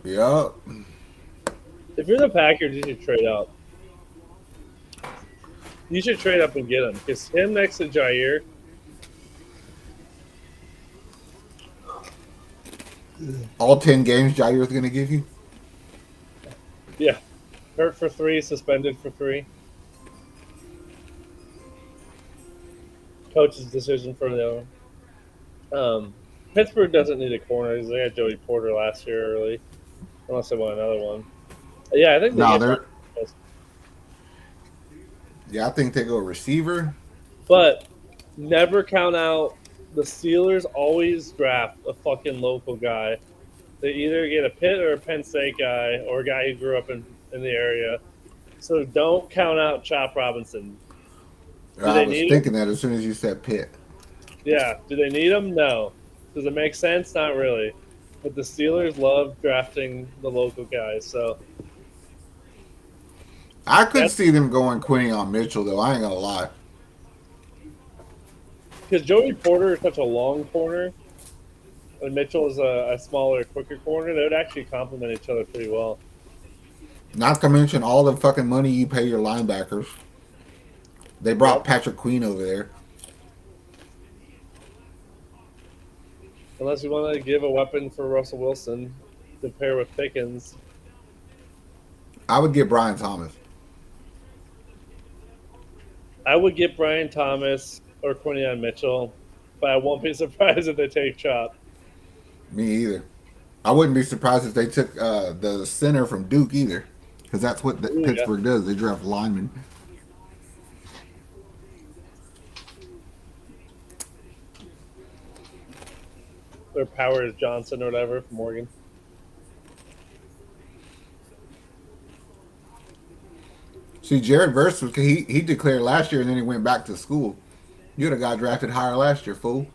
Yup. Yup. If you're the Packers, you should trade up. You should trade up and get him because him next to Jair. All 10 games Jair's going to give you? Yeah, hurt for 3, suspended for 3. Coach's decision for the. Pittsburgh doesn't need a corner. They had Joey Porter last year early, unless they want another one. Yeah, I think they No, get they're. Yeah, I think they go receiver. But never count out the Steelers. Always draft a fucking local guy. They either get a Pitt or a Penn State guy or a guy who grew up in the area. So don't count out Chop Robinson. I they was need thinking that as soon as you said Pitt. Yeah. Do they need him? No. Does it make sense? Not really. But the Steelers love drafting the local guys. So I could That's- see them going Quinion Mitchell, though. I ain't going to lie. because Joey Porter is such a long corner, and Mitchell is a smaller, quicker corner, they would actually complement each other pretty well. Not to mention all the fucking money you pay your linebackers. They brought Yep. Patrick Queen over there. Unless you want to give a weapon for Russell Wilson to pair with Pickens. I would get Brian Thomas. I would get Brian Thomas or Quinion Mitchell, but I won't be surprised if they take Chop. Me either. I wouldn't be surprised if they took the center from Duke either. Because that's what Ooh, Pittsburgh does. They draft linemen. Or Powers Johnson or whatever from Oregon. See, Jared Verse, he declared last year and then he went back to school. You would have got drafted higher last year, fool.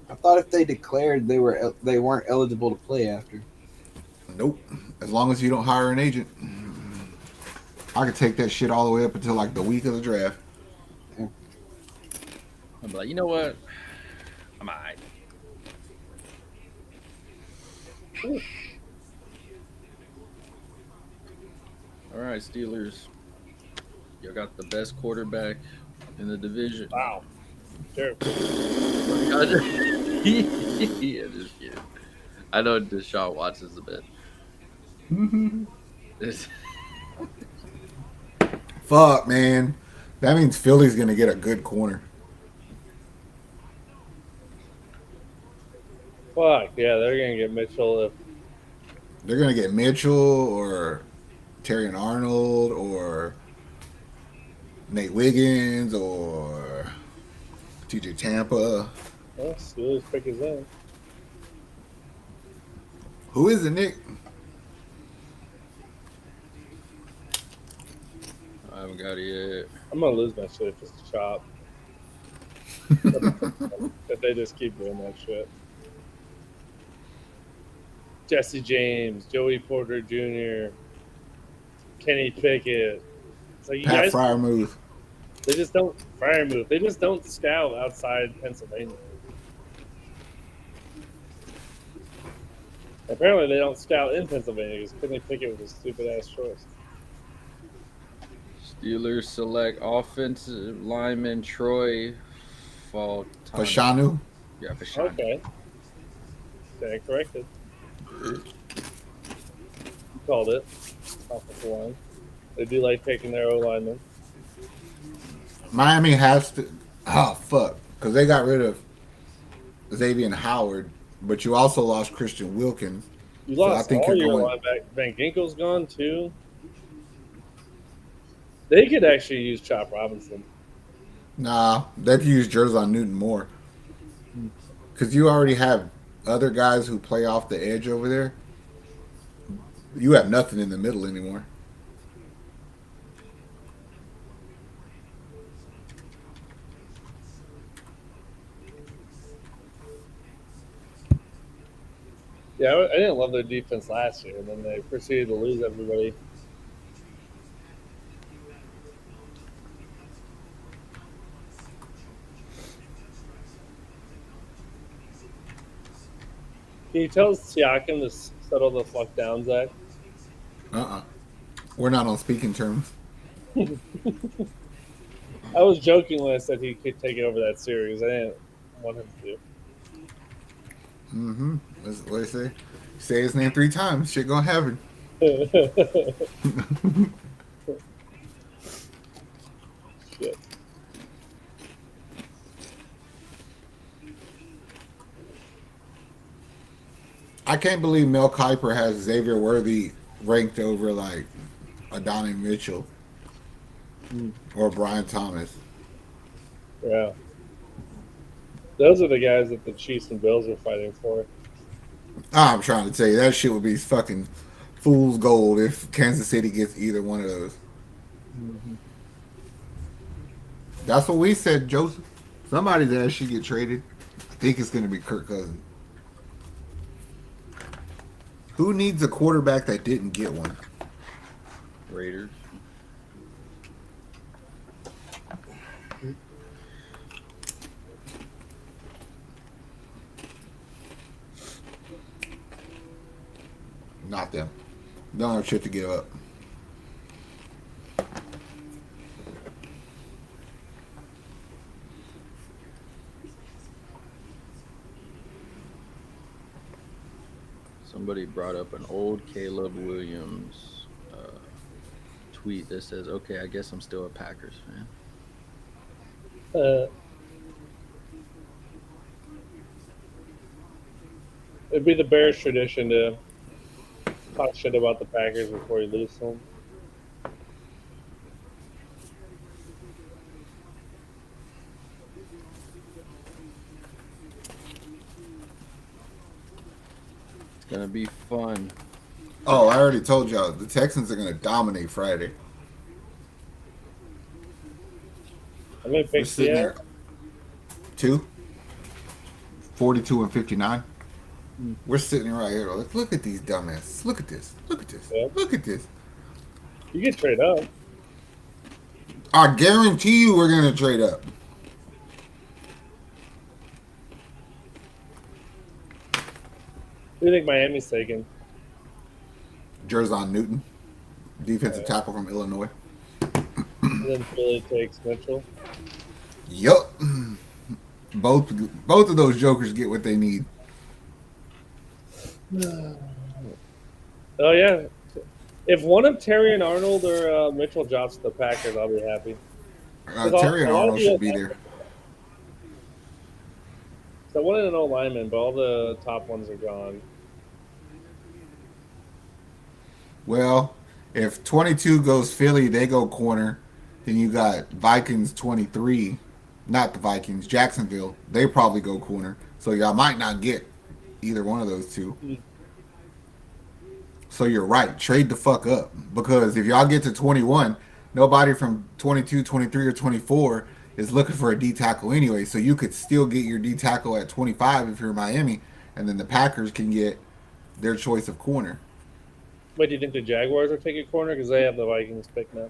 I thought if they declared they weren't eligible to play after. Nope. As long as you don't hire an agent. I could take that shit all the way up until like the week of the draft. I'm like, you know what? I'm alright. All right, Steelers. You got the best quarterback in the division. Wow. Sure. Yeah, just kidding. I know Deshaun Watson's a bit. It's- Fuck, man. That means Philly's going to get a good corner. Fuck, yeah, they're going to get Mitchell if They're going to get Mitchell or Terrion Arnold or Nate Wiggins or TJ Tampa. Steelers pick his in. Who is it, Nick? I haven't got it yet. I'm going to lose my shit if it's a Chop. If they just keep doing that shit. Jesse James, Joey Porter Jr., Kenny Pickett. So you Pat guys, Fryermuth. they just don't fire move. They just don't scout outside Pennsylvania. Apparently, they don't scout in Pennsylvania because Kenny Pickett was a stupid ass choice. Steelers select offensive lineman Troy Fautanu. Fashanu. Yeah, Fashanu. Okay. Stand corrected. You called it. Offensive line. They do like taking their O linemen. Miami has to. Oh, fuck. Because they got rid of Xavier Howard. but you also lost Christian Wilkins. You So I lost think all you're your going. linebacker. Van Ginkel's gone too. They could actually use Chop Robinson. Nah, they could use Jerzon Newton more because you already have other guys who play off the edge over there. You have nothing in the middle anymore. Yeah, I didn't love their defense last year, and then they proceeded to lose everybody. Can you tell Siakam to settle the fuck down, Zach? We're not on speaking terms. I was joking when I said he could take over that series. I didn't want him to. That's what they say. Say his name 3 times. Shit gonna happen. Shit. I can't believe Mel Kiper has Xavier Worthy ranked over like Adonai Mitchell or Brian Thomas. Yeah. Those are the guys that the Chiefs and Bills are fighting for. I'm trying to tell you that shit would be fucking fool's gold if Kansas City gets either one of those. That's what we said, Joseph. Somebody's ass should get traded. I think it's going to be Kirk Cousins. Who needs a quarterback that didn't get one? Raiders. Not them. They don't have shit to give up. Somebody brought up an old Caleb Williams tweet that says, "Okay, I guess I'm still a Packers fan." It'd be the Bears' tradition to talk shit about the Packers before you lose them. It's gonna be fun. Oh, I already told y'all the Texans are going to dominate Friday. I'm gonna We're pick sitting Seattle. there 2, 42 and 59. We're sitting right here. Look at these dumbasses. Look at this. Look at this. Yeah. Look at this. You can trade up. I guarantee you we're going to trade up. Who do you think Miami's taking? Jerzon Newton, defensive tackle from Illinois. And then Philly takes Mitchell. Yup. Both of those jokers get what they need. Oh yeah. If one of Terry and Arnold or Mitchell drops to the Packers, I'll be happy. Terry and Arnold should be there. So I wanted an old lineman, but all the top ones are gone. Well, if 22 goes Philly, they go corner. Then you got Vikings 23. Not the Vikings, Jacksonville. They probably go corner. So y'all might not get either one of those two. So you're right. Trade the fuck up. Because if y'all get to 21, nobody from 22, 23, or 24 is looking for a D tackle anyway. So you could still get your D tackle at 25 if you're Miami. And then the Packers can get their choice of corner. Wait, do you think the Jaguars are taking corner because they have the Vikings pick now?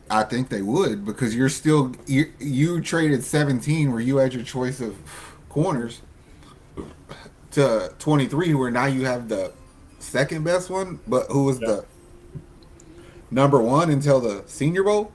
I think they would because you traded 17 where you had your choice of corners to 23 where now you have the second best one, but who was the number one until the Senior Bowl?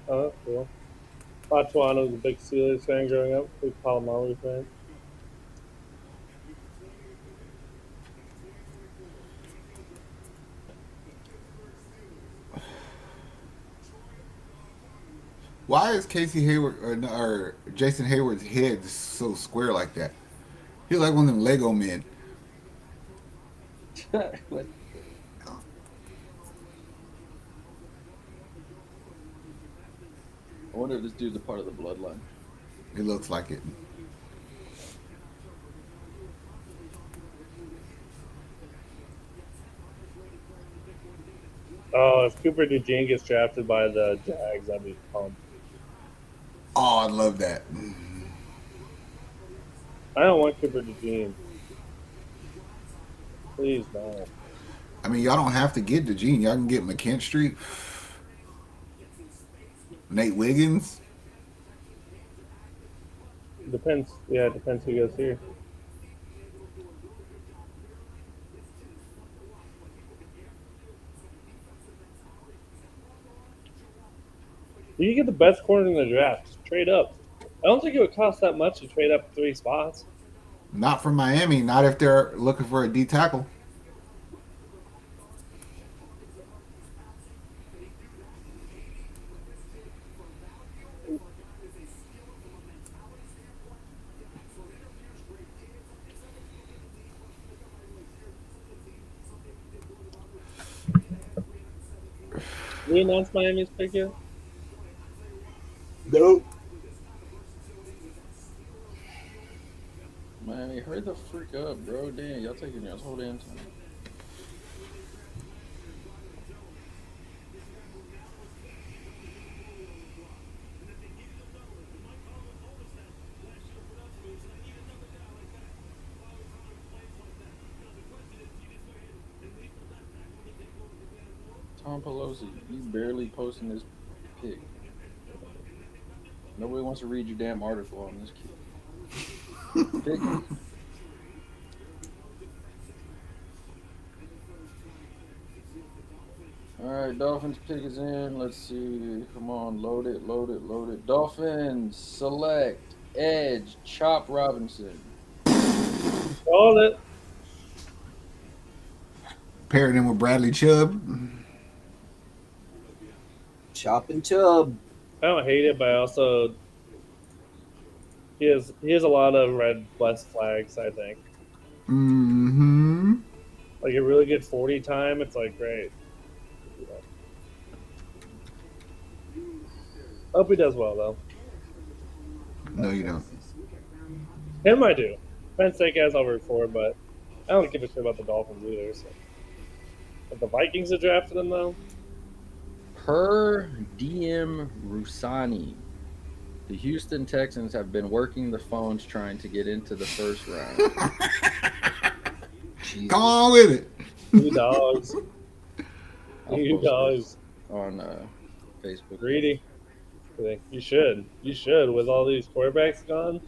Oh, cool. Batuano was a big Steelers fan growing up. Big Palomalu fan. Why is Casey Hayward or Jason Hayward's head so square like that? He's like one of them Lego men. What? I wonder if this dude's a part of the bloodline. It looks like it. Oh, if Cooper DeJean gets drafted by the Jags, I'd be pumped. Oh, I love that. I don't want Cooper DeJean. Please no. I mean, y'all don't have to get DeGene. Y'all can get McKinstry, Nate Wiggins. Depends. Yeah, it depends who goes here. You get the best corner in the draft. Just trade up. I don't think it would cost that much to trade up 3 spots. Not from Miami. Not if they're looking for a D tackle. Did we announce Miami's pick yet? Nope. Miami, hurry the freak up, bro. Damn, y'all taking your whole damn time. Tom Pelosi, you barely posting this pic. Nobody wants to read your damn article on this kid. Pick. All right, Dolphins pick is in. Let's see. Come on, load it, load it, load it. Dolphins select edge Chop Robinson. Called it. Pairing him with Bradley Chubb. Chop and chub. I don't hate it, but I also he has a lot of red blessed flags. I think Mm-hmm. like a really good 40 time. It's like great. Hope he does well though. No, you don't. Him, I do. Penn State guys I'll root for, but I don't give a shit about the Dolphins either. So. If the Vikings have drafted him though, Per DM Rusani, the Houston Texans have been working the phones trying to get into the first round. Jesus. Come on with it. you dogs, I'll you post dogs, this on Facebook. greedy. You should. You should. With all these quarterbacks gone,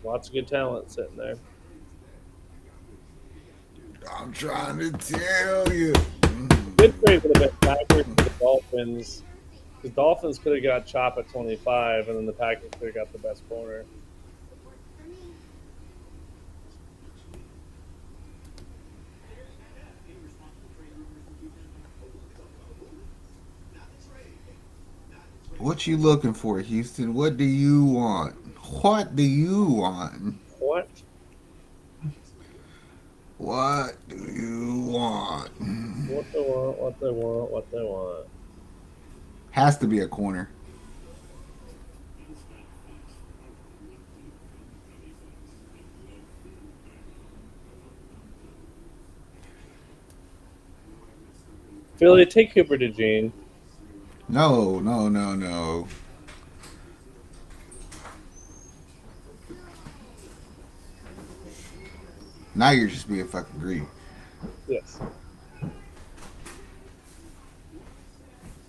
lots of good talent sitting there. I'm trying to tell you. Good trade would have been Packers for the Dolphins. The Dolphins could have got Chop at 25, and then the Packers could have got the best corner. What you looking for, Houston? What do you want? What do you want? What? What do you want? What they want, what they want, what they want. Has to be a corner. Philly, take Cooper DeJean. No, no, no, no. Now you're just being fucking greedy. Yes.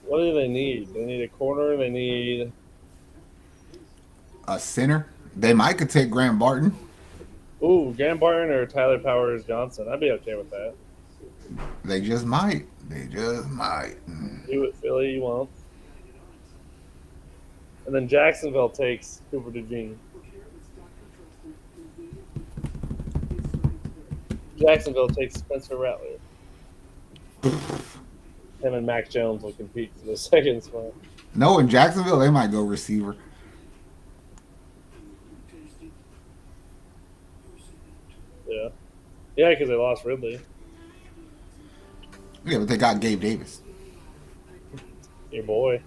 What do they need? They need a corner. They need. A center. They might could take Graham Barton. Ooh, Graham Barton or Tyler Powers Johnson. I'd be okay with that. They just might. They just might. Do it, Philly. You won't. And then Jacksonville takes Cooper DeJean. Jacksonville takes Spencer Rattler. Him and Mac Jones will compete for the second spot. No, in Jacksonville, they might go receiver. Yeah. Yeah, because they lost Ridley. Yeah, but they got Gabe Davis. Your boy.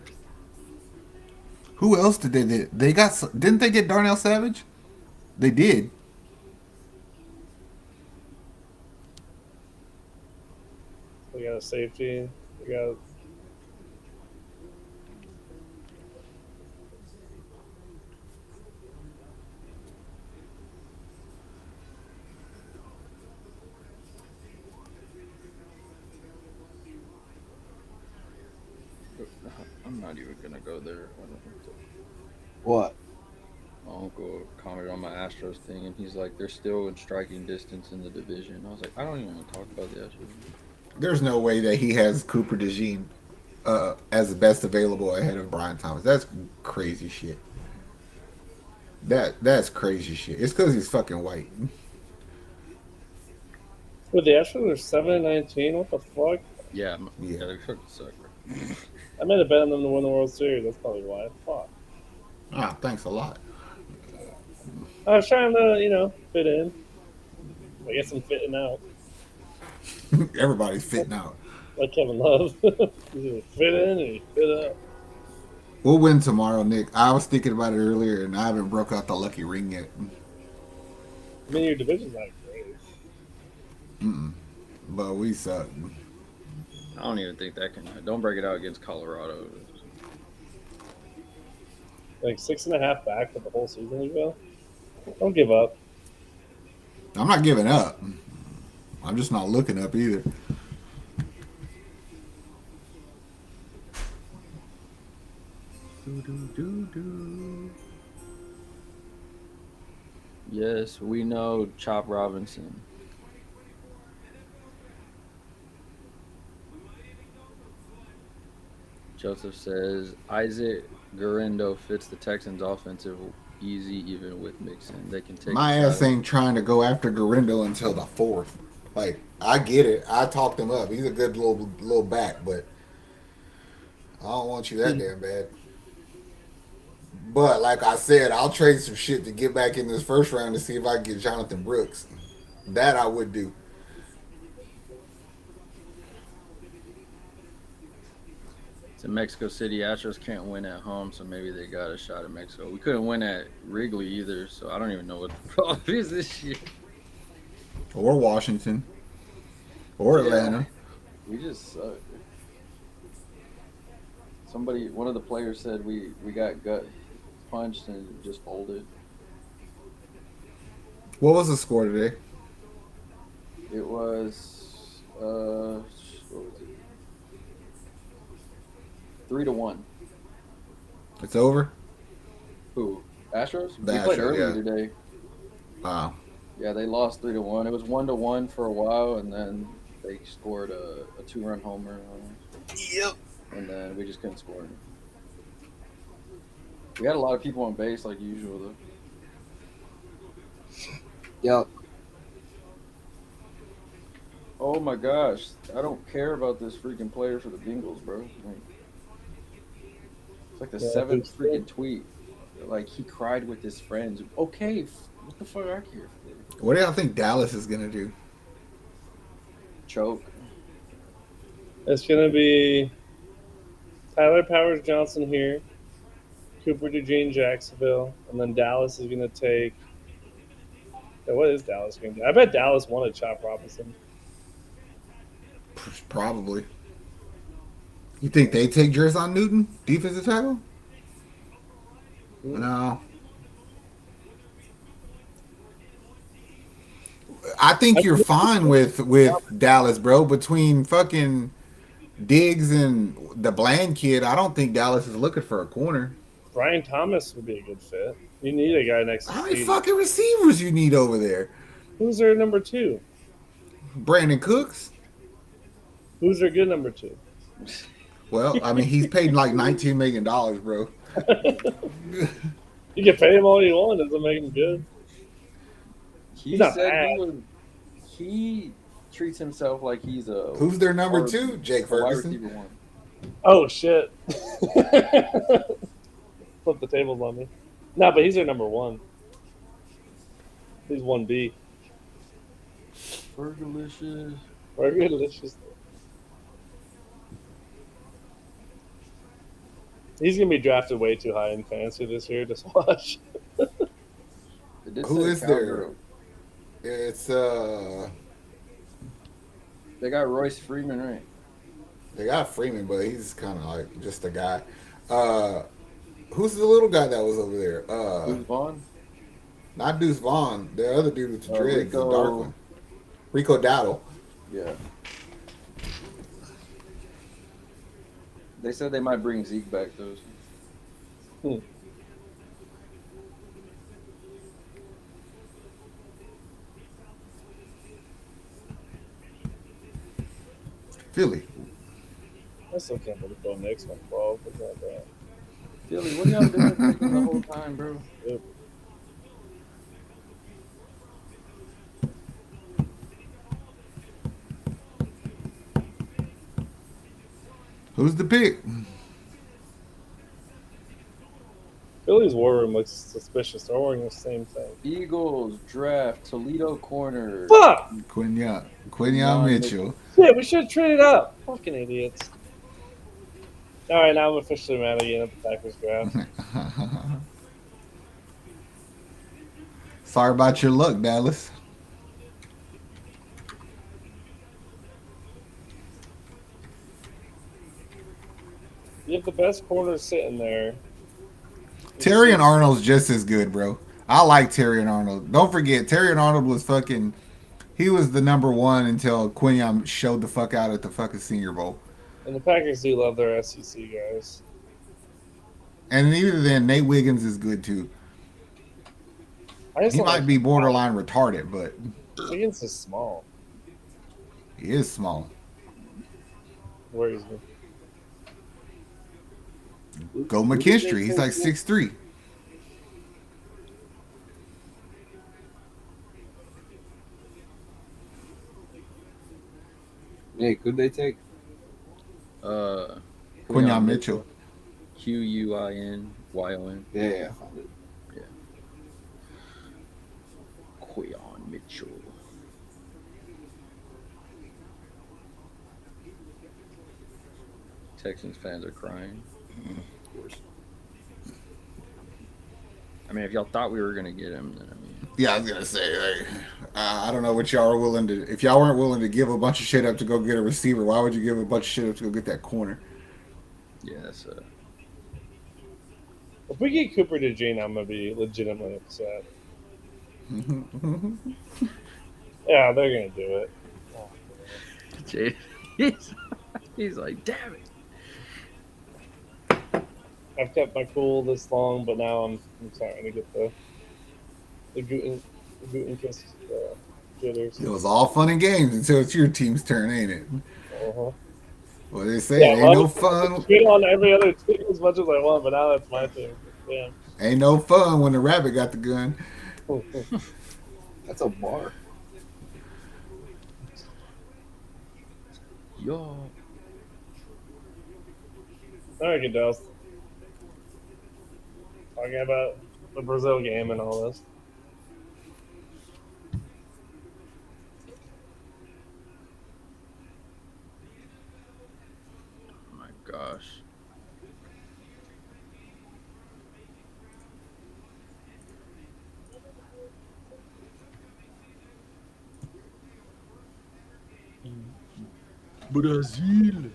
Who else did they get? They got, didn't they get Darnell Savage? They did. We got a safety. We got I'm not even gonna go there. What? My uncle commented on my Astros thing, and he's like, "They're still in striking distance in the division." I was like, "I don't even want to talk about the Astros." There's no way that he has Cooper DeJean as the best available ahead of Brian Thomas. That's crazy shit. That's crazy shit. It's because he's fucking white. with the Astros are 7-19. What the fuck? Yeah, Yeah. they fucking suck. Bro. I made a bet on them to win the World Series. That's probably why. Fuck. Ah, thanks a lot. I was trying to, fit in. I guess I'm fitting out. Everybody's fitting out. Like Kevin Love. He's either fit in or you fit out. We'll win tomorrow, Nick. I was thinking about it earlier, and I haven't broke out the lucky ring yet. I mean, your division's not great. But we suck. I don't even think that can. Don't break it out against Colorado. Like 6.5 back for the whole season ago. Don't give up. I'm not giving up. I'm just not looking up either. Yes, we know Chop Robinson. Joseph says Isaac Guerrero fits the Texans' offensive easy, even with Mixon. They can take My his ass ain't trying to go after Garindo until the 4th. Like, I get it. I talked him up. He's a good little back, but I don't want you that damn bad. But like I said, I'll trade some shit to get back in this first round to see if I can get Jonathan Brooks. That I would do. It's in Mexico City. Astros can't win at home, so maybe they got a shot at Mexico. We couldn't win at Wrigley either, so I don't even know what the problem is this year. Or Washington. Or Atlanta. We just suck. One of the players said we got gut punched and just folded. What was the score today? It was what was it? 3-1. It's over? Who? Astros? The We played Astros, earlier yeah. today. Wow. Yeah, they lost 3-1. It was 1-1 for a while, and then they scored a 2-run homer. Yep. And then we just couldn't score. We had a lot of people on base like usual, though. Yep. Oh my gosh, I don't care about this freaking player for the Bengals, bro. It's like the seventh freaking tweet. Like, he cried with his friends. Okay, what the fuck are you here for? What do y'all think Dallas is going to do? Choke. It's going to be Tyler Powers Johnson here, Cooper DeJean Jacksonville, and then Dallas is going to take. Yeah, what is Dallas going to do? I bet Dallas wanted Chop Robinson. Probably. You think they take Jerzon Newton, defensive tackle? No. I think you're fine with Dallas, bro. Between fucking Diggs and the Bland kid, I don't think Dallas is looking for a corner. Brian Thomas would be a good fit. You need a guy next to How many Steve. fucking receivers you need over there? Who's their number 2? Brandon Cooks? Who's their good number 2? Well, I mean, he's paid like $19 million, bro. You can pay him all you want. Doesn't make him good. He's He not said bad. he treats himself like he's Who's their number or 2? Jake a wide Ferguson. receiver one. Oh shit! Flip the tables on me. No, but he's their number one. He's 1B. Fergalicious. Very delicious. He's gonna be drafted way too high in fantasy this year. Just watch. It did Who say is there? Cowgirl. It's They got Royce Freeman, right? they got Freeman, but he's kind of like just a guy. Who's the little guy that was over there? Who's Vaughn? Not Deuce Vaughn. The other dude with the dreads, the Rico. dark one. Rico Dowdle. Yeah. They said they might bring Zeke back though. Hmm. Philly. I still can't believe Bo Nix went 12. Look at that. Philly, what y'all doing the whole time, bro? Yep. Who's the pick? Philly's war room looks suspicious. They're all wearing the same thing. Eagles draft Toledo corner. Fuck! Quinion Mitchell. Shit, we should have traded up. Fucking idiots. All right, now I'm officially mad again at the Packers draft. Sorry about your luck, Dallas. You have the best corner sitting there. Terry and Arnold's just as good, bro. I like Terry and Arnold. Don't forget, Terry and Arnold was fucking. He was the number one until Quinion showed the fuck out at the fucking Senior Bowl. And the Packers do love their SEC guys. And even then, Nate Wiggins is good too. He might be borderline retarded, but Wiggins is small. he is small. Where is he? Go McKinstry. He's like 6'3". Hey, could they take? Quinion Mitchell. Quinyon. Yeah, I found it. Quinyon Mitchell. Texans fans are crying. Of course. I mean, if y'all thought we were gonna get him, then I mean, Yeah, I was gonna say, like, I don't know what y'all are willing to. If y'all weren't willing to give a bunch of shit up to go get a receiver, why would you give a bunch of shit up to go get that corner? yeah, that's If we get Cooper DeJean, I'm gonna be legitimately upset. Yeah, they're gonna do it. Oh, Jay. He's like, damn it. I've kept my cool this long, but now I'm starting to get the gluten kiss jitters. It was all fun and games until it's your team's turn, ain't it? Uh-huh. Well, they say ain't no fun. Shit on every other team as much as I want, but now that's my team. Yeah. Ain't no fun when the rabbit got the gun. That's a bar. Yo. All right, Goodell. Talking about the Brazil game and all this. Oh my gosh. Brazil.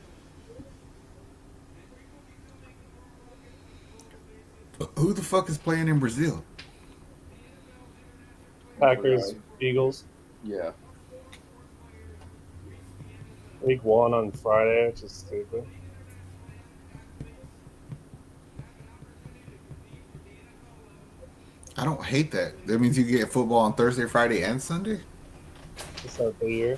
Who the fuck is playing in Brazil? Packers, Eagles, Yeah. week 1 on Friday, which is stupid. I don't hate that. That means you get football on Thursday, Friday, and Sunday? To start the year.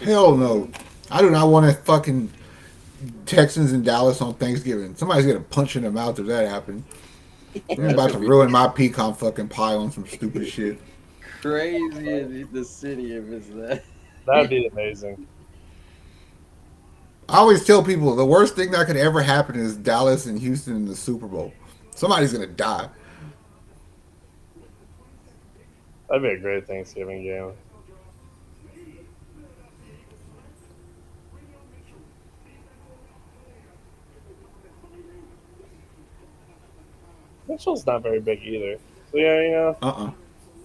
Hell no. I do not want to fucking Texans in Dallas on Thanksgiving. Somebody's gonna punch in the mouth if that happens. You're That's about to gonna be ruin my pecan fucking pie on some stupid shit. crazy in the city if it's that. That'd be amazing. I always tell people the worst thing that could ever happen is Dallas and Houston in the Super Bowl. Somebody's gonna die. That'd be a great Thanksgiving game. Mitchell's not very big either. So yeah,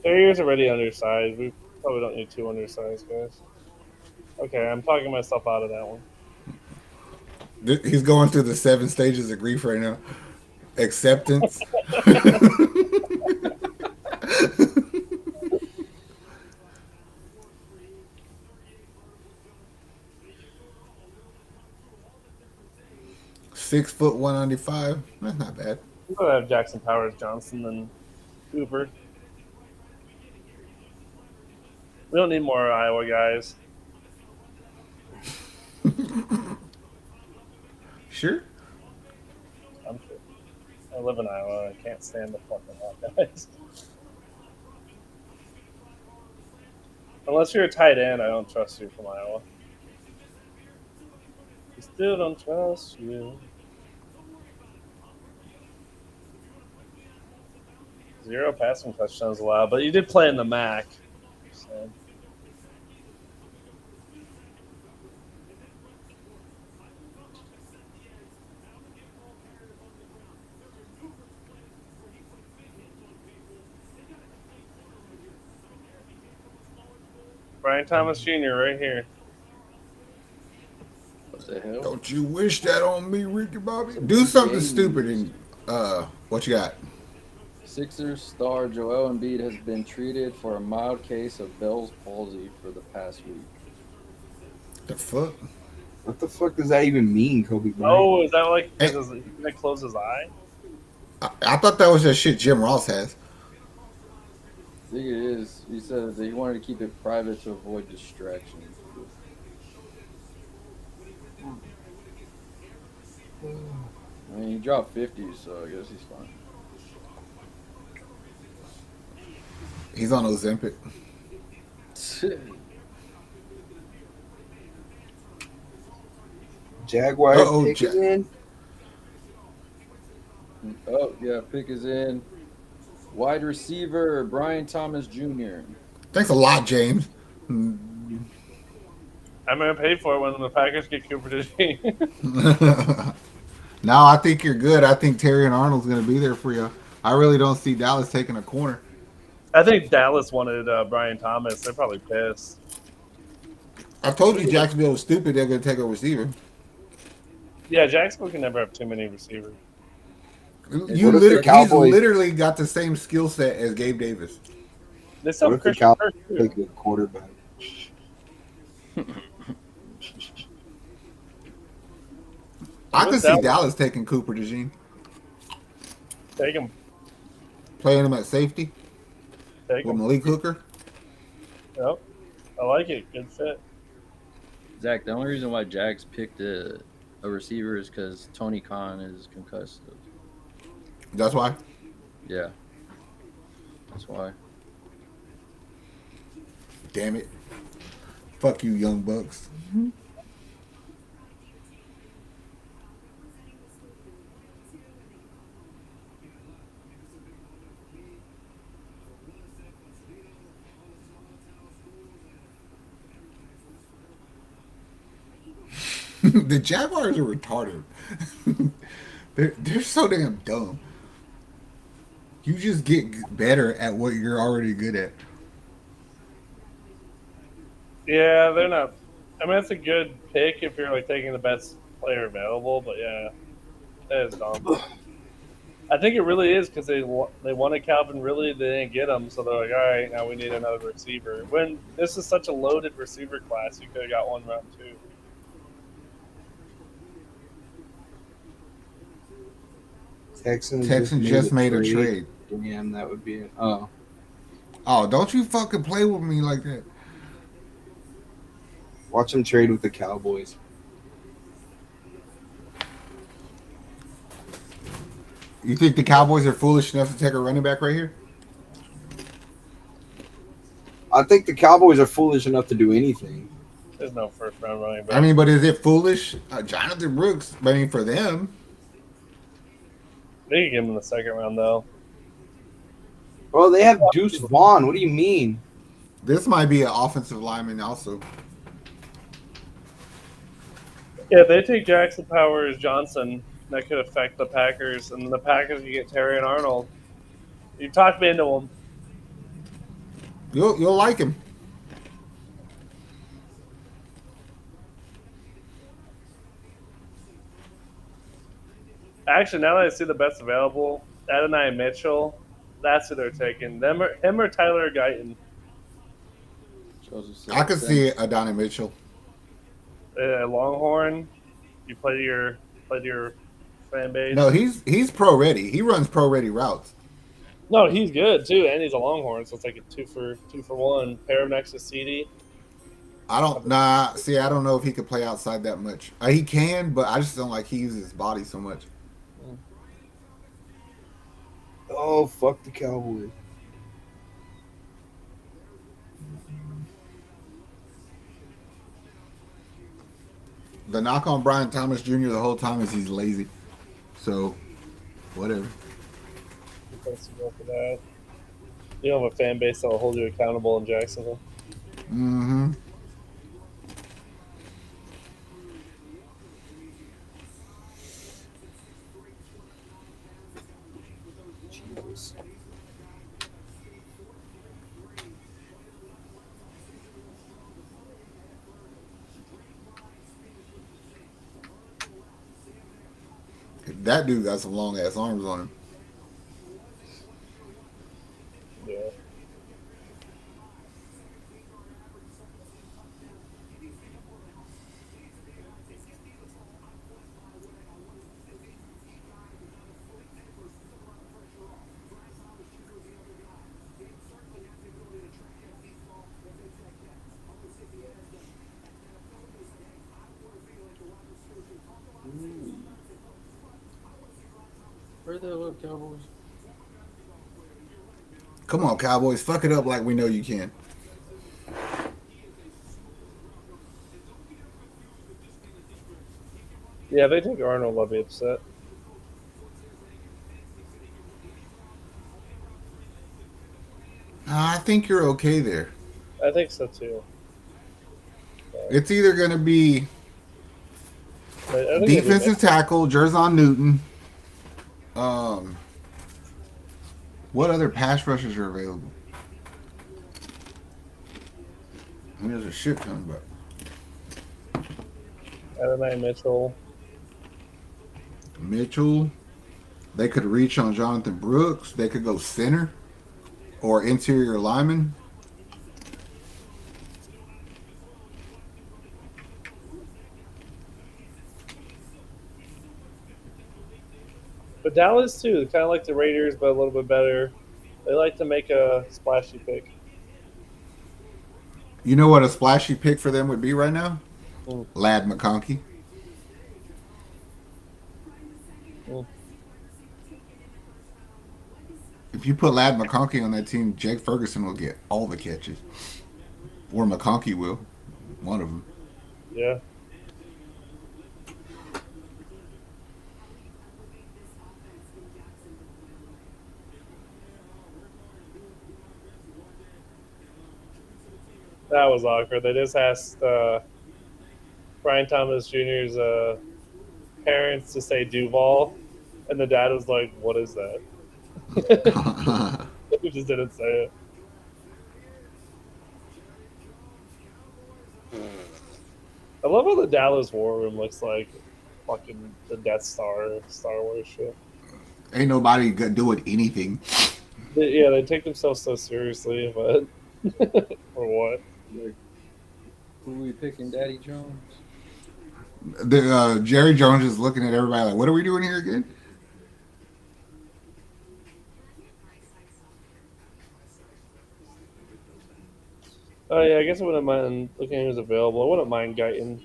their ears already undersized. We probably don't need two undersized guys. Okay, I'm talking myself out of that one. He's going through the 7 stages of grief right now. Acceptance. 6 foot 195. That's not bad. I'm gonna have Jackson Powers Johnson and Cooper. We don't need more Iowa guys. Sure. I'm sure. I live in Iowa. I can't stand the fucking hot guys. Unless you're a tight end, I don't trust you from Iowa. I still don't trust you. 0 passing touchdowns allowed, but you did play in the MAC. So. Brian Thomas Jr. right here. What the hell? Don't you wish that on me, Ricky Bobby? Do something stupid and what you got? Sixers star Joel Embiid has been treated for a mild case of Bell's palsy for the past week. The fuck? What the fuck does that even mean, Kobe Bryant? Oh, is that like Hey. he's gonna close his eye? I thought that was that shit Jim Ross has. I think it is. He said that he wanted to keep it private to avoid distractions. I mean, he dropped 50, so I guess he's fine. He's on Ozempic. Jaguars Uh-oh, pick is in. Oh, yeah, pick is in. Wide receiver, Brian Thomas Jr. Thanks a lot, James. I'm gonna pay for it when the Packers get Cooper DeJean. No, I think you're good. I think Terry and Arnold's going to be there for you. I really don't see Dallas taking a corner. I think Dallas wanted Brian Thomas. They're probably pissed. I told you Jacksonville was stupid. They're going to take a receiver. Yeah, Jacksonville can never have too many receivers. He's literally got the same skill set as Gabe Davis. They still What have if the Christian Cowboys Kirk, too. pick a quarterback? I could see Dallas? Dallas taking Cooper DeJean, Take him. playing him at safety Take with him. Malik Hooker. Yep. I like it. Good fit. Zach, the only reason why Jags picked a receiver is because Tony Khan is concussed. That's why. Yeah. That's why. Damn it. Fuck you, Young Bucks. The Jaguars are retarded. they're so damn dumb. You just get better at what you're already good at. Yeah, they're not. I mean, that's a good pick if you're like taking the best player available. But yeah, that is dumb. I think it really is because they wanted Calvin Ridley, they didn't get him, so they're like, all right, now we need another receiver. When this is such a loaded receiver class, you could have got one round two. Texans just made a trade. Damn, that would be it. Oh, Oh, don't you fucking play with me like that. Watch him trade with the Cowboys. You think the Cowboys are foolish enough to take a running back right here? I think the Cowboys are foolish enough to do anything. There's no first round running back. I mean, but is it foolish? Jonathan Brooks, I mean, for them. They could give him in the second round though. Bro, they have Deuce Vaughn. What do you mean? This might be an offensive lineman also. Yeah, if they take Jackson Powers Johnson, that could affect the Packers, and the Packers can get Terry and Arnold. You talked me into them. You'll like him. Actually, now that I see the best available, Adonai Mitchell, that's who they're taking. Him or Tyler Guyton. I could see Adonai Mitchell. Longhorn, you play your fan base. No, he's pro ready. He runs pro ready routes. No, he's good too, and he's a Longhorn, so it's like a two for one. Pair him next to CD. I don't know if he could play outside that much. He can, but I just don't like he uses his body so much. Oh, fuck the Cowboys. The knock on Brian Thomas Jr. the whole time is he's lazy. So, whatever. Supposed to go for that. You don't have a fan base that will hold you accountable in Jacksonville. Mm-hmm. Jesus. That dude got some long ass arms on him. Yeah. Where the hell up, Cowboys? Come on, Cowboys, fuck it up like we know you can. Yeah, if they take Arnold, I'll be upset. I think you're okay there. I think so too. It's either going to be I think defensive tackle, Jerzon Newton. What other pass rushers are available? I mean, there's a shit ton, but Adonai Mitchell. Mitchell. They could reach on Jonathan Brooks. They could go center or interior lineman. But Dallas too, kind of like the Raiders, but a little bit better. They like to make a splashy pick. You know what a splashy pick for them would be right now? Mm. Lad McConkey. Mm. If you put Lad McConkey on that team, Jake Ferguson will get all the catches. Or McConkey will. One of them. Yeah. That was awkward. They just asked Brian Thomas Jr.'s parents to say Duval, and the dad was like, "What is that?" He just didn't say it. I love how the Dallas War Room looks like fucking the Death Star, Star Wars shit. Ain't nobody doing anything. They take themselves so seriously, but for what? Who we picking, Daddy Jones? Jerry Jones is looking at everybody like, what are we doing here again? Oh yeah, I guess I wouldn't mind looking at who's available. I wouldn't mind Guyton.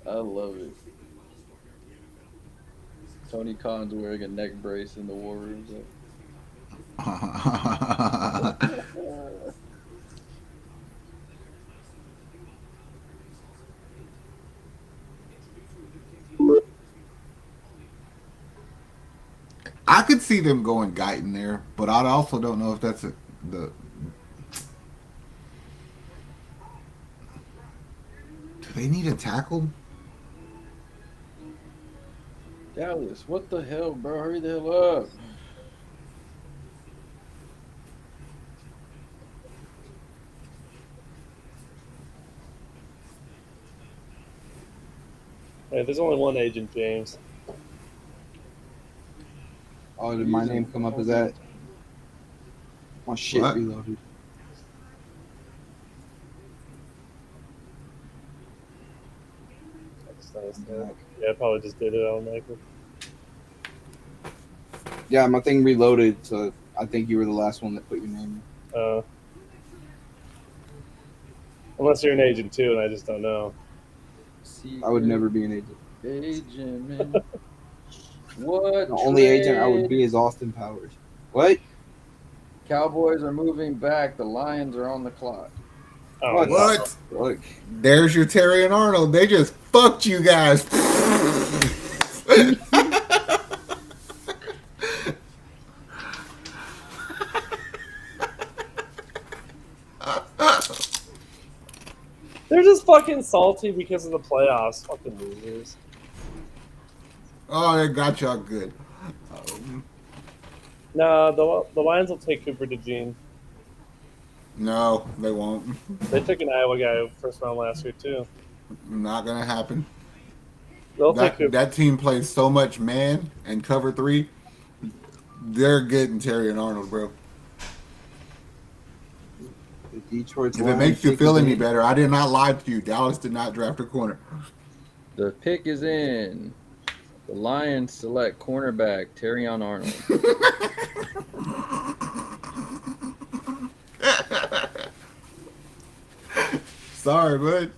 I love it. Tony Khan's wearing a neck brace in the war room. So. I could see them going Guyton there, but I also don't know if that's the. Do they need a tackle? Dallas, what the hell, bro? Hurry the hell up. Hey, there's only one agent, James. Oh, did my name come up as that? My shit What? reloaded. Yeah, I probably just did it automatically. Yeah, my thing reloaded, so I think you were the last one that put your name Unless you're an agent too, and I just don't know. in. I would never be an agent. Agent, man. What? The only agent I would be is Austin Powers. What? Cowboys are moving back. The Lions are on the clock. Oh, What? no. What? Look, There's your Terry and Arnold. They just fucked you guys. They're just fucking salty because of the playoffs. Fucking losers. Oh, they got y'all good. No, the Lions will take Cooper DeJean. No, they won't. They took an Iowa guy first round last year too. Not gonna happen. They'll take That Cooper. that team plays so much man and cover three. They're getting Terry and Arnold, bro. the Detroit's If it makes you feel any better, I did not lie to you. Dallas did not draft a corner. The pick is in. The Lions select cornerback Terrion Arnold. Sorry, bud.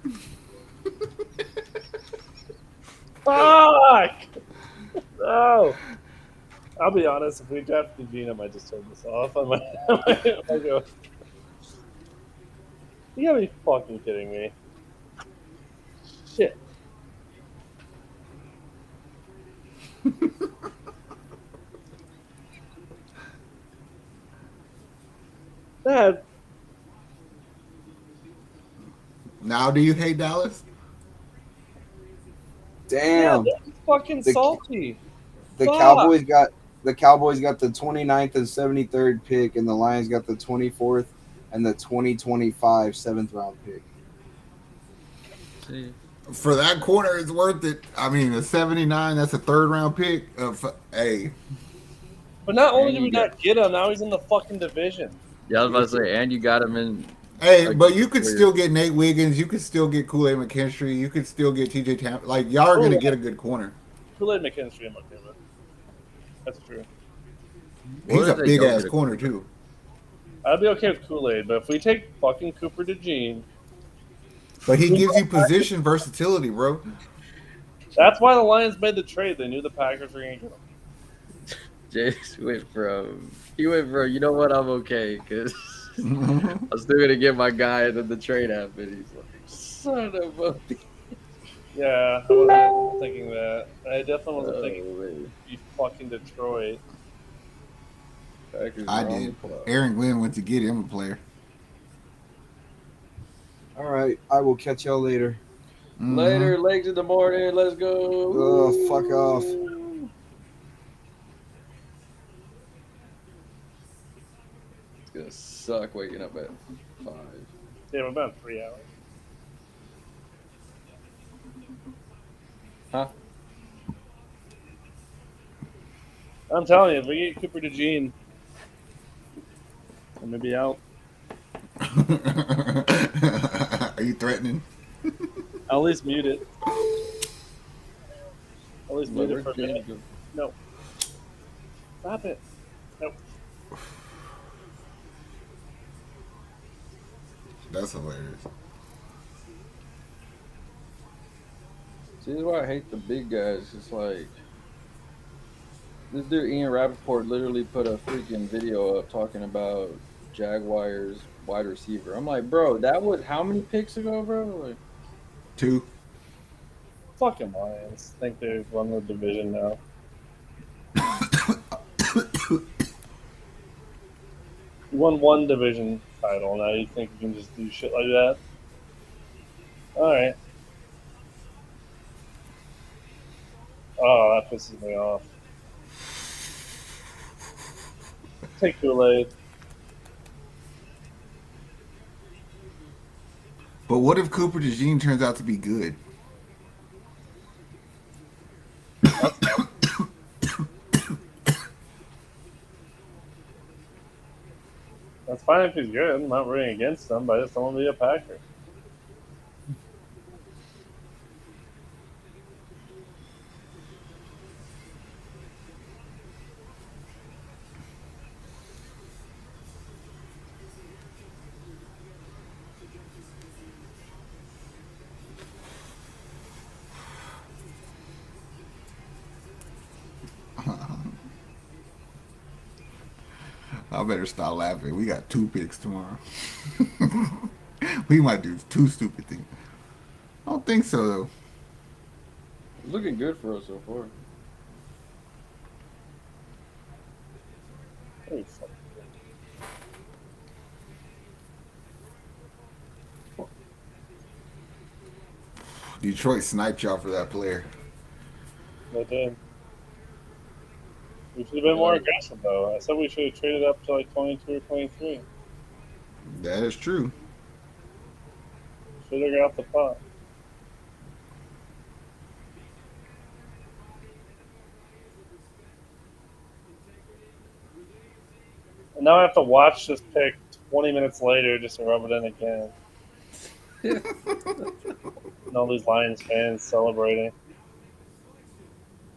Fuck! No. I'll be honest. If we drafted DeJean, I might just turn this off. I might go. You gotta be fucking kidding me. Shit. Dad, Now, do you hate Dallas? yeah, Damn. they're just fucking The- salty. The Fuck. Cowboys got the 29th and 73rd pick, and the Lions got the 24th and the 2025 7th round pick. See, For that corner, it's worth it. I mean, a 79, that's a third round pick. Hey, But not only And did we you got- not get him, now he's in the fucking division. yeah, I was about to say, and you got him in. hey, but you Like, could still get Nate Wiggins. You could still get Kool-Aid McKinstry. You could still get TJ Tampa. Like, y'all are going to get a good corner. Kool-Aid McKinstry, I'm okay with. That's true. What He's if a they big don't ass get a corner, too. I'd be okay with Kool-Aid, but if we take fucking Cooper DeJean, But he gives you position versatility, bro. that's why the Lions made the trade. They knew the Packers were going to get him. Jace went from. He went from. You know what? I'm okay because I'm still gonna get my guy, and then the trade happened. He's like, son of a. Yeah, I wasn't thinking that. I definitely wasn't thinking man. be fucking Detroit. Packers I are on did. the clock. Aaron Glenn went to get him a player. All right, I will catch y'all later. Mhm. Later, legs in the morning. Let's go. Oh, fuck off. It's gonna suck waking up at 5. Yeah, about 3 hours. Huh? I'm telling you, if we get Cooper DeJean, I'm gonna be out. Are you threatening? I'll at least mute it. At least mute it for a minute. No. Stop it. Nope. That's hilarious. See, this is why I hate the big guys. It's like this dude Ian Rappaport literally put a freaking video up talking about Jaguars wide receiver. I'm like, bro, that was how many picks ago, bro? Like, 2. Fucking Lions. Think they've won the division now. You won one division title. Now you think you can just do shit like that? All right. Oh, that pisses me off. Take Kool-Aid. But what if Cooper DeJean turns out to be good? That's fine if he's good. I'm not rooting against him, but I just don't want to be a Packer. I better stop laughing. We got 2 picks tomorrow. We might do 2 stupid things. I don't think so though. it's looking good for us so far. Holy fuck. Detroit sniped y'all for that player. They did. We should have been more aggressive, though. I said we should have traded up to like 22 or 23. That is true. Should have got the pot. And now I have to watch this pick 20 minutes later just to rub it in again. And all these Lions fans celebrating.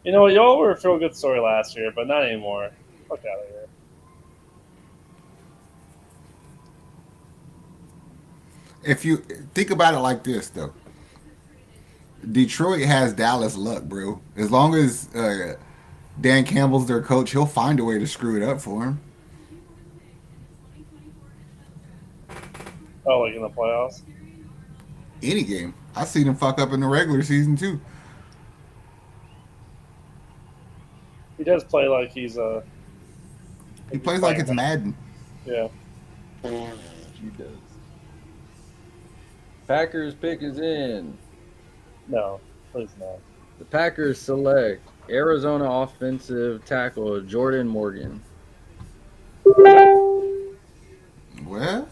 You know what? Y'all were a feel good story last year, but not anymore. Fuck out of here. If you think about it like this though, Detroit has Dallas luck, bro. As long as Dan Campbell's their coach, he'll find a way to screw it up for him. Oh, like in the playoffs? Any game. I've seen him fuck up in the regular season too. He does play like he's a. He plays like it's Madden. Yeah. He does. Packers pick is in. No, please not. The Packers select Arizona offensive tackle Jordan Morgan. Well,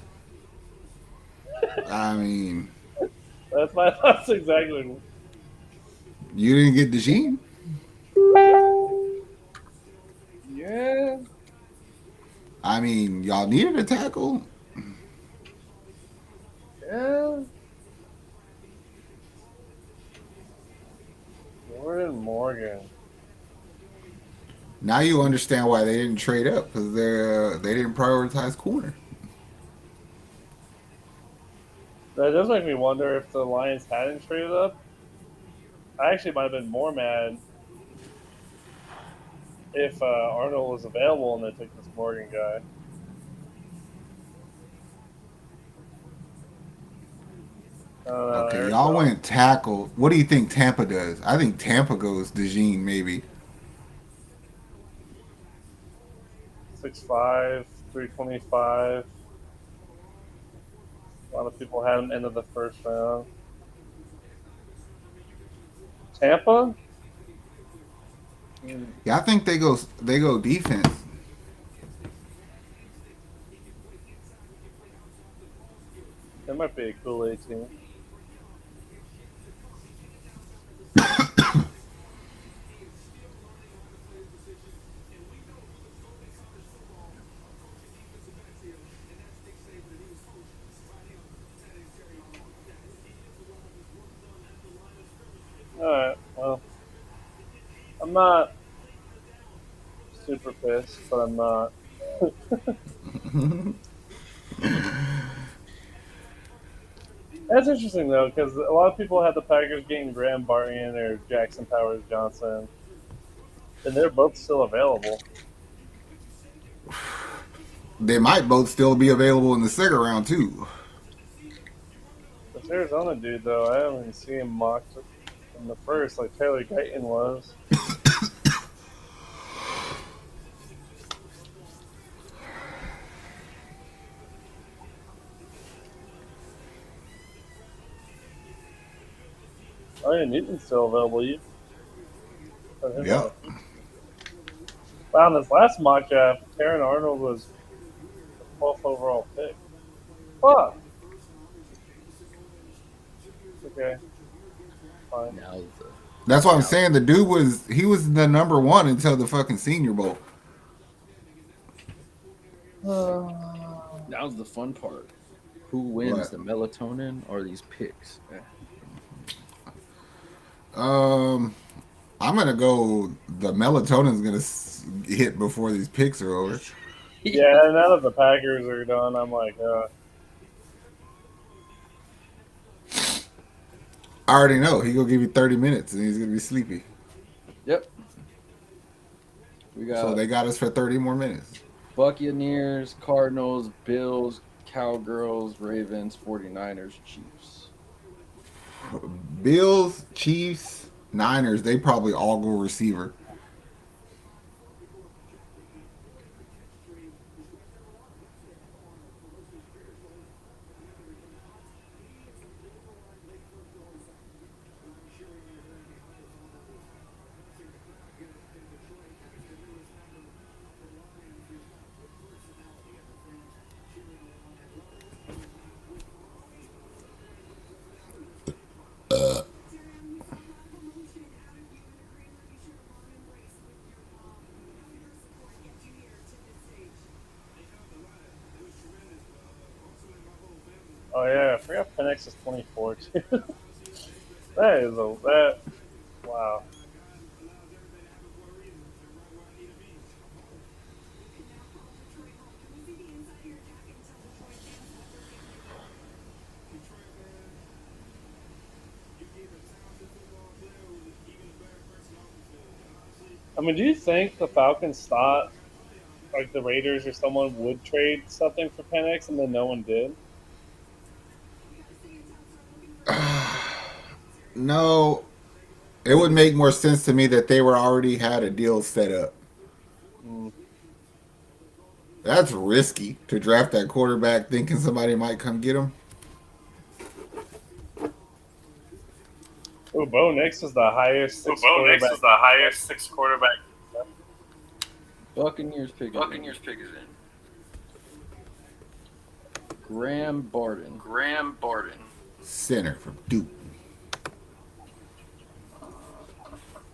I mean, That's exactly. you didn't get DeJean. Yeah. I mean, y'all needed a tackle. Yeah. Jordan Morgan. Now you understand why they didn't trade up because they didn't prioritize corner. That does make me wonder if the Lions hadn't traded up. I actually might have been more mad if Arnold was available and they took this Morgan guy. Okay, y'all went tackle. What do you think Tampa does? I think Tampa goes DeJean maybe. 6'5", 325. A lot of people had him end of the first round. Tampa? Yeah, I think they go defense. That might be a Kool-Aid team. Alright, well. I'm not super pissed, but I'm not. That's interesting though, because a lot of people had the Packers getting Graham Barton or Jackson Powers Johnson, and they're both still available. They might both still be available in the second round too. This Arizona dude though, I haven't even seen him mocked in the first like Taylor Guyton was. Oh yeah, Newton's still available. You put him on Yep. the feature. Wow, in this last mock draft, Taron Arnold was the 12th overall pick. Fuck. Okay, fine. Now the That's what I'm now saying. The dude was the number one until the fucking Senior Bowl. now's the fun part. Who wins, What? the melatonin or these picks? Um, I'm gonna go. The melatonin's gonna hit before these picks are over. Yeah, now that the Packers are done, I'm like, I already know he gonna give you 30 minutes and he's gonna be sleepy. Yep. We So got they got us for 30 more minutes. Buccaneers, Cardinals, Bills, Cowgirls, Ravens, 49ers, Chiefs. Bills, Chiefs, Niners. They probably all go receiver. oh yeah, I forgot Penix is 24 too. That is a that. Wow. I mean, do you think the Falcons thought like the Raiders or someone would trade something for Penix and then no one did? No, it would make more sense to me that they were already had a deal set up. Mm. That's risky to draft that quarterback thinking somebody might come get him. Oh, Bo Nix is the highest Bo six Nix quarterback. is the highest six quarterback. Buccaneers pick is in. Graham Barton. Center from Duke.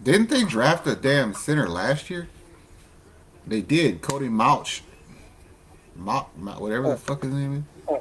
Didn't they draft a damn center last year? They did. Cody Mauch. Whatever the fuck his name is.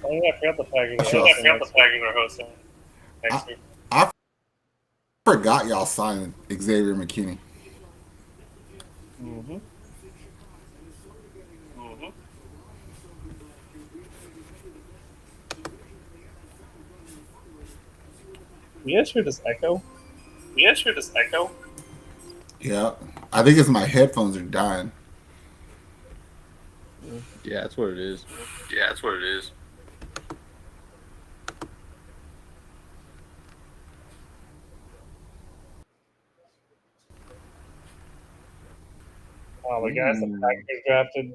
Oh yeah, I forgot the Packers. Sure. Are I hosting forgot the next week. Packers are hosting next week. I forgot y'all signed Xavier McKinney. Mm-hmm. Mm-hmm. You guys hear this echo? You guys hear this echo? Yeah. I think it's my headphones are dying. Yeah, that's what it is. Yeah, that's what it is. Oh, the guys the Packers drafted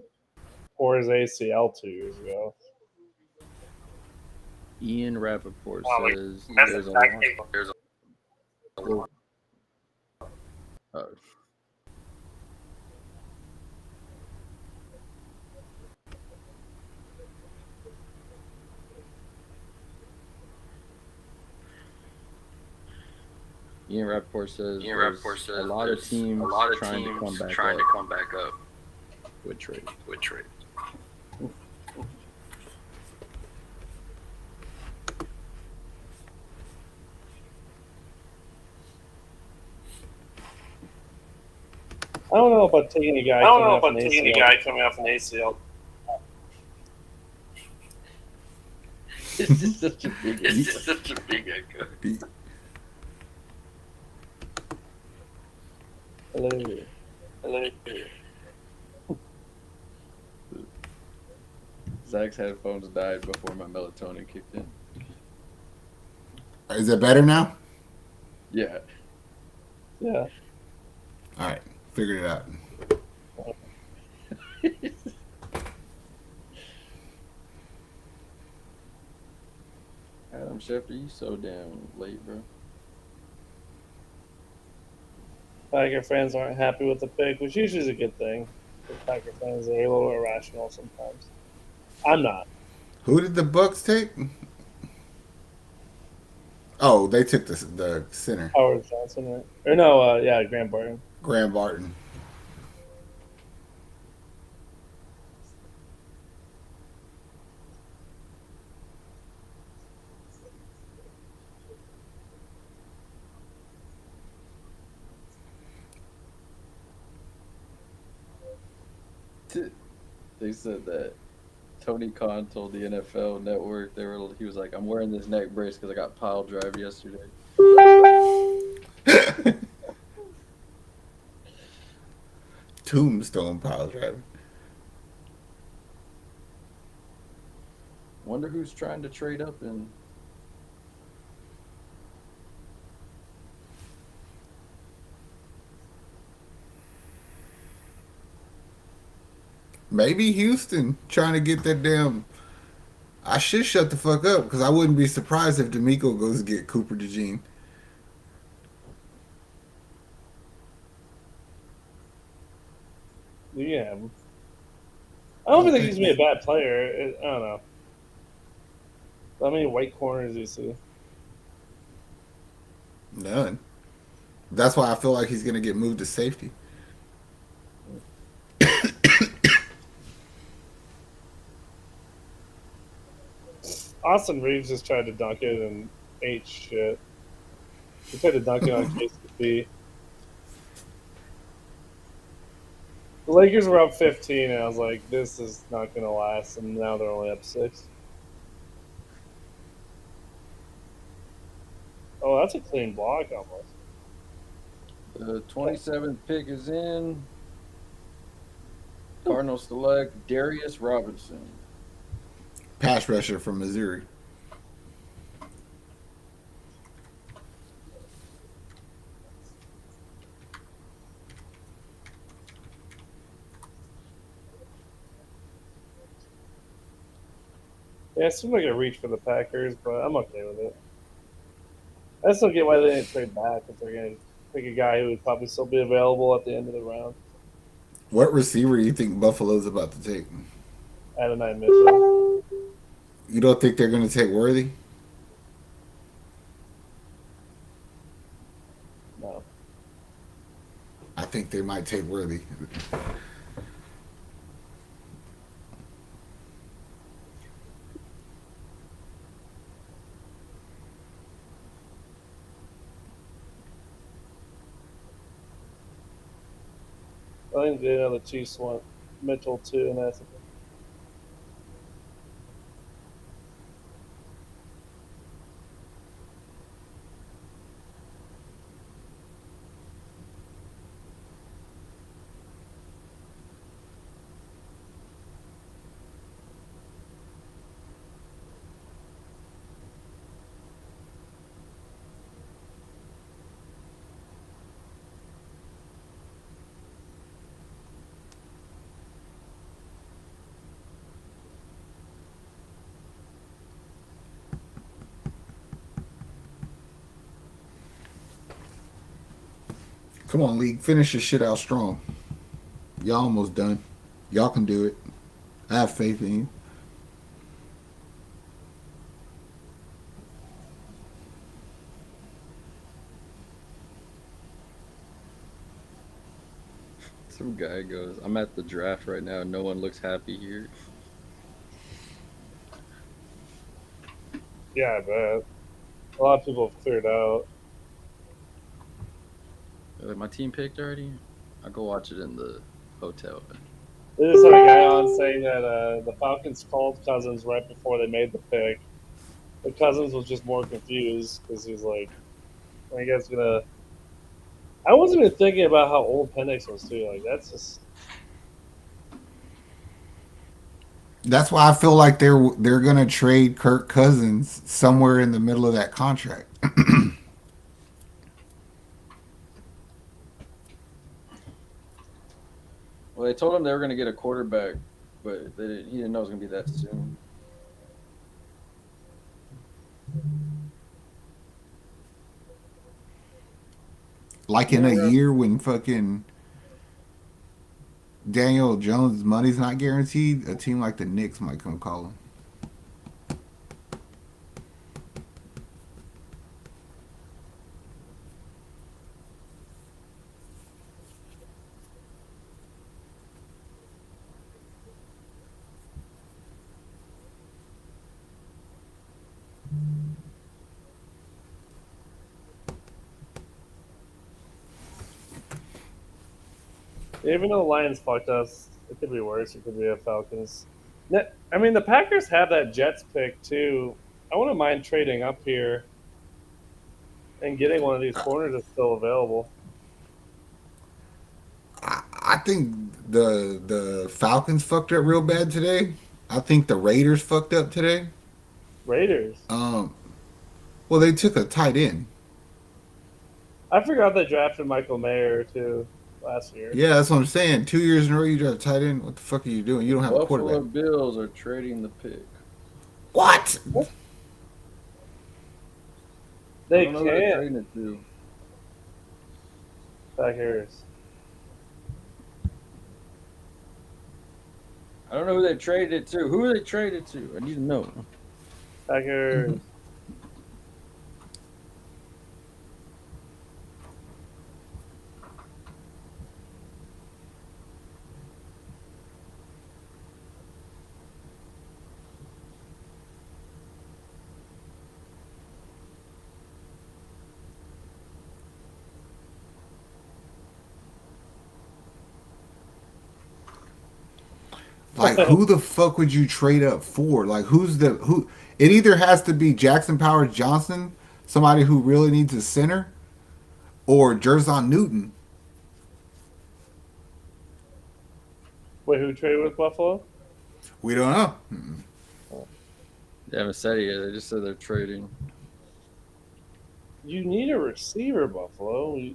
for his ACL 2 years ago. Ian Rappaport Oh, like, says that's there's a a lot. There's a lot. Uh, Ian Rappaport says Ian there's Rappaport says a lot of there's teams a lot of trying to teams come back trying up to come back up with trades. with trades. I don't know about taking a guy I don't coming know off an about taking a ACL. guy coming off an ACL. It's just such a big. It's just such a big echo. Hello. Hello. Zach's headphones died before my melatonin kicked in. Is it better now? Yeah. Yeah. All right, figured it out. Adam Schefter, you so damn late, bro. Packer fans aren't happy with the pick, which usually is a good thing. The Packer fans are a little irrational sometimes. I'm not. Who did the Bucks take? Oh, they took the center, Howard Johnson, right? Or no, yeah, Graham Barton. Graham Barton. They said that Tony Khan told the NFL Network he was like, I'm wearing this neck brace because I got pile drive yesterday. Tombstone pile driver. Wonder who's trying to trade up in. Maybe Houston trying to get that damn. I should shut the fuck up because I wouldn't be surprised if D'Amico goes get Cooper DeJean. Yeah. I don't think he's gonna be a bad player. I don't know. How many white corners do you see? None. That's why I feel like he's gonna get moved to safety. Austin Reeves just tried to dunk it and ate shit. He tried to dunk it on KCP. The Lakers were up 15, and I was like, this is not going to last, and now they're only up 6. Oh, that's a clean block almost. The 27th pick is in. Cardinals select Darius Robinson. Pass rusher from Missouri. Yeah, it seemed like a reach for the Packers, but I'm okay with it. I just don't get why they didn't trade back if they're going to pick a guy who would probably still be available at the end of the round. What receiver do you think Buffalo's about to take? Adonai Mitchell. You don't think they're going to take Worthy? No. I think they might take Worthy. I think the other Chiefs want Mitchell too, and that's Come on, league. Finish this shit out strong. Y'all almost done. Y'all can do it. I have faith in you. Some guy goes, I'm at the draft right now. No one looks happy here. Yeah, I bet. A lot of people have cleared out. They're like, my team picked already? I'll go watch it in the hotel. They just had a guy on saying that the Falcons called Cousins right before they made the pick. But Cousins was just more confused because he's like, "Are you guys gonna?" I wasn't even thinking about how old Penix was too. Like that's just That's why I feel like they're gonna trade Kirk Cousins somewhere in the middle of that contract. Well, they told him they were going to get a quarterback, but he didn't know it was going to be that soon. Like in a year when fucking Daniel Jones' money's not guaranteed, a team like the Knicks might come call him. even though the Lions fucked us, it could be worse. It could be a Falcons. I mean, the Packers have that Jets pick too. I wouldn't mind trading up here and getting one of these corners that's still available. I think the Falcons fucked up real bad today. I think the Raiders fucked up today. Raiders. Well, they took a tight end. I forgot they drafted Michael Mayer too last year. Yeah, that's what I'm saying. 2 years in a row, you draft a tight end. What the fuck are you doing? You don't have a Buffalo quarterback. Bills are trading the pick. What? I They don't know who they're can't. trading it to. Packers. I don't know who they traded it to. Who are they traded to? I need to know. Packers. Like, who the fuck would you trade up for? Like, who? It either has to be Jackson Powers Johnson, somebody who really needs a center, or Jerzon Newton. Wait, who traded with Buffalo? We don't know. They haven't said it yet. They just said they're trading. You need a receiver, Buffalo.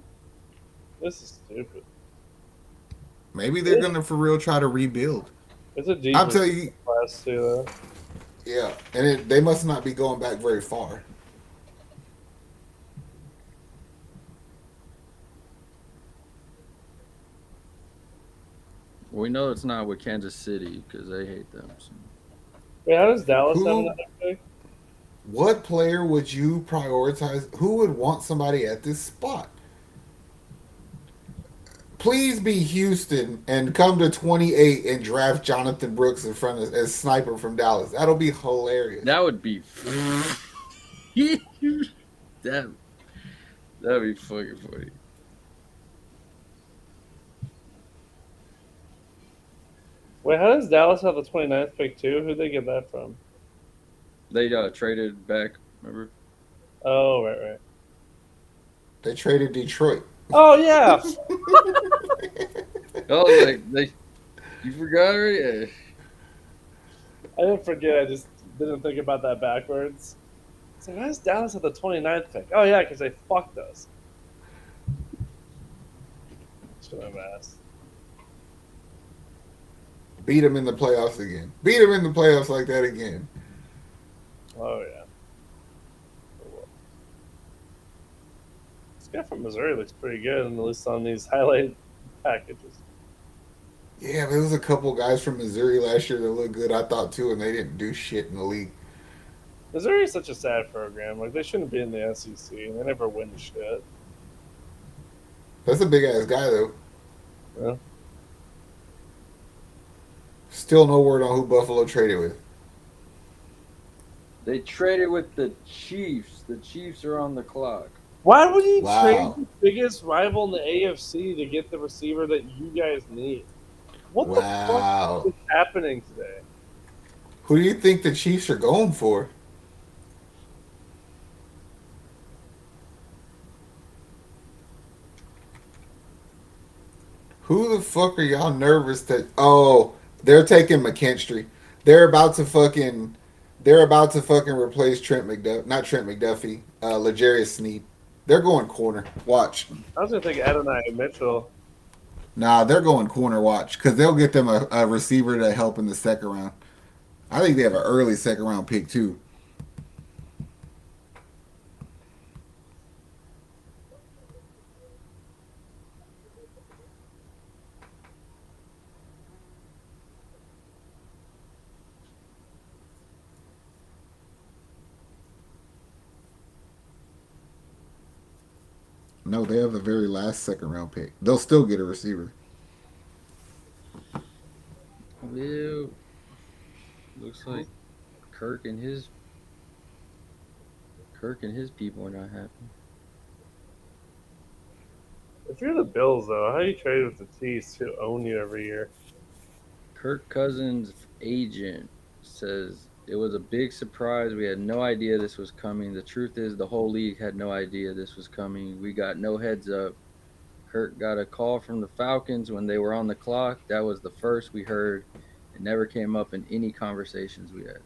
This is stupid. Maybe they're gonna for real try to rebuild. It's a deep I'll tell you. class too, though. Yeah, and they must not be going back very far. We know it's not with Kansas City because they hate them. So. Wait, how does Dallas have Who? another pick? What player would you prioritize? Who would want somebody at this spot? Please be Houston and come to 28 and draft Jonathan Brooks in front of as sniper from Dallas. That'll be hilarious. That would be that'd be fucking funny. Wait, how does Dallas have the 29th pick too? Who'd they get that from? They traded back. Remember? Oh, right. They traded Detroit. Oh yeah. I was like, you forgot already? I didn't forget. I just didn't think about that backwards. So why does Dallas have the 29th pick? Oh yeah, because they fucked us. Should have asked. Beat them in the playoffs again. Beat them in the playoffs like that again. Oh yeah. This guy from Missouri looks pretty good, at least on these highlight packages. Yeah, there was a couple guys from Missouri last year that looked good, I thought too, and they didn't do shit in the league. Missouri is such a sad program. Like they shouldn't be in the SEC. They never win shit. That's a big ass guy though. Yeah. Still no word on who Buffalo traded with. They traded with the Chiefs. The Chiefs are on the clock. Why would you Wow. trade the biggest rival in the AFC to get the receiver that you guys need? What the fuck Wow. is happening today? Who do you think the Chiefs are going for? Who the fuck are y'all nervous that? Oh, they're taking McKinstry. They're about to fucking. They're about to fucking replace Trent McDuffie. Not Trent McDuffie. L'Jarius Sneed. They're going corner. Watch. I was gonna think Adonai Mitchell. Nah, they're going corner. Watch, because they'll get them a receiver to help in the second round. I think they have an early second round pick too. No, they have the very last second round pick. They'll still get a receiver. Well, looks like Kirk and his people are not happy. If you're the Bills, though, how do you trade with the Chiefs who own you every year? Kirk Cousins' agent says it was a big surprise. We had no idea this was coming. The truth is, the whole league had no idea this was coming. We got no heads up. Kirk got a call from the Falcons when they were on the clock. That was the first we heard. It never came up in any conversations we had.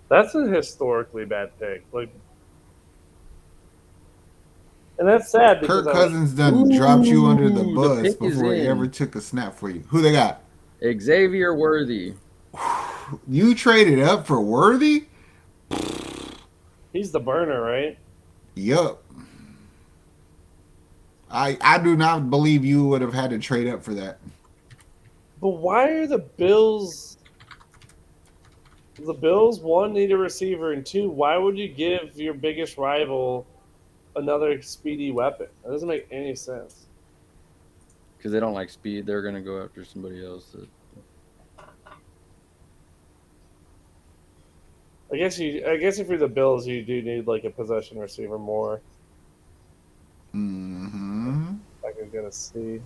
That's a historically bad pick. Like, and that's sad because Kirk Cousins done dropped you under the Ooh, the bus pick is before he in. ever took a snap for you. Who they got? Xavier Worthy. You traded up for Worthy? he's the burner, right? Yup. I do not believe you would have had to trade up for that. But why are the Bills? The Bills, one, need a receiver, and two, why would you give your biggest rival another speedy weapon? That doesn't make any sense. Because they don't like speed, they're going to go after somebody else. I guess if you're the Bills, you do need like a possession receiver more. Mm-hmm. I can gonna see.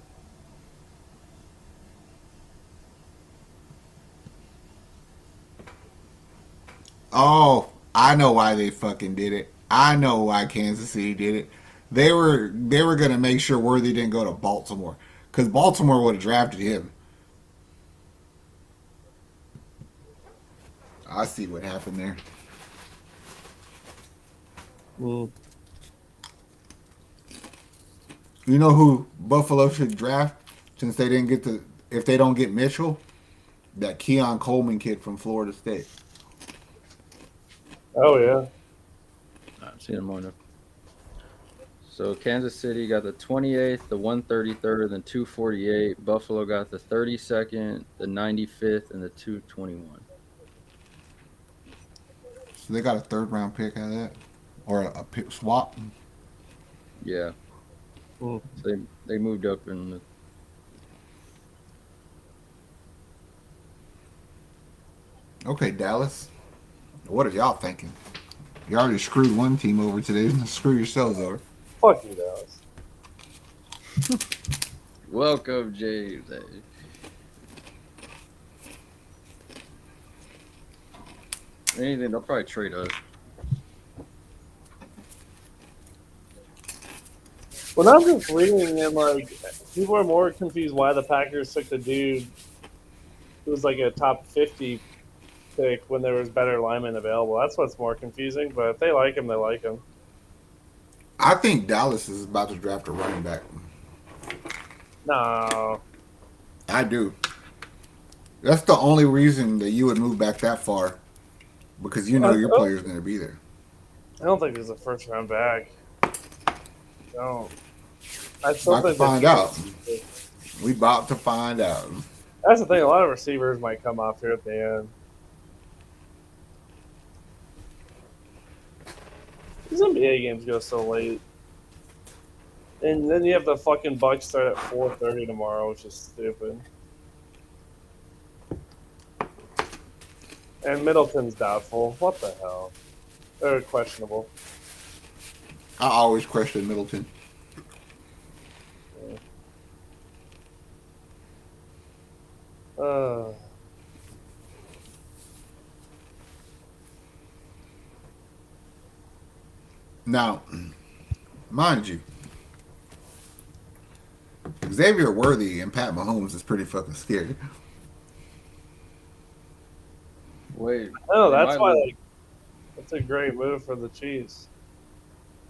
Oh, I know why they fucking did it. I know why Kansas City did it. They were gonna make sure Worthy didn't go to Baltimore because Baltimore would have drafted him. I see what happened there. Mm. You know who Buffalo should draft since they didn't get the if they don't get Mitchell? That Keon Coleman kid from Florida State. Oh yeah. I've seen him on there. So Kansas City got the 28th, the 133rd, and 248. Buffalo got the 32nd, the 95th, and the 221. So they got a third round pick out of that, or a pick swap. Yeah. Mm. So they moved up in the Okay, Dallas. What are y'all thinking? You already screwed one team over today. Screw yourselves over. Fuck you, Dallas. welcome, James. Hey. Anything, they'll probably trade us. When I'm just reading and like people are more confused why the Packers took the dude who was like a top 50 pick when there was better linemen available. That's what's more confusing. But if they like him, they like him. I think Dallas is about to draft a running back. No. I do. That's the only reason that you would move back that far, because you know your player's going to be there. I don't think he's a first round back. No, I still About to think find that- out. We about to find out. That's the thing. A lot of receivers might come off here at the end. These NBA games go so late, and then you have the fucking Bucks start at 4:30 tomorrow, which is stupid. And Middleton's doubtful. What the hell? They're questionable. I always question Middleton. Uh, Now, mind you, Xavier Worthy and Pat Mahomes is pretty fucking scary. Wait. no, they that's might why. lose. Like, it's a great move for the Chiefs.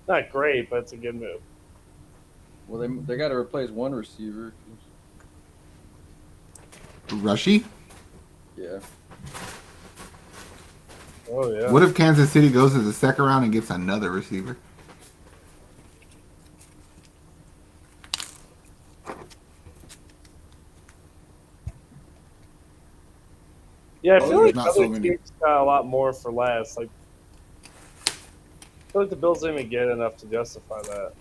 Not great, but it's a good move. Well, they got to replace one receiver. Rushy? Yeah. Oh yeah. What if Kansas City goes to the second round and gets another receiver? Yeah, I Oh, feel there's like not so other many. teams got a lot more for less. Like, I feel like the Bills didn't even get enough to justify that.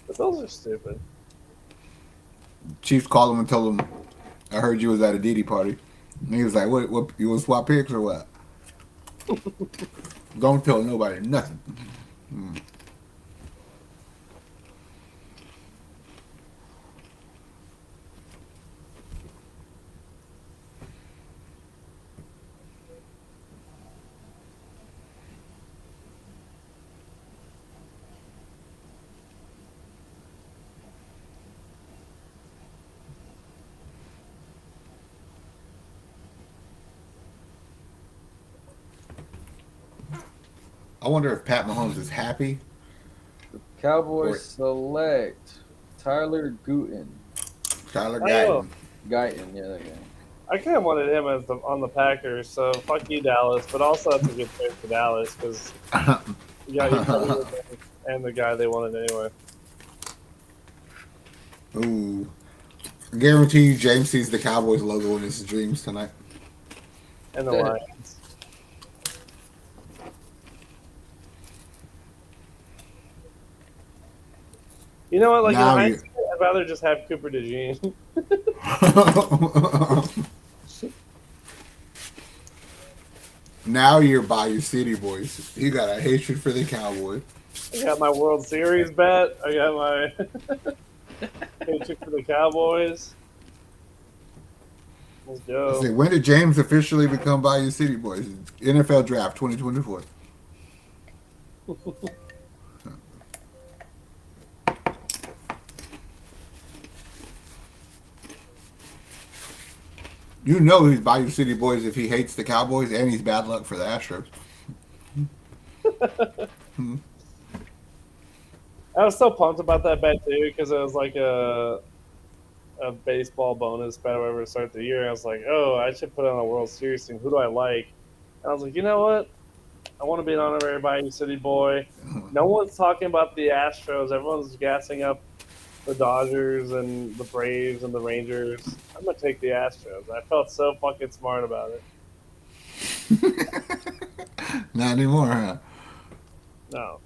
The Bills are stupid. Chiefs called him and told him, I heard you was at a Diddy party. And he was like, what, you want to swap picks or what? Don't tell nobody nothing. I wonder if Pat Mahomes is happy. Cowboys Or- select Tyler Tyler I know. Guyton. Yeah, that guy. I kind of wanted him as on the Packers, so fuck you, Dallas. But also, that's a good trade for Dallas because you got your player and the guy they wanted anyway. Ooh. I guarantee you James sees the Cowboys logo in his dreams tonight. And the Yeah. Lions. You know what? Like, Now in you- hindsight, I'd rather just have Cooper DeJean. Now you're by your city boys. You got a hatred for the Cowboys. I got my World Series bet. I got my paycheck for the Cowboys. Let's I go. say, when did James officially become Bayou City Boys? NFL Draft 2024. You know he's Bayou City Boys if he hates the Cowboys and he's bad luck for the Astros. I was so pumped about that bet too because it was like a baseball bonus bet or whatever to start the year. I was like, oh, I should put on a World Series thing. Who do I like? And I was like, you know what? I want to be an honorary Bayou City boy. No one's talking about the Astros. Everyone's gassing up the Dodgers and the Braves and the Rangers. I'm gonna take the Astros. I felt so fucking smart about it. Not anymore, huh? No.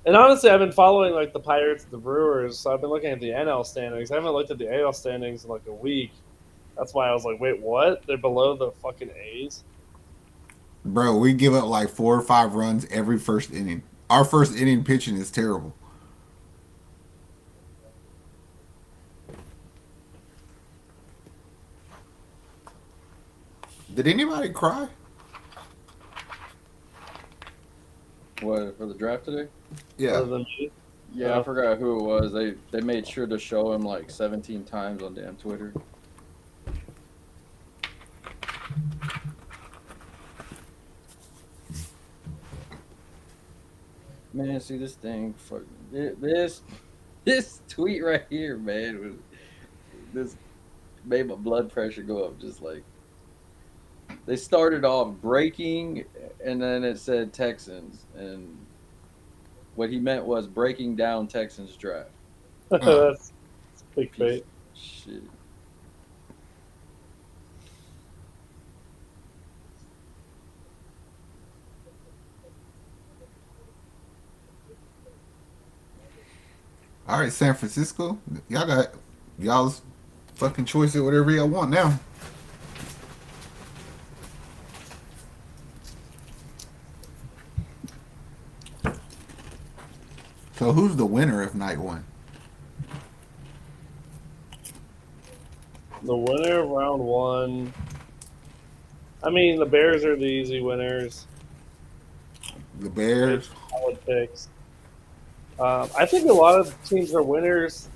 And honestly, I've been following like the Pirates and the Brewers, so I've been looking at the NL standings. I haven't looked at the AL standings in like a week. That's why I was like, wait, what? They're below the fucking A's? Bro, we give up like 4 or 5 runs every first inning. Our first inning pitching is terrible. Did anybody cry? What, for the draft today? Yeah. Other than me? Yeah, I forgot who it was. They made sure to show him like 17 times on damn Twitter. Man, see this thing. Fuck this tweet right here, man. This made my blood pressure go up. Just like they started off breaking, and then it said Texans, and What he meant was breaking down Texans draft. Oh. That's big Piece bait. of shit. All right, San Francisco. Y'all got y'all's fucking choice of whatever y'all want now. So who's the winner of night one? The winner of round one. I mean, the Bears are the easy winners. The Made Bears. solid picks. I think a lot of teams are winners.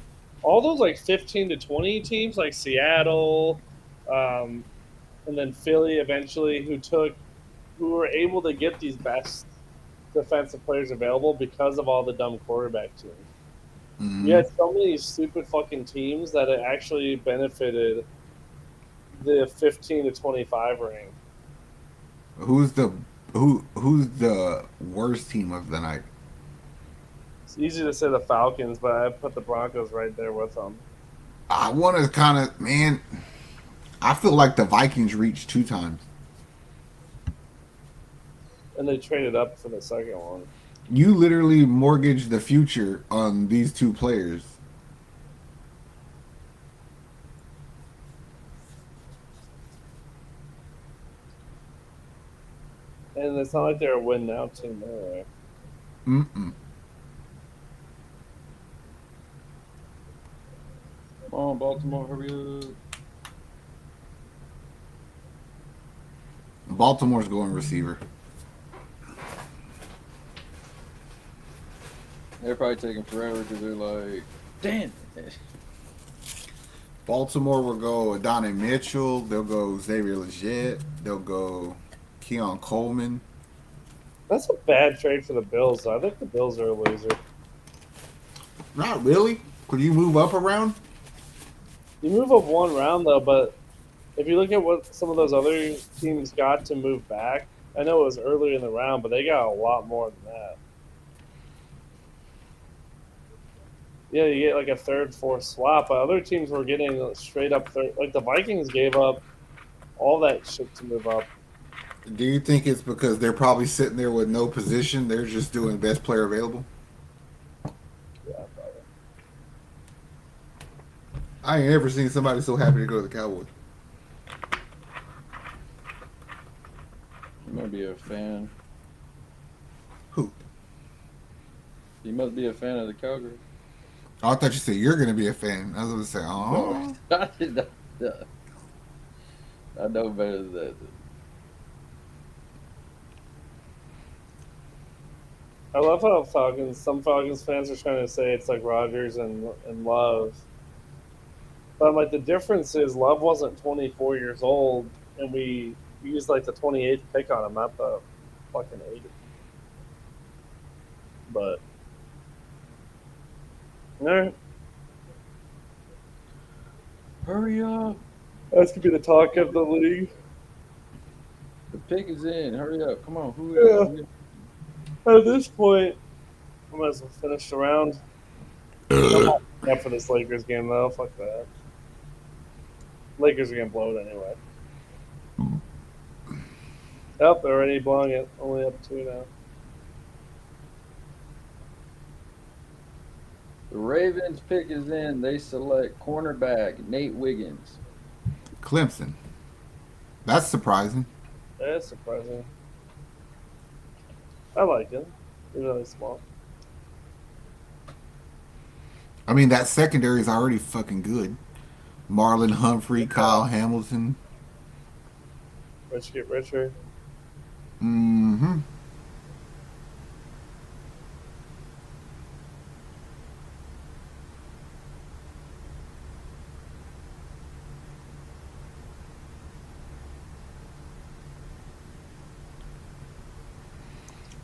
All those like 15 to 20 teams, like Seattle, um, and then Philly eventually, who were able to get these best defensive players available because of all the dumb quarterback teams. You Mm-hmm. had so many stupid fucking teams that it actually benefited the 15 to 25 range. Who's the who's the worst team of the night? It's easy to say the Falcons, but I put the Broncos right there with them. I want to kind of man. I feel like the Vikings reached 2 times. And they traded up for the second one. You literally mortgaged the future on these 2 players. And it's not like they're a win now team anyway. Mm-mm. Come on, Baltimore, hurry up. Baltimore's going receiver. They're probably taking forever because they're like, damn it. Baltimore will go Adonai Mitchell. They'll go Xavier Legette. They'll go Keon Coleman. That's a bad trade for the Bills. I think the Bills are a loser. Not really. Could you move up around? You move up one round though, but if you look at what some of those other teams got to move back, I know it was earlier in the round, but they got a lot more than that. Yeah, you get like a third, fourth swap, but other teams were getting straight up third. Like the Vikings gave up all that shit to move up. Do you think it's because they're probably sitting there with no position? They're just doing best player available? Yeah, probably. I ain't ever seen somebody so happy to go to the Cowboys. You might be a fan. Who? You must be a fan of the Cowgirls. Oh, I thought you said you're going to be a fan. I was going to say, oh. I know better than that. I love how some Falcons fans are trying to say it's like Rodgers and Love. But I'm like, the difference is Love wasn't 24 years old, and we used like the 28th pick on him, not the fucking 80th. But, all right. Hurry up. That's going to be the talk of the league. The pick is in. Hurry up. Come on. Yeah. At this point, I might as well finish the round. I'm not up for this Lakers game, though. Fuck that. Lakers are going to blow it anyway. Oh, they're already blowing it. Only up 2 now. The Ravens pick is in. They select cornerback Nate Wiggins. Clemson. That's surprising. That's surprising. I like it. They're really small. I mean, that secondary is already fucking good. Marlon Humphrey, Kyle Hamilton. Rich get richer. Mm-hmm.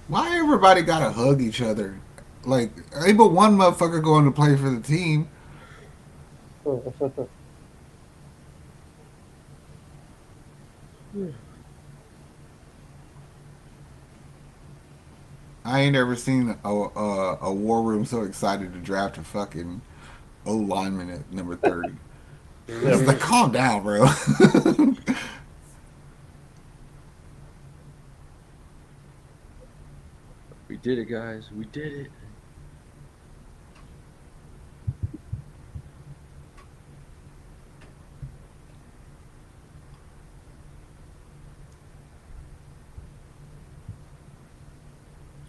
Why everybody gotta hug each other? Like, ain't but one motherfucker going to play for the team. I ain't ever seen a war room so excited to draft a fucking O lineman at number 30. It's Yeah, like, calm down, bro. We did it, guys. We did it.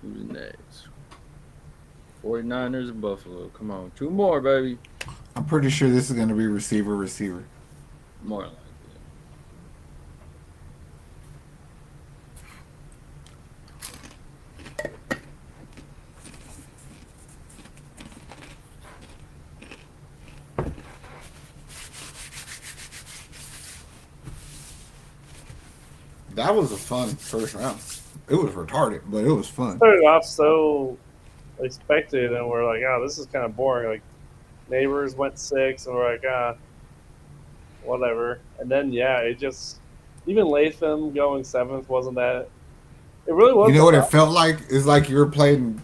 Who's next? 49ers and Buffalo. Come on. Two more, baby. I'm pretty sure this is going to be receiver. More likely. That was a fun first round. It was retarded, but it was fun. started off so expected, and we're like, oh, this is kind of boring. Like, neighbors went 6, and we're like, whatever. And then, yeah, it just, even Latham going 7th wasn't that. It really You was. know what it felt like? It's like you were playing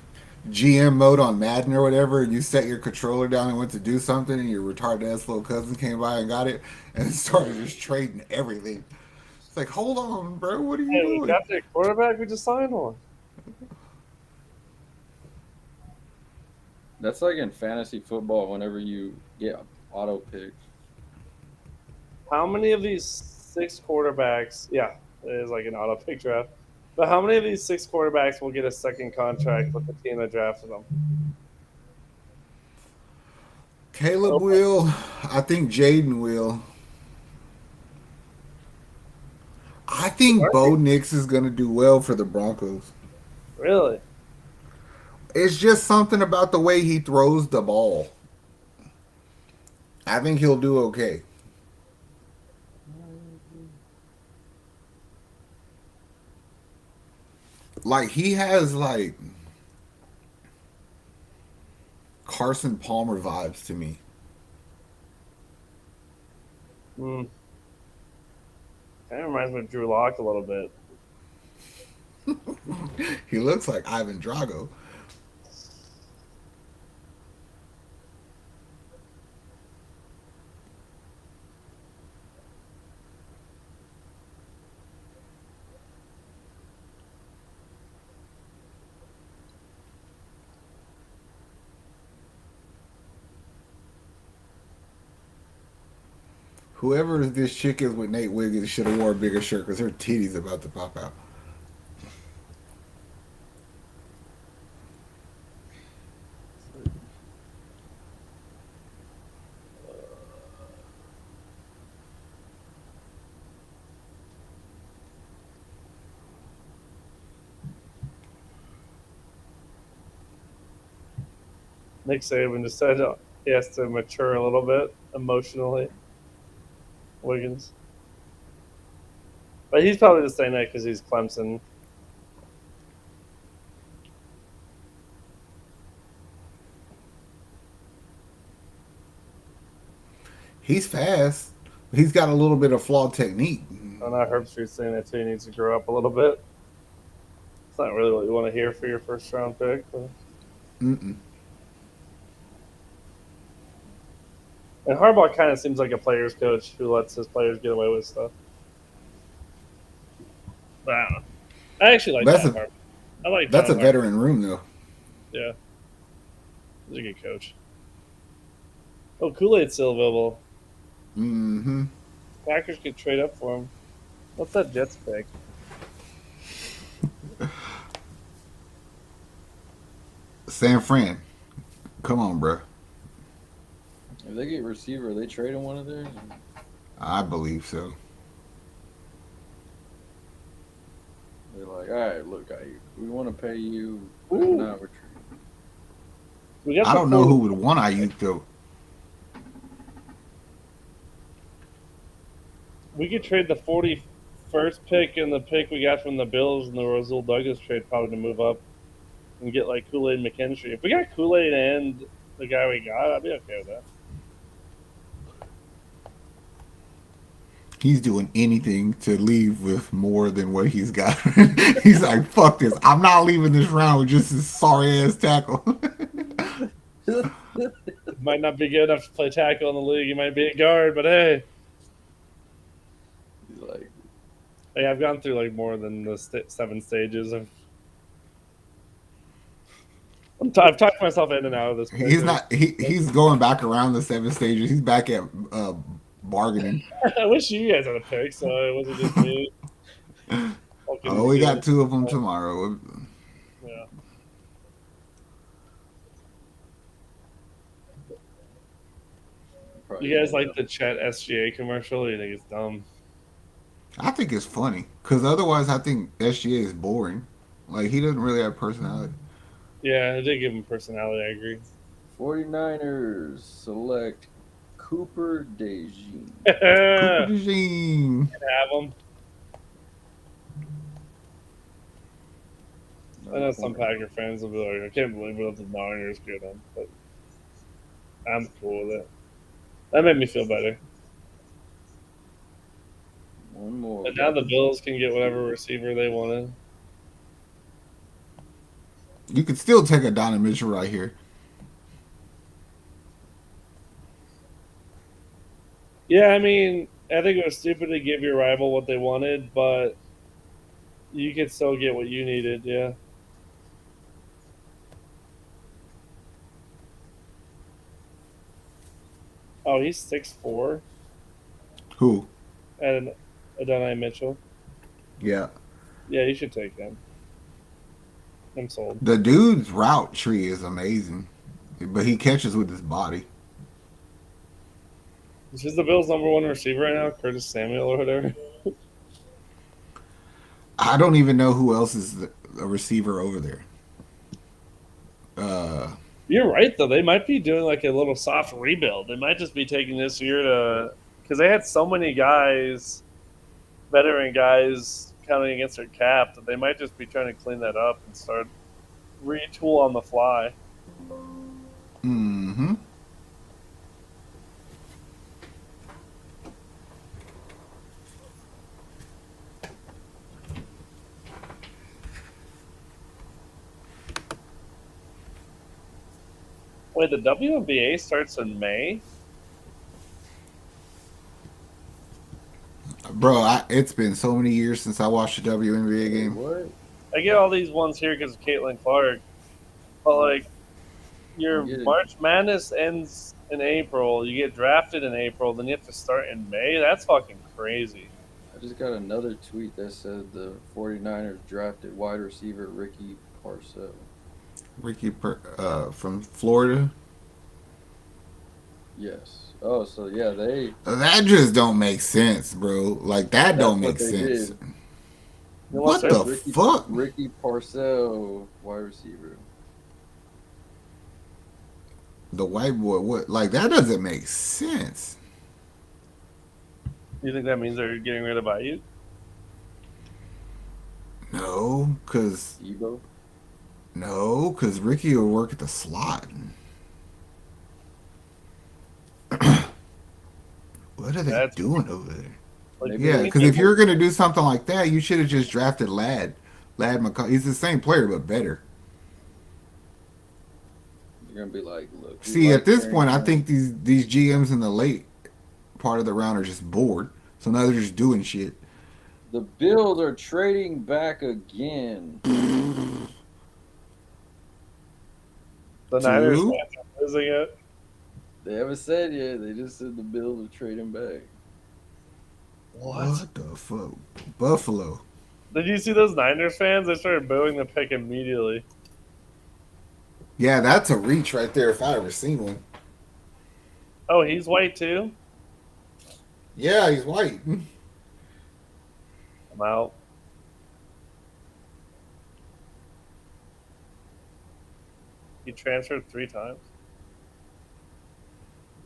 GM mode on Madden or whatever, and you set your controller down and went to do something, and your retarded ass little cousin came by and got it, and started just trading everything. It's like, hold on, bro, what are you Hey, we doing? got the quarterback. We just signed one. That's like in fantasy football whenever you get auto picks. How many of these 6 quarterbacks? Yeah, it is like an auto pick draft. But how many of these 6 quarterbacks will get a second contract with the team that drafted them? Caleb Okay. will. I think Jaden will. I think Bo Nix is going to do well for the Broncos. Really? It's just something about the way he throws the ball. I think he'll do okay. Like he has like Carson Palmer vibes to me. Mm. Kind of reminds me of Drew Lock a little bit. He looks like Ivan Drago. Whoever this chick is with Nate Wiggins should have wore a bigger shirt because her titties about to pop out. Nick Saban just said he has to mature a little bit emotionally. Wiggins. But he's probably just saying that because he's Clemson. He's fast. But he's got a little bit of flawed technique. I know Herbstreet's saying that too. He needs to grow up a little bit. It's not really what you want to hear for your first round pick. But. Mm-mm. And Harbaugh kind of seems like a player's coach who lets his players get away with stuff. But I don't know. I actually like That's John a Harbaugh. I like that's a John Harbaugh. veteran room though. Yeah. He's a good coach. Oh, Kool-Aid's still available. Mm-hmm. Packers could trade up for him. What's that Jets pick? San Fran. Come on, bro. If they get receiver, are they trading one of theirs? I believe so. They're like, all right, look, we want to pay you, but Ooh. not we're trading. We got I the don't know 40 who would want Ayuk though. We could trade the 41st pick and the pick we got from the Bills and the Rosal Douglas trade probably to move up and get like Kool-Aid McKinstry. If we got Kool-Aid and the guy we got, I'd be okay with that. He's doing anything to leave with more than what he's got. He's like, fuck this. I'm not leaving this round with just this sorry ass tackle. Might not be good enough to play tackle in the league. He might be a guard, but hey, He's like, I've gone through like more than the 7 stages. I've talked myself in and out of this. He's not. He's going back around the 7 stages. He's back at bargaining. I wish you guys had a pick, so it wasn't just me. Oh, we got 2 of them tomorrow. Yeah. probably You guys gonna like the Chet SGA commercial? Or you think it's dumb? I think it's funny because otherwise, I think SGA is boring. Like he doesn't really have personality. Yeah, it did give him personality. I agree. 49ers select Cooper DeJean. Cooper Have DeJean. him. I know some Packer fans will be like, I can't believe we let the Niners get him, but I'm cool with it. That made me feel better. One more. But now the Bills can get whatever receiver they wanted. You could still take a Donovan Mitchell right here. Yeah, I mean, I think it was stupid to give your rival what they wanted, but you could still get what you needed. Yeah. Oh, he's 6'4", Who? and Adonai Mitchell. Yeah. Yeah, you should take him. I'm sold. The dude's route tree is amazing, but he catches with his body. Is he the Bills' #1 receiver right now, Curtis Samuel or whatever? I don't even know who else is a receiver over there. You're right, though. They might be doing like a little soft rebuild. They might just be taking this year to, because they had so many guys, veteran guys, counting against their cap that they might just be trying to clean that up and start retool on the fly. Mm-hmm. Wait, the WNBA starts in May? Bro, it's been so many years since I watched a WNBA game. What? I get all these ones here because of Caitlin Clark, but like your You get it. March Madness ends in April, you get drafted in April, then you have to start in May. That's fucking crazy. I just got another tweet that said the 49ers drafted wide receiver Ricky Parcell. From Florida. Yes. Oh, so yeah, they. That just don't make sense, bro. Like that That's don't what make they sense. did. What the Ricky, fuck? Ricky Parcell, wide receiver. The white boy, what? Like that doesn't make sense. You think that means they're getting rid of Ayuk? No, cause Ebo. Ricky will work at the slot. What are they That's- doing over there? Like, Yeah, maybe because they if you're gonna do something like that, you should have just drafted Lad McCall. He's the same player but better. You're gonna be like, look. we See, like at this Aaron point, I Jones. think these GMs in the late part of the round are just bored, so now they're just doing shit. The Bills are trading back again. the Niners Two? fans are losing it. They haven't said yet. They just said the Bills are trading back. What the fuck? Buffalo. Did you see those Niners fans? They started booing the pick immediately. Yeah, that's a reach right there if I ever seen one. Oh, he's white too? Yeah, he's white. I'm out. He transferred 3 times.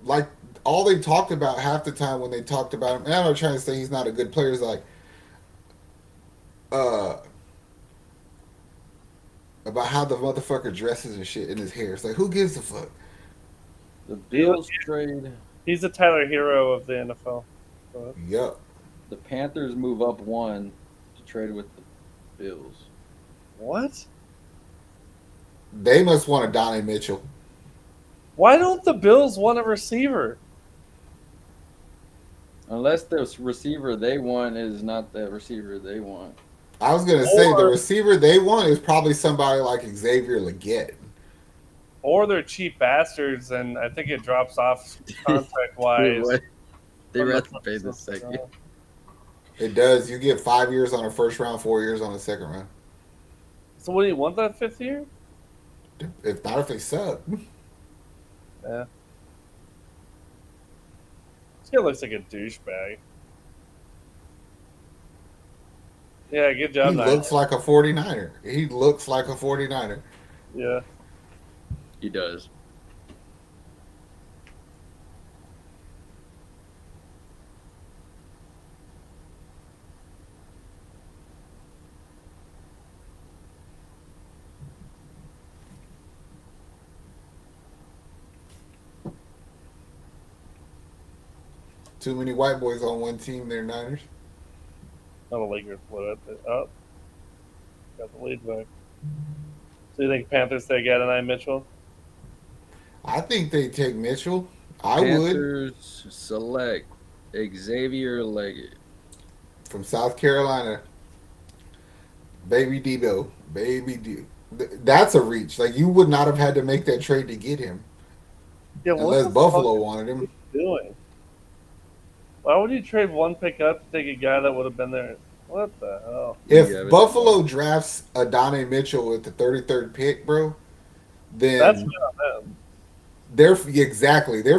Like all they talked about half the time when they talked about him, and I'm not trying to say he's not a good player, is like about how the motherfucker dresses and shit in his hair. It's like who gives a fuck? The Bills trade. He's the Tyler Hero of the NFL. So, Yup. The Panthers move up one to trade with the Bills. What? They must want a Donnie Mitchell. Why don't the Bills want a receiver? Unless the receiver they want is not the receiver they want. I was gonna say the receiver they want is probably somebody like Xavier Leggett. Or they're cheap bastards, and I think it drops off contract wise. They rather pay the second. It does. You get 5 years on a first round, 4 years on a second round. So what do you want that 5th year? If not, if they suck. Yeah. This guy looks like a douchebag. Yeah, good job. He looks like a 49er. He looks like a 49er. Yeah. He does. Too many white boys on one team. They're Niners. Not a Lakers split it up. Got the lead back. So you think Panthers take Adonai Mitchell? I think they take Mitchell. I would. Panthers select Xavier Leggett From South Carolina. Baby Debo. Baby D. That's a reach. Like, you would not have had to make that trade to get him. Yeah, unless Buffalo wanted him. Doing? Why would you trade one pick up to take a guy that would have been there? What the hell? If Buffalo drafts Adonai Mitchell with the 33rd pick, bro, then that's good on them. They're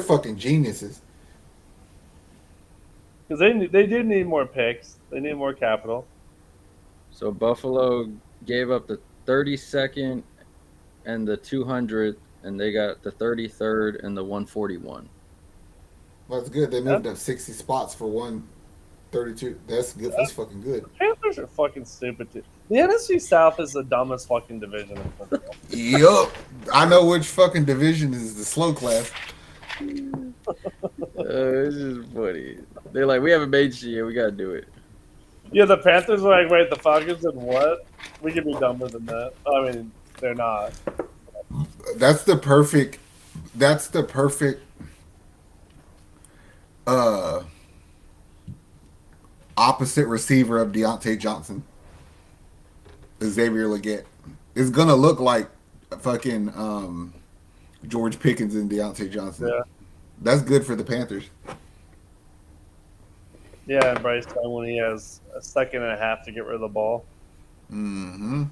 fucking geniuses. Because they do need more picks. They need more capital. So Buffalo gave up the 32nd and the 200th, and they got the 33rd and the 141. Well, that's good. They moved up 60 spots for 132. That's good. That's fucking good. The Panthers are fucking stupid too. The NFC South is the dumbest fucking division in football. Yup. I know which fucking division is the slow class. It's just funny. They're like, we haven't made shit yet. We got to do it. Yeah, the Panthers are like, wait, the Falcons and what? We could be dumber than that. I mean, they're not. That's the perfect opposite receiver of Deontay Johnson. Xavier Leggett. It's gonna look like fucking George Pickens and Deontay Johnson. Yeah. That's good for the Panthers. Yeah, and Bryce Young when he has a second and a half to get rid of the ball. Mm-hmm.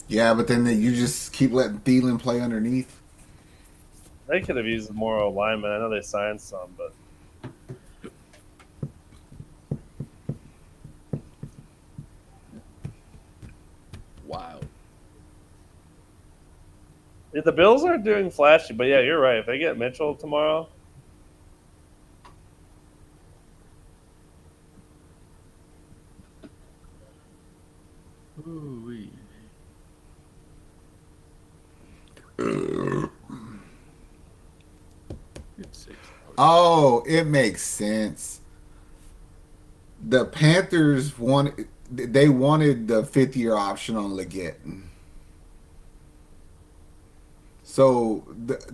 Yeah, but then you just keep letting Thielen play underneath. They could have used more alignment. I know they signed some, but Wow. the Bills aren't doing flashy. But yeah, you're right. If they get Mitchell tomorrow, Ooh-wee. It's 6. Oh, it makes sense. The Panthers wanted the 5th-year option on Leggett. So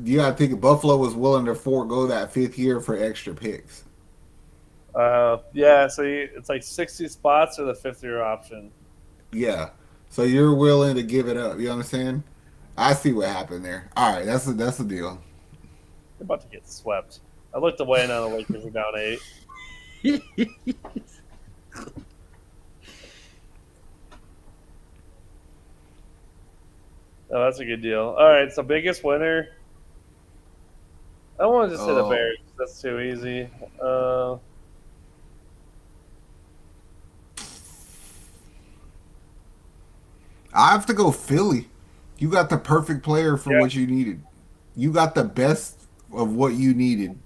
you got to think Buffalo was willing to forego that 5th year for extra picks. yeah. So it's like 60 spots or the 5th-year option. Yeah. So you're willing to give it up. You understand? I see what happened there. All right, that's the deal. They're about to get swept. I looked away and now the Lakers are down 8. Oh, that's a good deal. All right, so biggest winner. I don't want to just say the Bears. That's too easy. I have to go Philly. You got the perfect player for what you needed. You got the best of what you needed.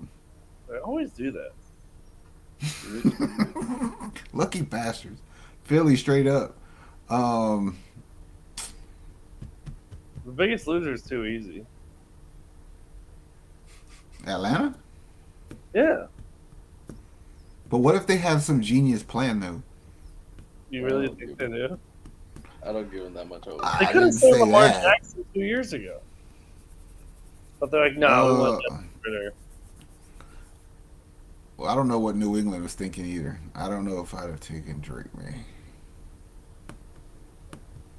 They always do that. Lucky bastards. Philly straight up. The biggest loser is too easy. Atlanta? Yeah. But what if they have some genius plan though? You really think they do? I don't give him that much hope. They I could have didn't saved say Lamar that. Jackson 2 years ago. But they're like, no, we want Justin Ritter. Well, I don't know what New England was thinking either. I don't know if I'd have taken Drake, man.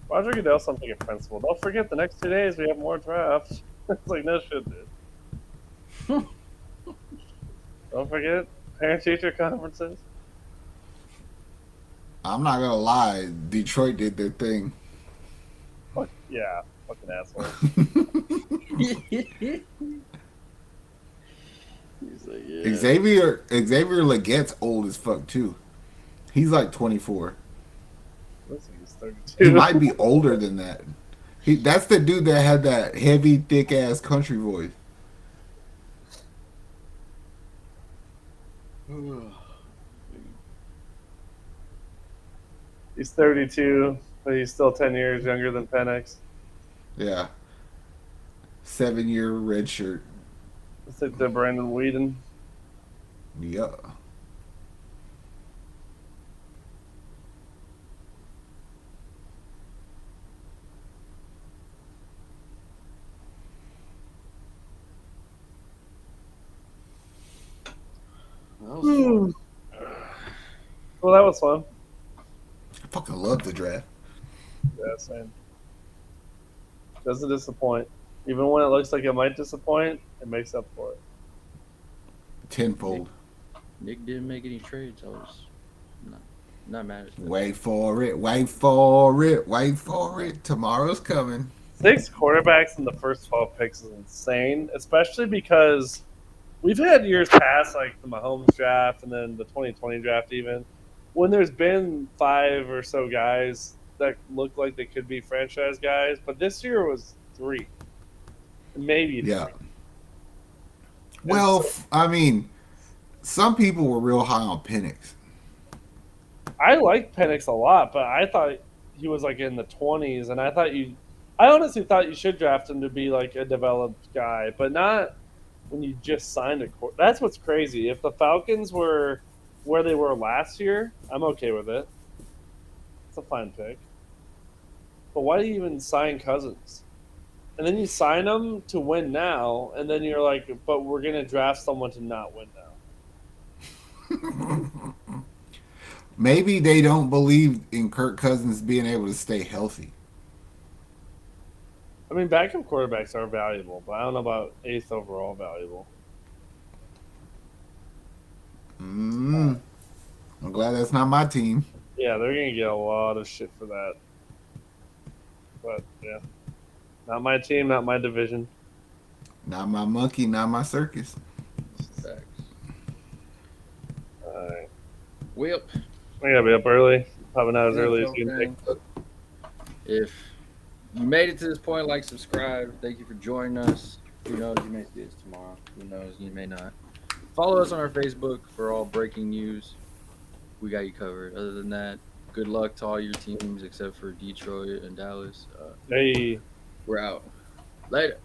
Roger Goodell's something in principle. Don't forget the next 2 days we have more drafts. It's like, no shit, dude. Don't forget parent-teacher conferences. I'm not gonna lie, Detroit did their thing. Fuck, yeah, fucking asshole. He's like, yeah. Xavier Leggette's old as fuck too. He's like 24. Looks like he's He 32. might be older than that. That's the dude that had that heavy, thick ass country voice. He's 32, but he's still 10 years younger than Penix. Yeah. 7-year red shirt. It's like the Brandon Whedon. Yeah. That was fun. Well, that was fun. I fucking love the draft. Yeah, same. Doesn't disappoint. Even when it looks like it might disappoint, it makes up for it. Tenfold. Nick didn't make any trades. I was not mad at that. Wait for it. Wait for it. Wait for it. Tomorrow's coming. 6 quarterbacks in the first 12 picks is insane, especially because we've had years past, like the Mahomes draft and then the 2020 draft even, when there's been 5 or so guys that look like they could be franchise guys, but this year was 3. Maybe 3. Yeah. Well, I mean, some people were real high on Penix. I like Penix a lot, but I thought he was like in the 20s, and I honestly thought you should draft him to be like a developed guy, but not when you just signed a quarterback. That's what's crazy. If the Falcons were where they were last year, I'm okay with it. It's a fine pick. But why do you even sign Cousins? And then you sign them to win now, and then you're like, but we're going to draft someone to not win now. Maybe they don't believe in Kirk Cousins being able to stay healthy. I mean, backup quarterbacks are valuable, but I don't know about 8th overall valuable. I'm glad that's not my team. Yeah, they're going to get a lot of shit for that. But, yeah. Not my team, not my division. Not my monkey, not my circus. Facts. All right. Whip. I got to be up early. Probably not as early as Okay. you think. If you made it to this point, like, subscribe. Thank you for joining us. Who knows? You may see this tomorrow. Who knows? You may not. Follow us on our Facebook for all breaking news. We got you covered. Other than that, good luck to all your teams except for Detroit and Dallas. Hey. We're out. Later.